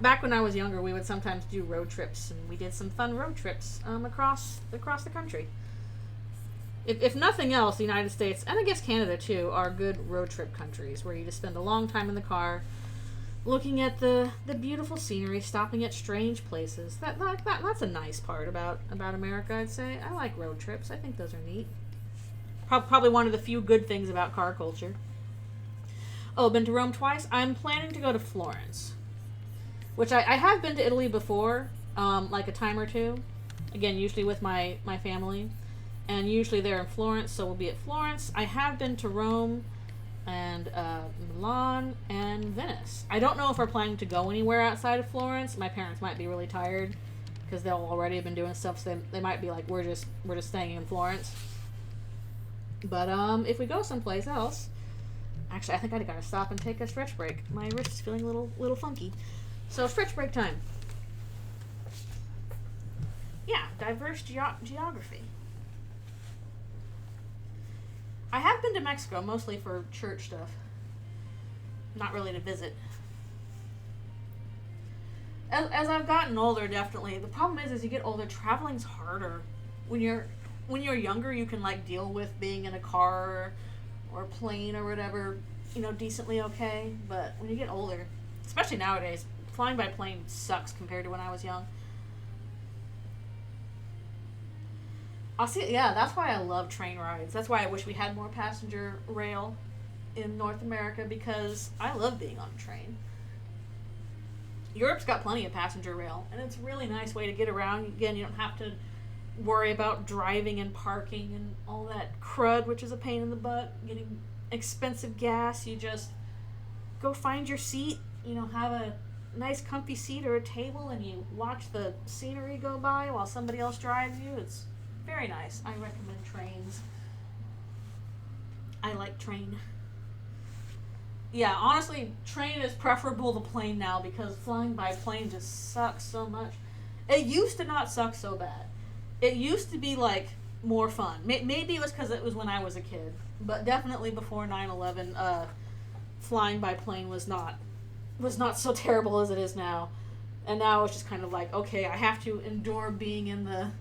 Back when I was younger, we would sometimes do road trips, and we did some fun road trips across the country. If nothing else, the United States, and I guess Canada too, are good road trip countries where you just spend a long time in the car looking at the beautiful scenery, stopping at strange places. That's a nice part about America, I'd say. I like road trips. I think those are neat. Probably one of the few good things about car culture. Oh, been to Rome twice? I'm planning to go to Florence. Which I have been to Italy before, like a time or two. Again, usually with my family. And usually they're in Florence, so we'll be at Florence. I have been to Rome and Milan and Venice. I don't know if we're planning to go anywhere outside of Florence. My parents might be really tired because they'll already have been doing stuff, so they might be like, we're just staying in Florence. But if we go someplace else, actually, I think I gotta stop and take a stretch break. My wrist is feeling a little funky. So stretch break time. Yeah, diverse geography. I have been to Mexico, mostly for church stuff. Not really to visit. As I've gotten older, definitely. The problem is, as you get older, traveling's harder. When you're younger, you can like deal with being in a car or a plane or whatever, decently okay. But when you get older, especially nowadays, flying by plane sucks compared to when I was young. That's why I love train rides. That's why I wish we had more passenger rail in North America, because I love being on a train. Europe's got plenty of passenger rail, and it's a really nice way to get around. Again, you don't have to worry about driving and parking and all that crud, which is a pain in the butt, getting expensive gas. You just go find your seat, have a nice comfy seat or a table, and you watch the scenery go by while somebody else drives you. It's very nice. I recommend trains. I like train. Yeah, honestly, train is preferable to plane now, because flying by plane just sucks so much. It used to not suck so bad. It used to be like more fun. Maybe it was because it was when I was a kid, but definitely before 9/11, flying by plane was not so terrible as it is now. And now it's just kind of like, okay, I have to endure being in the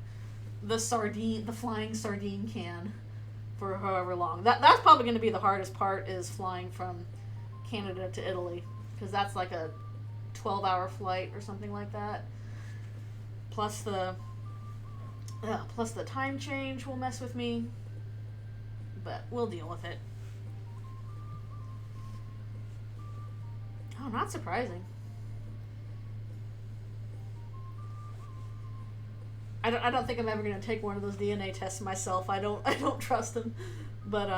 flying sardine can for however long. That's probably going to be the hardest part, is flying from Canada to Italy, because that's like a 12-hour flight or something like that. Plus the time change will mess with me, but we'll deal with it. Oh, not surprising. I don't think I'm ever going to take one of those DNA tests myself. I don't trust them, but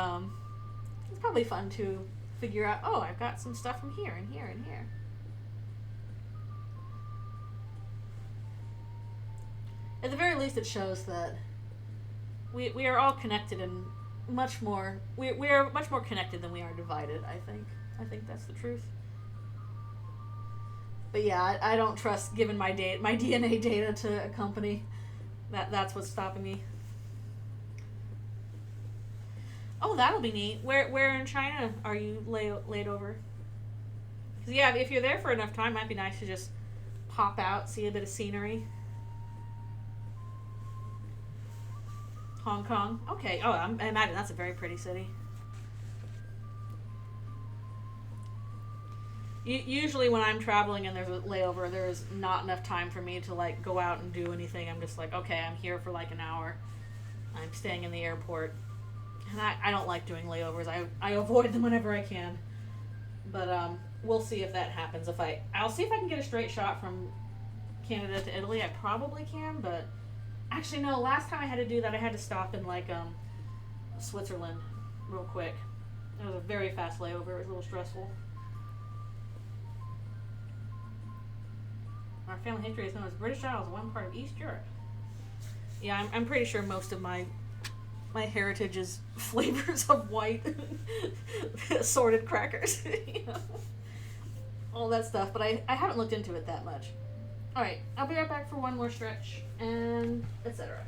it's probably fun to figure out, oh, I've got some stuff from here and here and here. At the very least, it shows that we are all connected, and much more we are much more connected than we are divided. I think that's the truth. But yeah, I don't trust giving my DNA data to a company. That's what's stopping me. Oh, that'll be neat. Where in China are you laid over? Because yeah, if you're there for enough time, it might be nice to just pop out, see a bit of scenery. Hong Kong. Okay. Oh, I imagine that's a very pretty city. Usually when I'm traveling and there's a layover, there's not enough time for me to like go out and do anything. I'm just like, okay, I'm here for like an hour. I'm staying in the airport. And I don't like doing layovers. I avoid them whenever I can. But we'll see if that happens. I'll see if I can get a straight shot from Canada to Italy. I probably can, but actually no, last time I had to do that I had to stop in like Switzerland real quick. It was a very fast layover. It was a little stressful. Our family history is known as British Isles, one part of East Europe. Yeah, I'm pretty sure most of my heritage is flavors of white assorted crackers. You know? All that stuff, but I haven't looked into it that much. Alright, I'll be right back for one more stretch, and etc.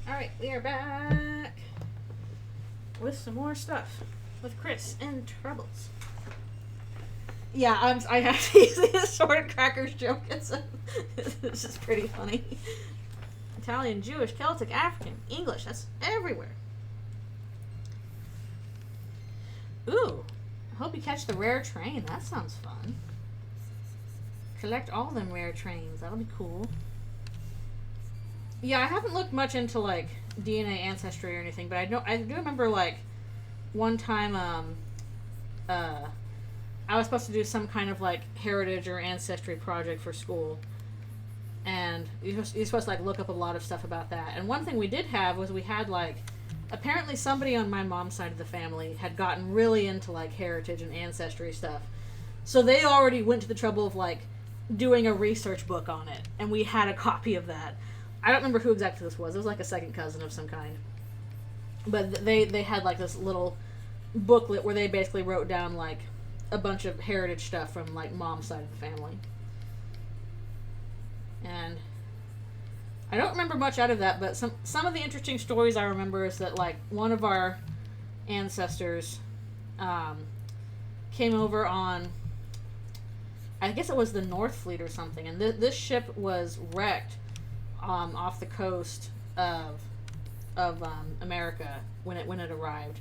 Alright, we are back with some more stuff with Chris and Troubles. Yeah, I have to use the assorted crackers joke. This is pretty funny. Italian, Jewish, Celtic, African, English, that's everywhere. Ooh, I hope you catch the rare train. That sounds fun. Collect all them rare trains. That'll be cool. Yeah, I haven't looked much into like DNA ancestry or anything, but I do remember like one time I was supposed to do some kind of like heritage or ancestry project for school, and you're supposed to like look up a lot of stuff about that. And one thing we did have was we had like apparently somebody on my mom's side of the family had gotten really into like heritage and ancestry stuff, so they already went to the trouble of like doing a research book on it, and we had a copy of that. I don't remember who exactly this was. It was like a second cousin of some kind. But they had like this little booklet where they basically wrote down like a bunch of heritage stuff from like mom's side of the family. And I don't remember much out of that, but some of the interesting stories I remember is that like one of our ancestors came over on I guess it was the North Fleet or something, and this ship was wrecked off the coast of America when it arrived,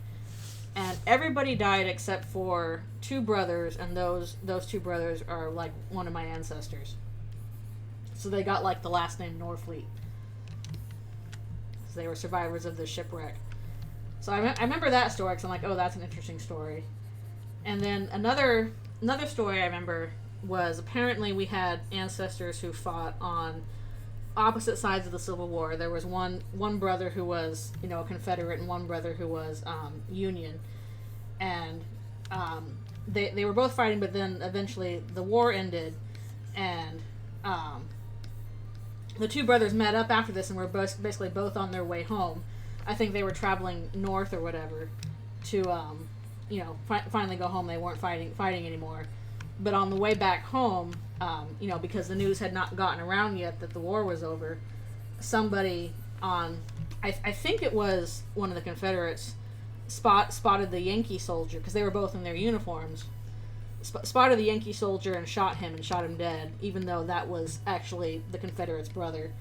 and everybody died except for two brothers, and those two brothers are like one of my ancestors. So they got like the last name Norfleet. So they were survivors of the shipwreck. So I remember that story because I'm like, oh, that's an interesting story. And then another story I remember was apparently we had ancestors who fought on opposite sides of the Civil War. There was one brother who was, you know, a Confederate and one brother who was Union, and they were both fighting. But then eventually the war ended, and the two brothers met up after this and were basically both on their way home. I think they were traveling north or whatever to you know, finally go home. They weren't fighting anymore. But on the way back home, you know, because the news had not gotten around yet that the war was over, somebody on, I think it was one of the Confederates, spotted the Yankee soldier, because they were both in their uniforms, spotted the Yankee soldier and shot him dead, even though that was actually the Confederate's brother.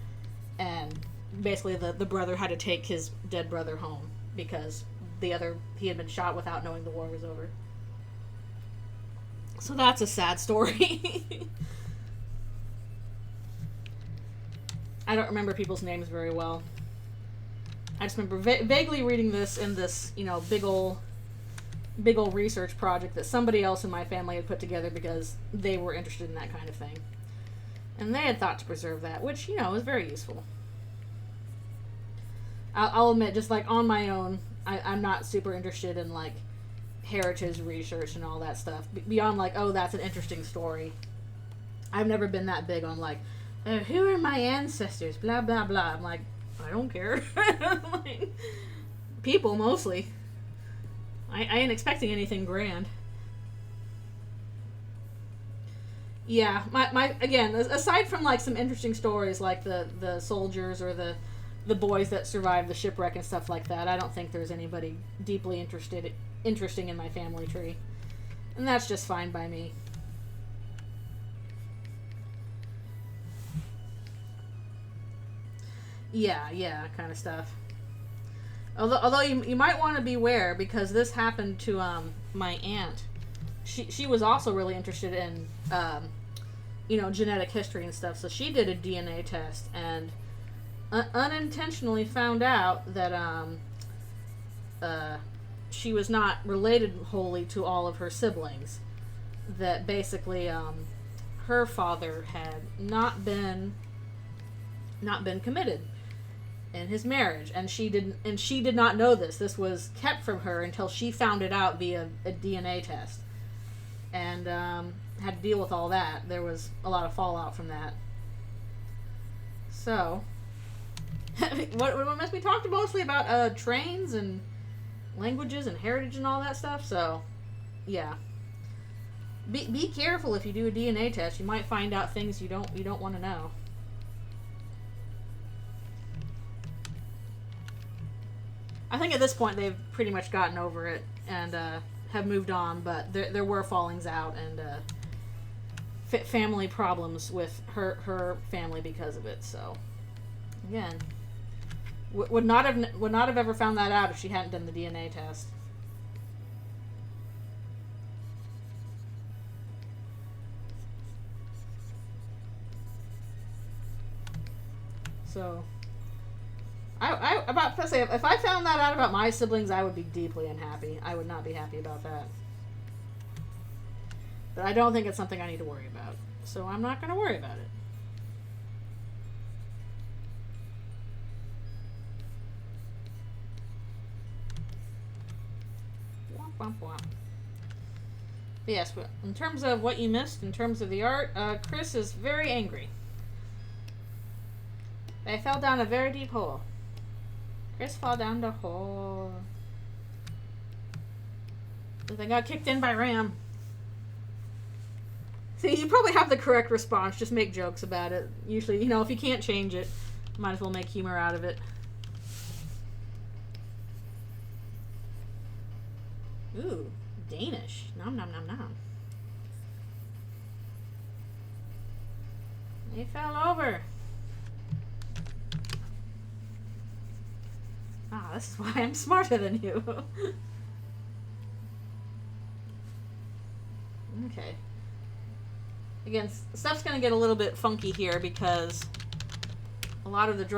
And basically the brother had to take his dead brother home because he had been shot without knowing the war was over. So that's a sad story. I don't remember people's names very well. I just remember vaguely reading this in this, you know, big ol' research project that somebody else in my family had put together because they were interested in that kind of thing. And they had thought to preserve that, which, you know, is very useful. I'll admit, just like on my own, I'm not super interested in like heritage research and all that stuff. Beyond like, oh, that's an interesting story. I've never been that big on like, who are my ancestors? Blah, blah, blah. I'm like, I don't care. Like, people, mostly. I ain't expecting anything grand. Yeah, my again, aside from like some interesting stories like the soldiers or the boys that survived the shipwreck and stuff like that, I don't think there's anybody deeply interesting in my family tree. And that's just fine by me. Yeah, kind of stuff. Although you might want to beware, because this happened to my aunt. She was also really interested in you know, genetic history and stuff. So she did a DNA test and unintentionally found out that she was not related wholly to all of her siblings. That basically her father had not been committed in his marriage, and she did not know this. This was kept from her until she found it out via a DNA test, and had to deal with all that. There was a lot of fallout from that. So, we talked mostly about trains and languages and heritage and all that stuff. So, yeah, be careful if you do a DNA test. You might find out things you don't want to know. I think at this point they've pretty much gotten over it and have moved on, but there were fallings out and family problems with her family because of it. So again, would not have ever found that out if she hadn't done the DNA test. So. I about to say, if I found that out about my siblings, I would be deeply unhappy. I would not be happy about that. But I don't think it's something I need to worry about. So I'm not going to worry about it. Womp, womp, womp. But yes, in terms of what you missed, in terms of the art, Chris is very angry. They fell down a very deep hole. Chris fall down the hole. They got kicked in by Ram. See, you probably have the correct response. Just make jokes about it. Usually, you know, if you can't change it, might as well make humor out of it. Ooh, Danish. Nom nom nom nom. He fell over. Ah, this is why I'm smarter than you. Okay. Again, stuff's gonna get a little bit funky here because a lot of the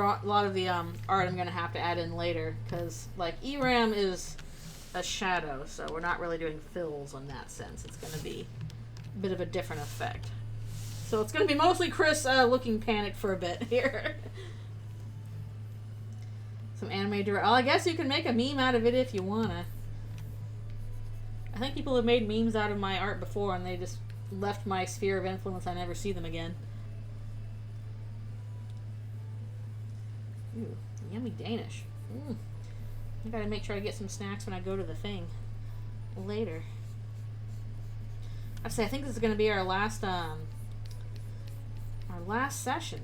art I'm gonna have to add in later because like ERAM is a shadow, so we're not really doing fills in that sense. It's gonna be a bit of a different effect. So it's gonna be mostly Chris looking panicked for a bit here. Some anime well, I guess you can make a meme out of it if you wanna. I think people have made memes out of my art before and they just left my sphere of influence. I never see them again. Ooh, yummy Danish. I gotta make sure I get some snacks when I go to the thing later. I think this is gonna be our last session,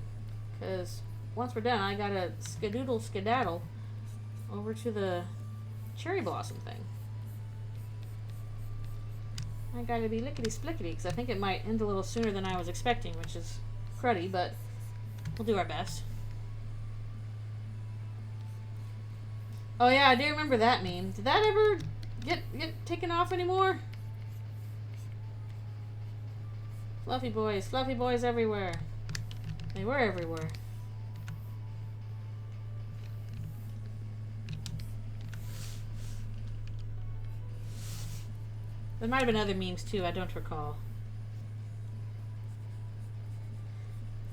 because once we're done, I gotta skedaddle over to the cherry blossom thing. I gotta be lickety-splickety, because I think it might end a little sooner than I was expecting, which is cruddy, but we'll do our best. Oh yeah, I do remember that meme. Did that ever get taken off anymore? Fluffy boys everywhere. They were everywhere. There might have been other memes too, I don't recall.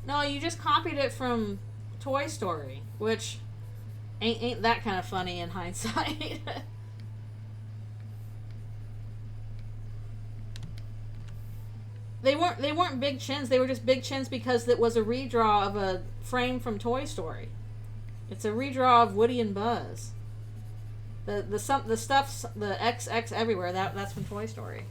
No, you just copied it from Toy Story, which ain't that kind of funny in hindsight. They weren't big chins, they were just big chins because it was a redraw of a frame from Toy Story. It's a redraw of Woody and Buzz. The stuff's the XX everywhere. That's from Toy Story.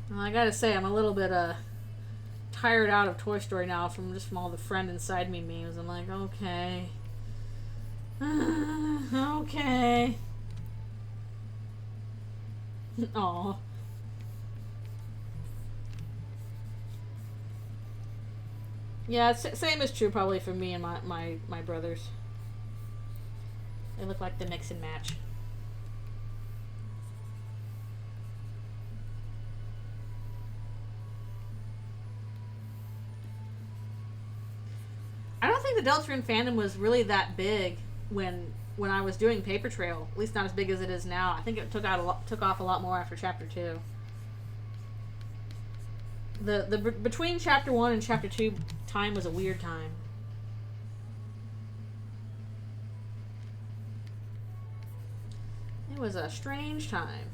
Well, I gotta say, I'm a little bit tired out of Toy Story now from all the friend inside me memes. I'm like, okay, okay. Aw. Yeah, same is true probably for me and my brothers. They look like the mix and match. I don't think the Eldritchrune fandom was really that big when I was doing Paper Trail. At least not as big as it is now. I think it took off a lot more after Chapter 2. The between Chapter 1 and Chapter 2 time was a weird time. It was a strange time.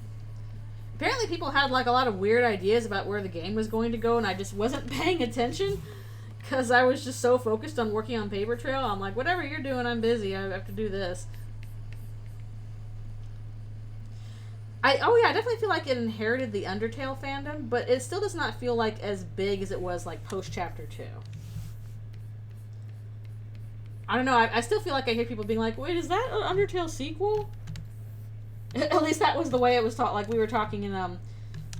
Apparently people had like a lot of weird ideas about where the game was going to go, and I just wasn't paying attention because I was just so focused on working on Paper Trail. I'm like, whatever you're doing, I'm busy. I have to do this. I definitely feel like it inherited the Undertale fandom, but it still does not feel like as big as it was like post Chapter 2. I don't know, I still feel like I hear people being like, wait, is that an Undertale sequel? At least that was the way it was taught. Like, we were talking in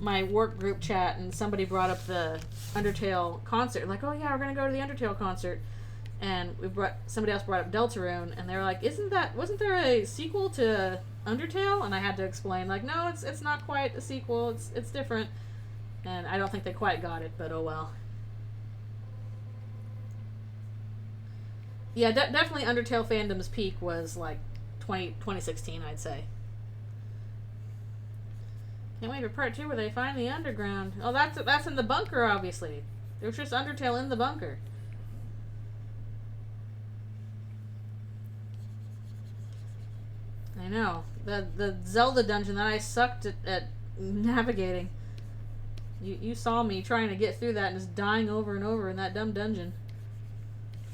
my work group chat, and somebody brought up the Undertale concert. Like, oh yeah, we're gonna go to the Undertale concert. And somebody else brought up Deltarune, and they were like, wasn't there a sequel to Undertale? And I had to explain, like, no, it's not quite a sequel, it's different. And I don't think they quite got it, but oh well. Yeah, definitely Undertale fandom's peak was like 2016, I'd say. Can't wait for part 2 where they find the underground. Oh, that's in the bunker, obviously. There's just Undertale in the bunker. I know. The Zelda dungeon that I sucked at navigating. You saw me trying to get through that and just dying over and over in that dumb dungeon.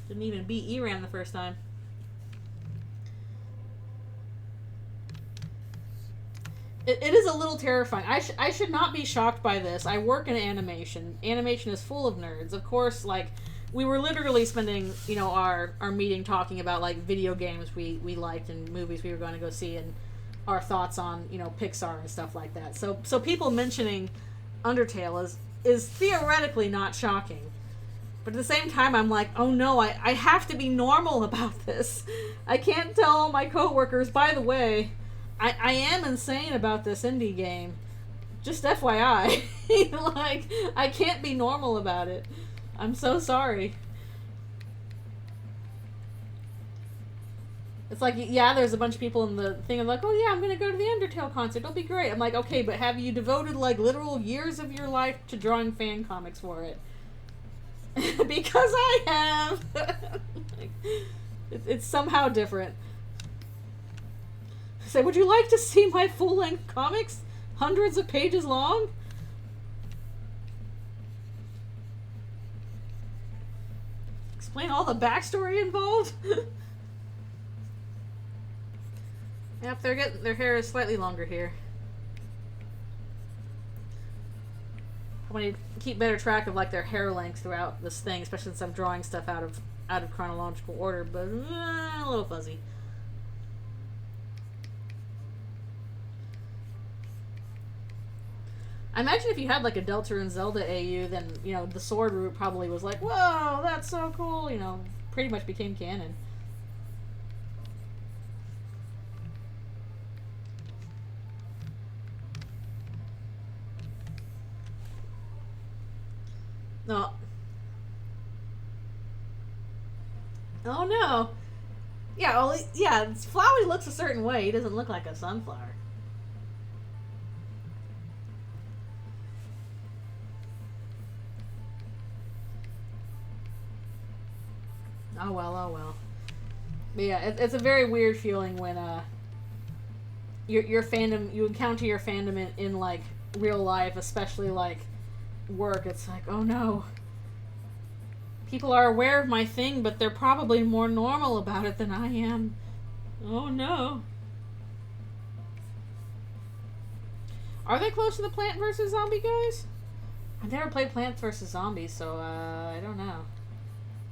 Didn't even beat ERAM the first time. It is a little terrifying. I should not be shocked by this. I work in animation. Animation is full of nerds. Of course, like, we were literally spending, our meeting talking about, like, video games we liked and movies we were going to go see and our thoughts on, Pixar and stuff like that. So people mentioning Undertale is theoretically not shocking. But at the same time, I'm like, oh no, I have to be normal about this. I can't tell my coworkers, by the way, I am insane about this indie game. Just FYI. Like, I can't be normal about it. I'm so sorry. It's like, yeah, there's a bunch of people in the thing, like, oh yeah, I'm gonna go to the Undertale concert, it'll be great. I'm like, okay, but have you devoted, like, literal years of your life to drawing fan comics for it? Because I have. It's somehow different. Say, would you like to see my full-length comics? Hundreds of pages long? Explain all the backstory involved? Yep, their hair is slightly longer here. I want to keep better track of like their hair length throughout this thing, especially since I'm drawing stuff out of chronological order, but a little fuzzy. I imagine if you had like a Deltarune Zelda AU, then, you know, the sword route probably was like, whoa, that's so cool, you know, pretty much became canon. No. Oh no. Yeah, well, yeah, Flowey looks a certain way. He doesn't look like a sunflower. Oh well, oh well. But yeah, it's a very weird feeling when your fandom, you encounter your fandom in like real life, especially like work. It's like, oh no, people are aware of my thing, but they're probably more normal about it than I am. Oh no. Are they close to the Plant vs. Zombie guys? I've never played Plants vs. Zombies, so I don't know.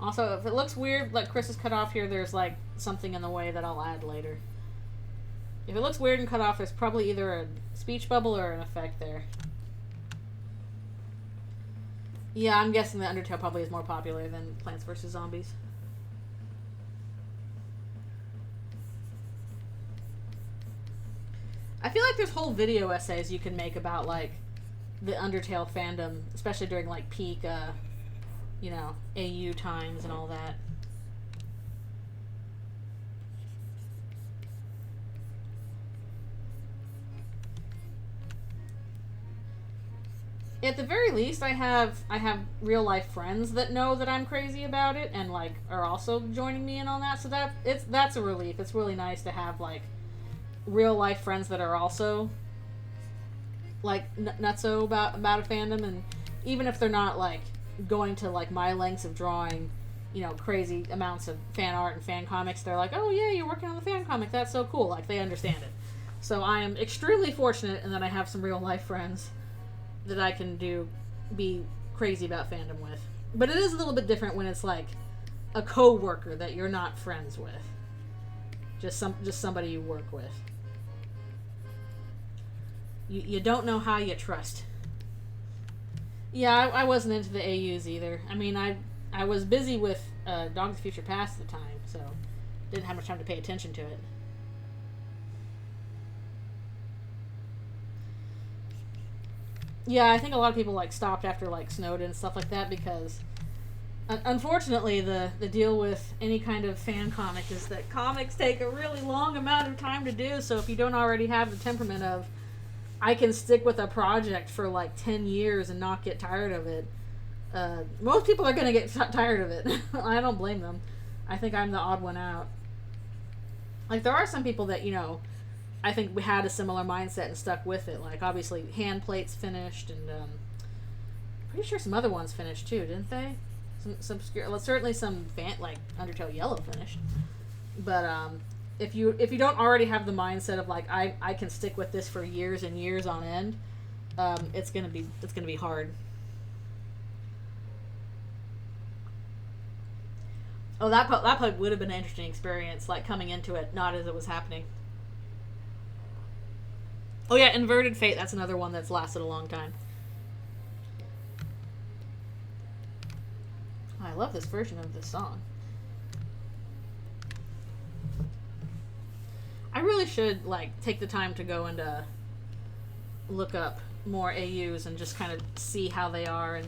Also, if it looks weird, like Chris is cut off here, there's like something in the way that I'll add later. If it looks weird and cut off, there's probably either a speech bubble or an effect there. Yeah, I'm guessing that Undertale probably is more popular than Plants vs. Zombies. I feel like there's whole video essays you can make about, like, the Undertale fandom, especially during, like, peak, you know, AU times and all that. At the very least, I have real life friends that know that I'm crazy about it and like are also joining me in on that. So that's a relief. It's really nice to have like real life friends that are also like nutso about a fandom, and even if they're not like going to like my lengths of drawing, you know, crazy amounts of fan art and fan comics, they're like, oh yeah, you're working on the fan comic, that's so cool. Like, they understand it. So I am extremely fortunate in that I have some real life friends that I can be crazy about fandom with. But it is a little bit different when it's like a co-worker that you're not friends with. Just somebody you work with. You don't know how you trust. Yeah, I wasn't into the AUs either. I mean, I was busy with Dog the Future Past at the time, so didn't have much time to pay attention to it. Yeah, I think a lot of people like stopped after like Snowden and stuff like that because unfortunately the deal with any kind of fan comic is that comics take a really long amount of time to do. So if you don't already have the temperament of I can stick with a project for like 10 years and not get tired of it, most people are going to get tired of it. I don't blame them. I think I'm the odd one out. Like, there are some people that, you know, I think we had a similar mindset and stuck with it. Like, obviously, Hand Plates finished, and pretty sure some other ones finished too, didn't they? Some obscure, well, certainly some like Undertale Yellow finished. But if you don't already have the mindset of like I can stick with this for years and years on end, it's gonna be hard. Oh, that probably would have been an interesting experience, like coming into it, not as it was happening. Oh yeah, Inverted Fate, that's another one that's lasted a long time. I love this version of this song. I really should, like, take the time to go and look up more AUs and just kind of see how they are and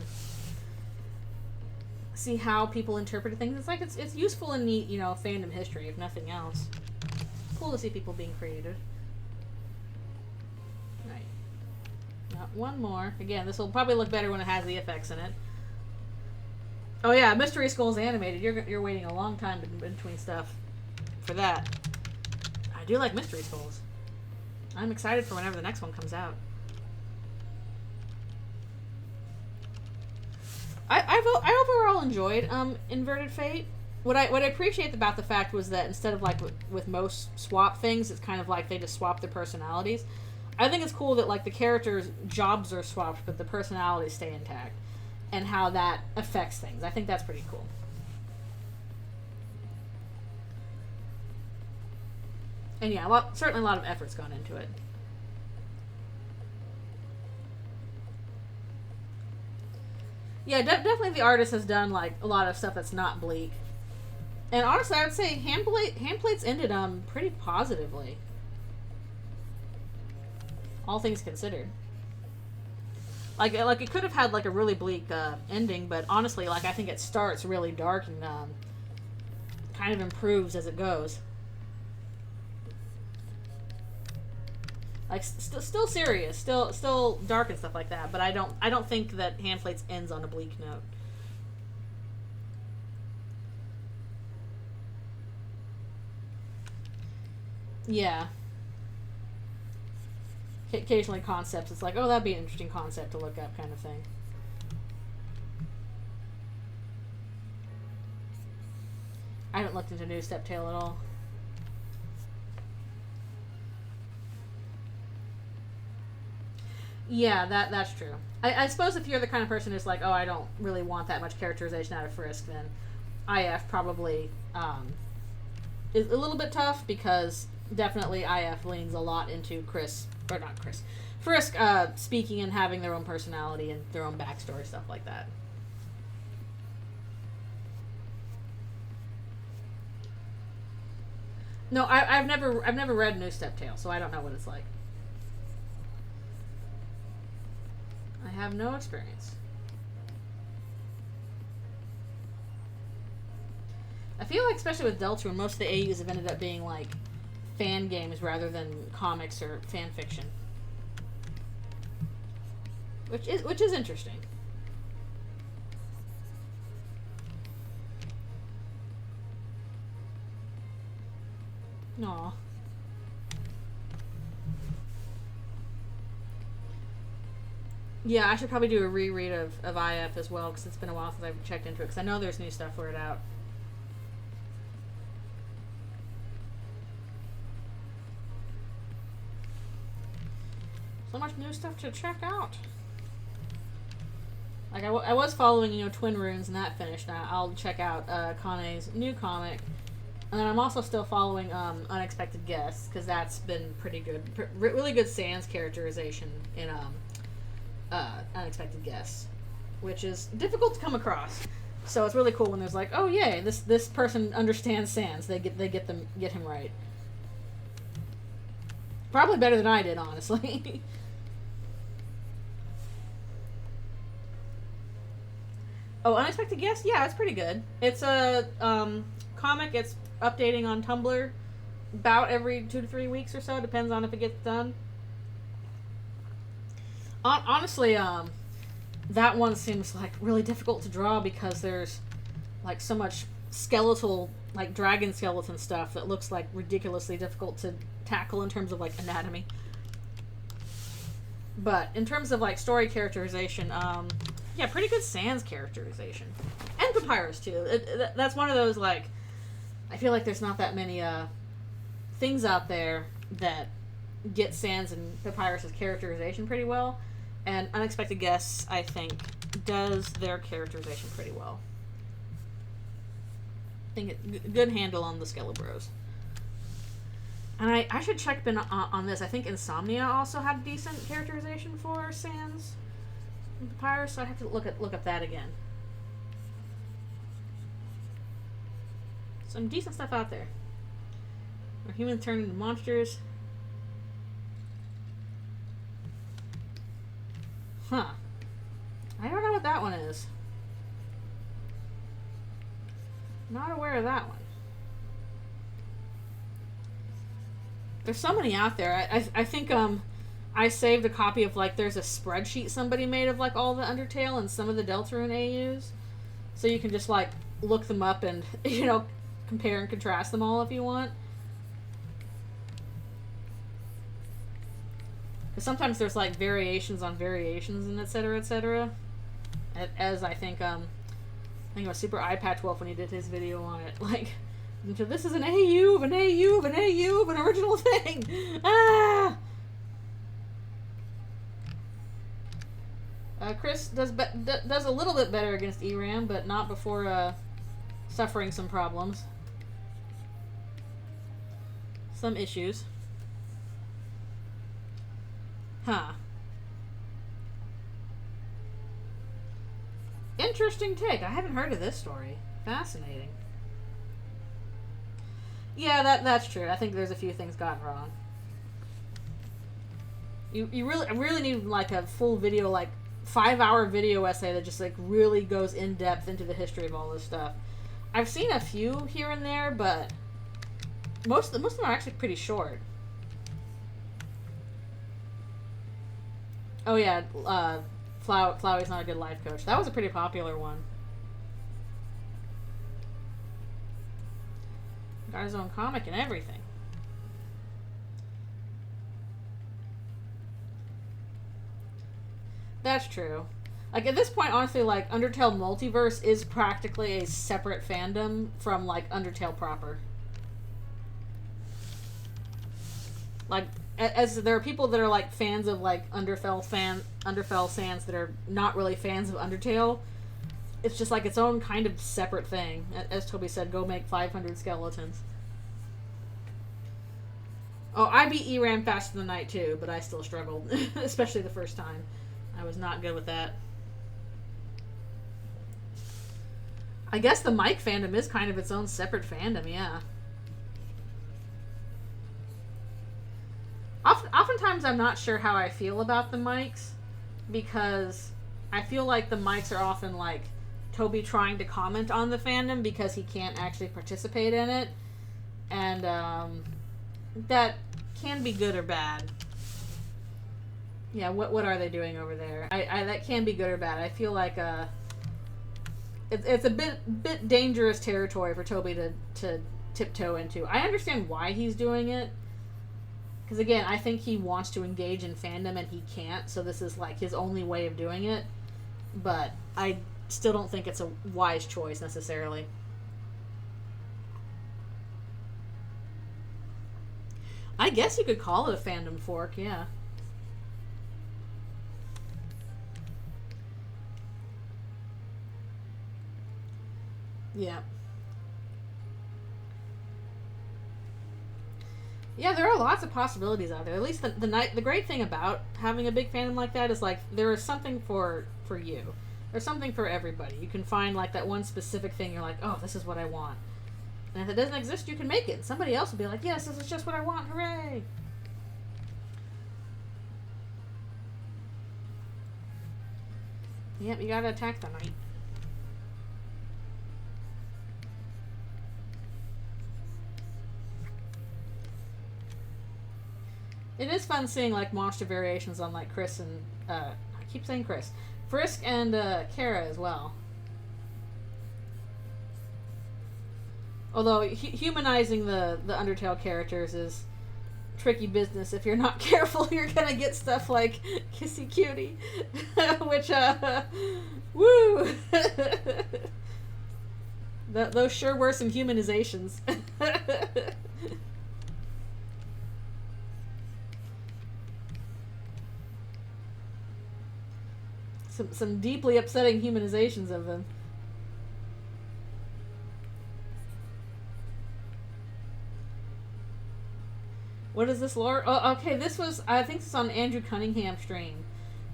see how people interpret things. It's like, it's useful and neat, you know, fandom history, if nothing else. Cool to see people being creative. Right. One more. Again, this will probably look better when it has the effects in it. Oh yeah, Mystery Skull's animated. You're waiting a long time between stuff for that. I do like Mystery Skulls. I'm excited for whenever the next one comes out. I overall enjoyed Inverted Fate. What I appreciate about the fact was that instead of like with most swap things, it's kind of like they just swap their personalities. I think it's cool that like the characters' jobs are swapped, but the personalities stay intact, and how that affects things. I think that's pretty cool. And yeah, certainly a lot of effort's gone into it. Yeah, definitely the artist has done like a lot of stuff that's not bleak. And honestly, I would say Handplates ended pretty positively. All things considered. Like it could have had like a really bleak ending, but honestly, like I think it starts really dark and kind of improves as it goes. Like still serious, still dark and stuff like that. But I don't think that Handplates ends on a bleak note. Yeah. Occasionally concepts, it's like, oh, that'd be an interesting concept to look up, kind of thing. I haven't looked into New Step Tale at all. Yeah, that's true. I suppose if you're the kind of person who's like, oh, I don't really want that much characterization out of Frisk, then IF probably is a little bit tough, because definitely IF leans a lot into Frisk speaking and having their own personality and their own backstory, stuff like that. No, I've never read New Step Tale, so I don't know what it's like. I have no experience. I feel like, especially with Eldritchrune, most of the AUs have ended up being like fan games rather than comics or fan fiction, which is interesting. Aw. Yeah, I should probably do a reread of IF as well, because it's been a while since I've checked into it, because I know there's new stuff for it out. So much new stuff to check out. Like, I was following, you know, Twin Runes, and that finished. Now I'll check out Kane's new comic. And then I'm also still following Unexpected Guests, because that's been pretty good. Really good Sans characterization in Unexpected Guests, which is difficult to come across. So it's really cool when there's like, oh yay, this person understands Sans. They get him right. Probably better than I did, honestly. Oh, Unexpected Guest? Yeah, it's pretty good. It's a comic. It's updating on Tumblr about every 2 to 3 weeks or so. Depends on if it gets done. Honestly, that one seems like really difficult to draw, because there's like so much skeletal, like dragon skeleton stuff that looks like ridiculously difficult to tackle in terms of like anatomy. But in terms of like story characterization, yeah, pretty good Sans characterization, and Papyrus too. That's one of those, like, I feel like there's not that many things out there that get Sans and Papyrus's characterization pretty well. And Unexpected Guests, I think, does their characterization pretty well. I think it's good handle on the Skelebros. And I should check on this. I think Insomnia also had decent characterization for Sans and Papyrus, so I have to look up that again. some decent stuff out there. Where humans turn into monsters. Huh. I don't know what that one is. Not aware of that one. There's so many out there. I think I saved a copy of, like, there's a spreadsheet somebody made of, like, all the Undertale and some of the Eldritchrune AUs. So you can just, like, look them up and, you know, compare and contrast them all if you want. Because sometimes there's, like, variations on variations and et cetera, as I think it was Super Eye Patch Wolf when he did his video on it. Like, so this is an AU of an AU of an AU of an original thing. Ah! Chris does a little bit better against ERAM, but not before suffering some problems. Some issues. Huh. Interesting take. I haven't heard of this story. Fascinating. Yeah, that's true. I think there's a few things gone wrong. You really need, like, a full video, like, 5-hour video essay that just, like, really goes in depth into the history of all this stuff. I've seen a few here and there, but most of them are actually pretty short. Oh yeah, Flowey's not a good life coach. That was a pretty popular one. Got his own comic and everything. That's true. Like, at this point, honestly, like, Undertale Multiverse is practically a separate fandom from, like, Undertale proper. Like, as there are people that are, like, fans of, like, Underfell Sands that are not really fans of Undertale, it's just, like, its own kind of separate thing. As Toby said, go make 500 skeletons. Oh, I beat ERAM faster than Night too, but I still struggled. Especially the first time. I was not good with that. I guess the Mike fandom is kind of its own separate fandom, yeah. Oftentimes I'm not sure how I feel about the mics, because I feel like the mics are often like Toby trying to comment on the fandom because he can't actually participate in it, and that can be good or bad. Yeah, what are they doing over there? That can be good or bad. I feel like it's a bit dangerous territory for Toby to tiptoe into. I understand why he's doing it. Because, again, I think he wants to engage in fandom and he can't, so this is, like, his only way of doing it. But I still don't think it's a wise choice, necessarily. I guess you could call it a fandom fork, yeah. Yeah. Yeah, there are lots of possibilities out there. At least the great thing about having a big fandom like that is, like, there is something for you. There's something for everybody. You can find, like, that one specific thing you're like, oh, this is what I want. And if it doesn't exist, you can make it. Somebody else will be like, yes, this is just what I want. Hooray! Yep, you gotta attack the knight. It is fun seeing, like, monster variations on, like, Chris and, I keep saying Chris. Frisk and, Kara as well. Although, humanizing the Undertale characters is tricky business. If you're not careful, you're gonna get stuff like Kissy Cutie. Which, woo! Those sure were some humanizations. Some deeply upsetting humanizations of them. What is this lore? Oh, okay, this was, I think this is on Andrew Cunningham's stream.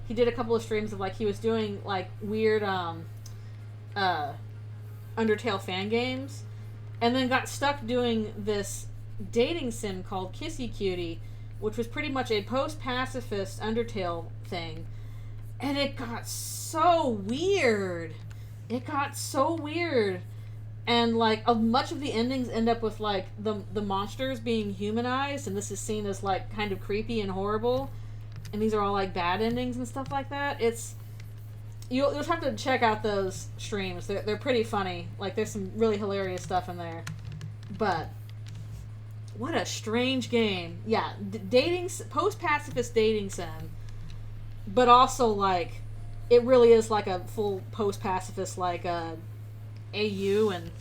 He did a couple of streams of, like, he was doing, like, weird, Undertale fan games. and then got stuck doing this dating sim called Kissy Cutie, which was pretty much a post-pacifist Undertale thing. And it got so weird. It got so weird. And, like, much of the endings end up with, like, the monsters being humanized, and this is seen as, like, kind of creepy and horrible. And these are all, like, bad endings and stuff like that. It's... You'll just have to check out those streams. They're pretty funny. Like, there's some really hilarious stuff in there. But... what a strange game. Yeah, post-pacifist dating sim. But also, like, it really is, like, a full post-pacifist, like, AU, and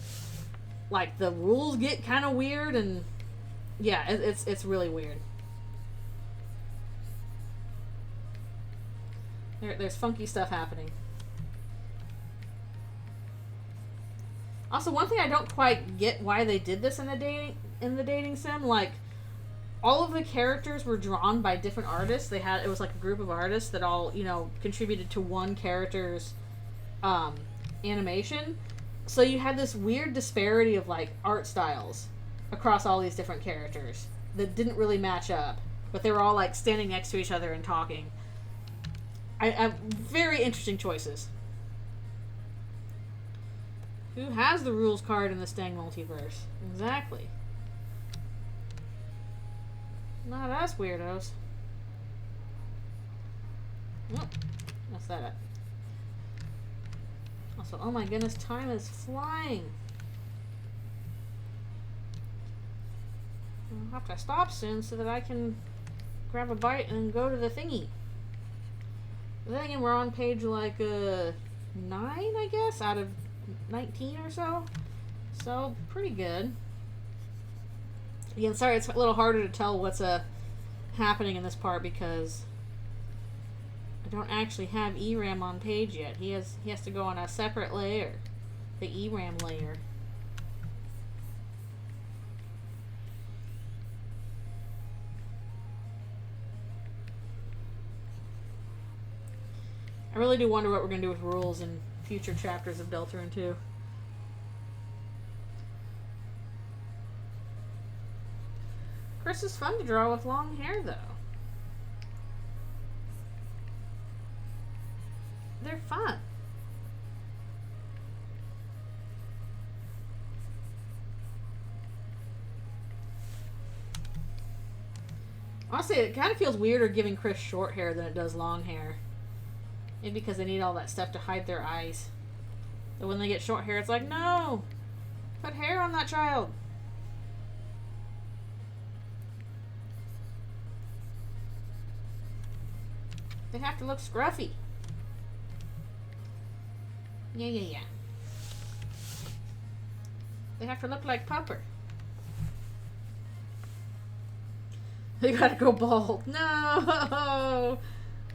like the rules get kind of weird, and yeah, it's really weird. There's funky stuff happening. Also, one thing I don't quite get why they did this in the dating sim, like all of the characters were drawn by different artists. It was like a group of artists that all, you know, contributed to one character's animation. So you had this weird disparity of, like, art styles across all these different characters that didn't really match up. But they were all, like, standing next to each other and talking. Very interesting choices. Who has the rules card in the Stang multiverse? Exactly. Not us weirdos. Nope. That's that. Also, oh my goodness, time is flying. I'll have to stop soon so that I can grab a bite and go to the thingy. But then again, we're on page like 9, I guess, out of 19 or so. So, pretty good. Again, sorry, it's a little harder to tell what's happening in this part because I don't actually have ERAM on page yet. He has to go on a separate layer, the ERAM layer. I really do wonder what we're going to do with rules in future chapters of Eldritchrune 2. Chris is fun to draw with long hair, though. They're fun. Honestly, it kind of feels weirder giving Chris short hair than it does long hair. Maybe because they need all that stuff to hide their eyes. So when they get short hair, it's like, no! Put hair on that child! They have to look scruffy. Yeah. They have to look like Pupper. They gotta go bald. No!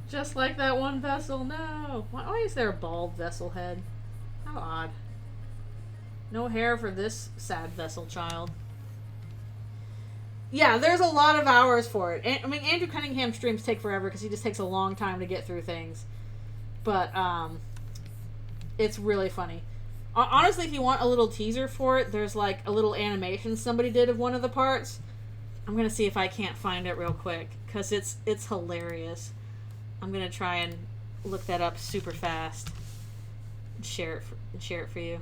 Just like that one vessel. No! Why is there a bald vessel head? How odd. No hair for this sad vessel child. Yeah, there's a lot of hours for it. I mean, Andrew Cunningham streams take forever because he just takes a long time to get through things. But, it's really funny. Honestly, if you want a little teaser for it, there's like a little animation somebody did of one of the parts. I'm gonna see if I can't find it real quick because it's hilarious. I'm gonna try and look that up super fast and share it for you.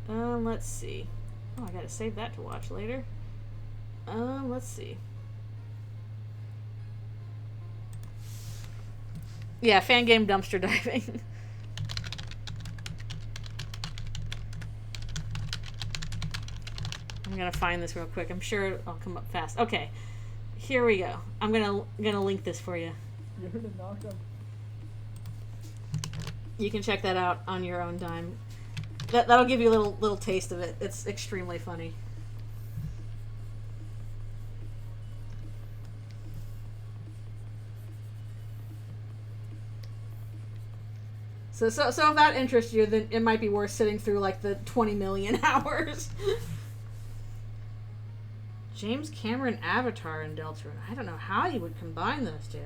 Let's see. Oh, I gotta save that to watch later. Let's see. Yeah, fan game dumpster diving. I'm gonna find this real quick. I'm sure it'll come up fast. Okay, here we go. I'm gonna link this for you. You're gonna knock him. You can check that out on your own dime. That'll give you a little taste of it. It's extremely funny. So if that interests you, then it might be worth sitting through like the 20 million hours. James Cameron Avatar in Eldritchrune. I don't know how you would combine those two.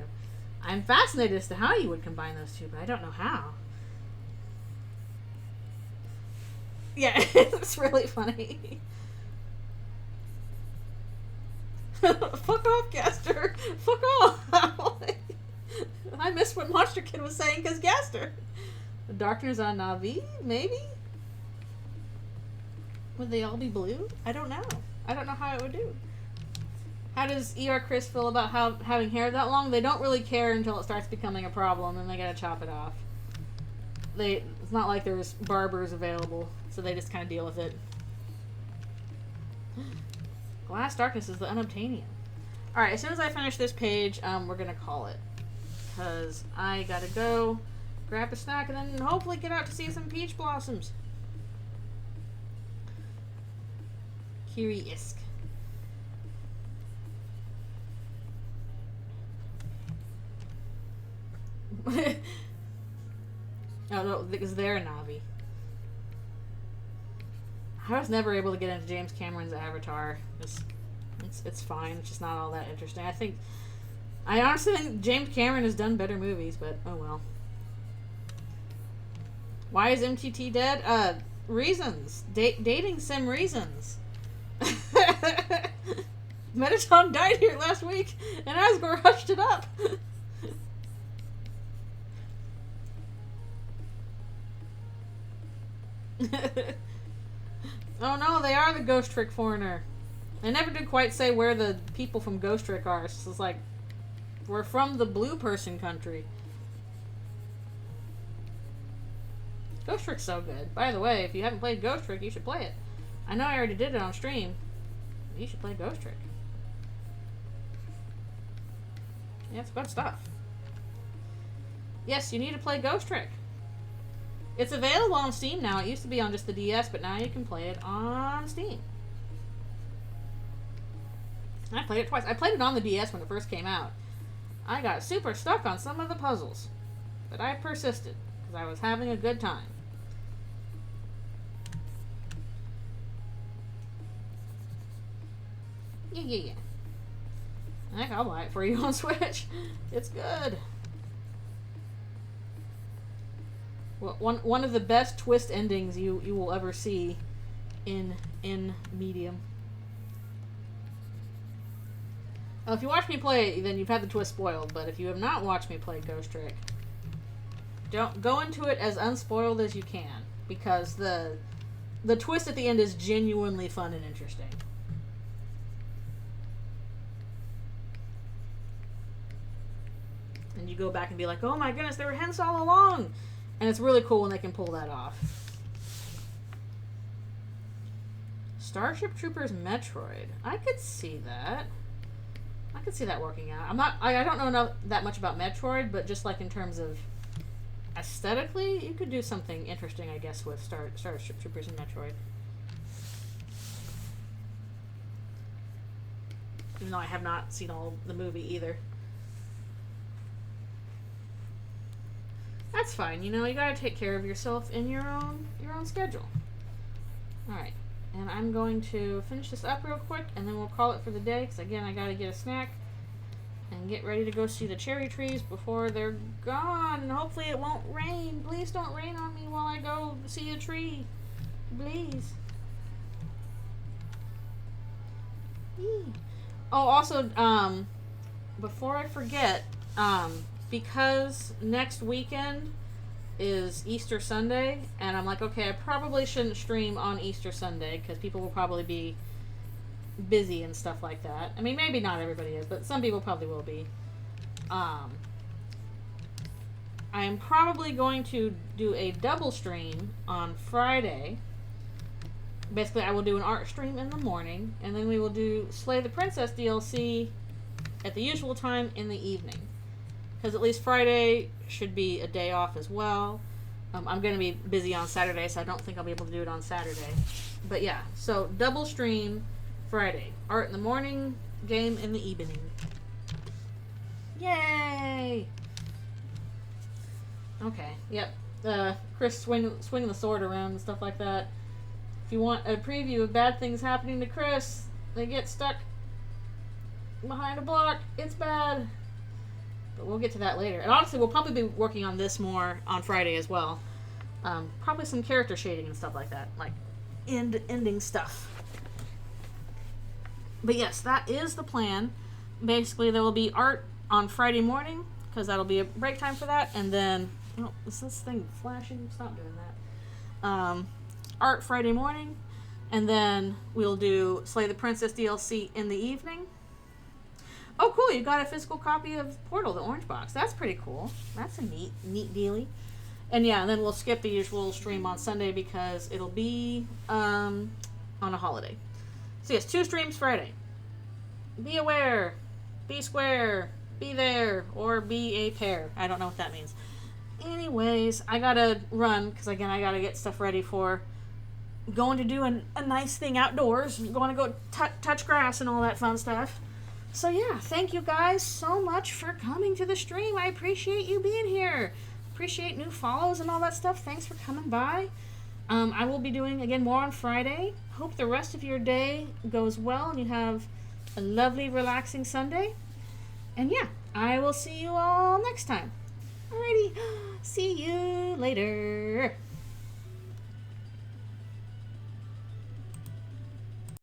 I'm fascinated as to how you would combine those two, but I don't know how. Yeah, it's really funny. Fuck off, Gaster. Fuck off. I missed what Monster Kid was saying because Gaster. The darkness on Na'vi, maybe? Would they all be blue? I don't know. I don't know how it would do. How does ER Chris feel about having hair that long? They don't really care until it starts becoming a problem and they gotta chop it off. It's not like there's barbers available, so they just kind of deal with it. Glass Darkness is the unobtainium. Alright, as soon as I finish this page, we're gonna call it. Because I gotta go grab a snack and then hopefully get out to see some peach blossoms. Kiri-isk. Oh no, because they're a Na'vi. I was never able to get into James Cameron's Avatar. It's fine. It's just not all that interesting. I honestly think James Cameron has done better movies, but oh well. Why is MTT dead? Reasons. Dating sim reasons. Mettaton died here last week, and Asgore hushed it up. Oh no, they are the Ghost Trick Foreigner. They never did quite say where the people from Ghost Trick are. So it's like, we're from the blue person country. Ghost Trick's so good. By the way, if you haven't played Ghost Trick, you should play it. I know I already did it on stream. You should play Ghost Trick. Yeah, it's good stuff. Yes, you need to play Ghost Trick. It's available on Steam now. It used to be on just the DS, but now you can play it on Steam. I played it twice. I played it on the DS when it first came out. I got super stuck on some of the puzzles, but I persisted because I was having a good time. Yeah. Heck, I'll buy it for you on Switch. It's good. Well, one of the best twist endings you will ever see in Medium. Well, if you watch me play, then you've had the twist spoiled. But if you have not watched me play Ghost Trick, don't go into it as unspoiled as you can, because the twist at the end is genuinely fun and interesting. And you go back and be like, oh my goodness, they were hints all along. And it's really cool when they can pull that off. Starship Troopers Metroid. I could see that. I could see that working out. I don't know that much about Metroid, but just like in terms of aesthetically, you could do something interesting, I guess, with Starship Troopers and Metroid. Even though I have not seen all the movie either. That's fine, you know, you gotta take care of yourself in your own schedule. Alright, and I'm going to finish this up real quick, and then we'll call it for the day, because again, I gotta get a snack, and get ready to go see the cherry trees before they're gone, and hopefully it won't rain. Please don't rain on me while I go see a tree. Please. Yee. Oh, also, before I forget, because next weekend is Easter Sunday, and I'm like, okay, I probably shouldn't stream on Easter Sunday, because people will probably be busy and stuff like that. I mean, maybe not everybody is, but some people probably will be. I am probably going to do a double stream on Friday. Basically, I will do an art stream in the morning, and then we will do Slay the Princess DLC at the usual time in the evening. Because at least Friday should be a day off as well. I'm going to be busy on Saturday, so I don't think I'll be able to do it on Saturday. But yeah, so double stream Friday. Art in the morning, game in the evening. Yay! Okay, yep. Chris swinging the sword around and stuff like that. If you want a preview of bad things happening to Chris, they get stuck behind a block. It's bad. But we'll get to that later. And honestly, we'll probably be working on this more on Friday as well. Probably some character shading and stuff like that. Like, ending stuff. But yes, that is the plan. Basically, there will be art on Friday morning, because that'll be a break time for that. And then, oh, is this thing flashing? Stop doing that. Art Friday morning. And then we'll do Slay the Princess DLC in the evening. Oh, cool. You got a physical copy of Portal, the orange box. That's pretty cool. That's a neat dealie. And yeah, and then we'll skip the usual stream on Sunday because it'll be on a holiday. So yes, 2 streams Friday. Be aware. Be square. Be there. Or be a pair. I don't know what that means. Anyways, I gotta run because, again, I gotta get stuff ready for going to do a nice thing outdoors. Going to go touch grass and all that fun stuff. So yeah, thank you guys so much for coming to the stream. I appreciate you being here. Appreciate new follows and all that stuff. Thanks for coming by. I will be doing, again, more on Friday. Hope the rest of your day goes well and you have a lovely, relaxing Sunday. And yeah, I will see you all next time. Alrighty, see you later.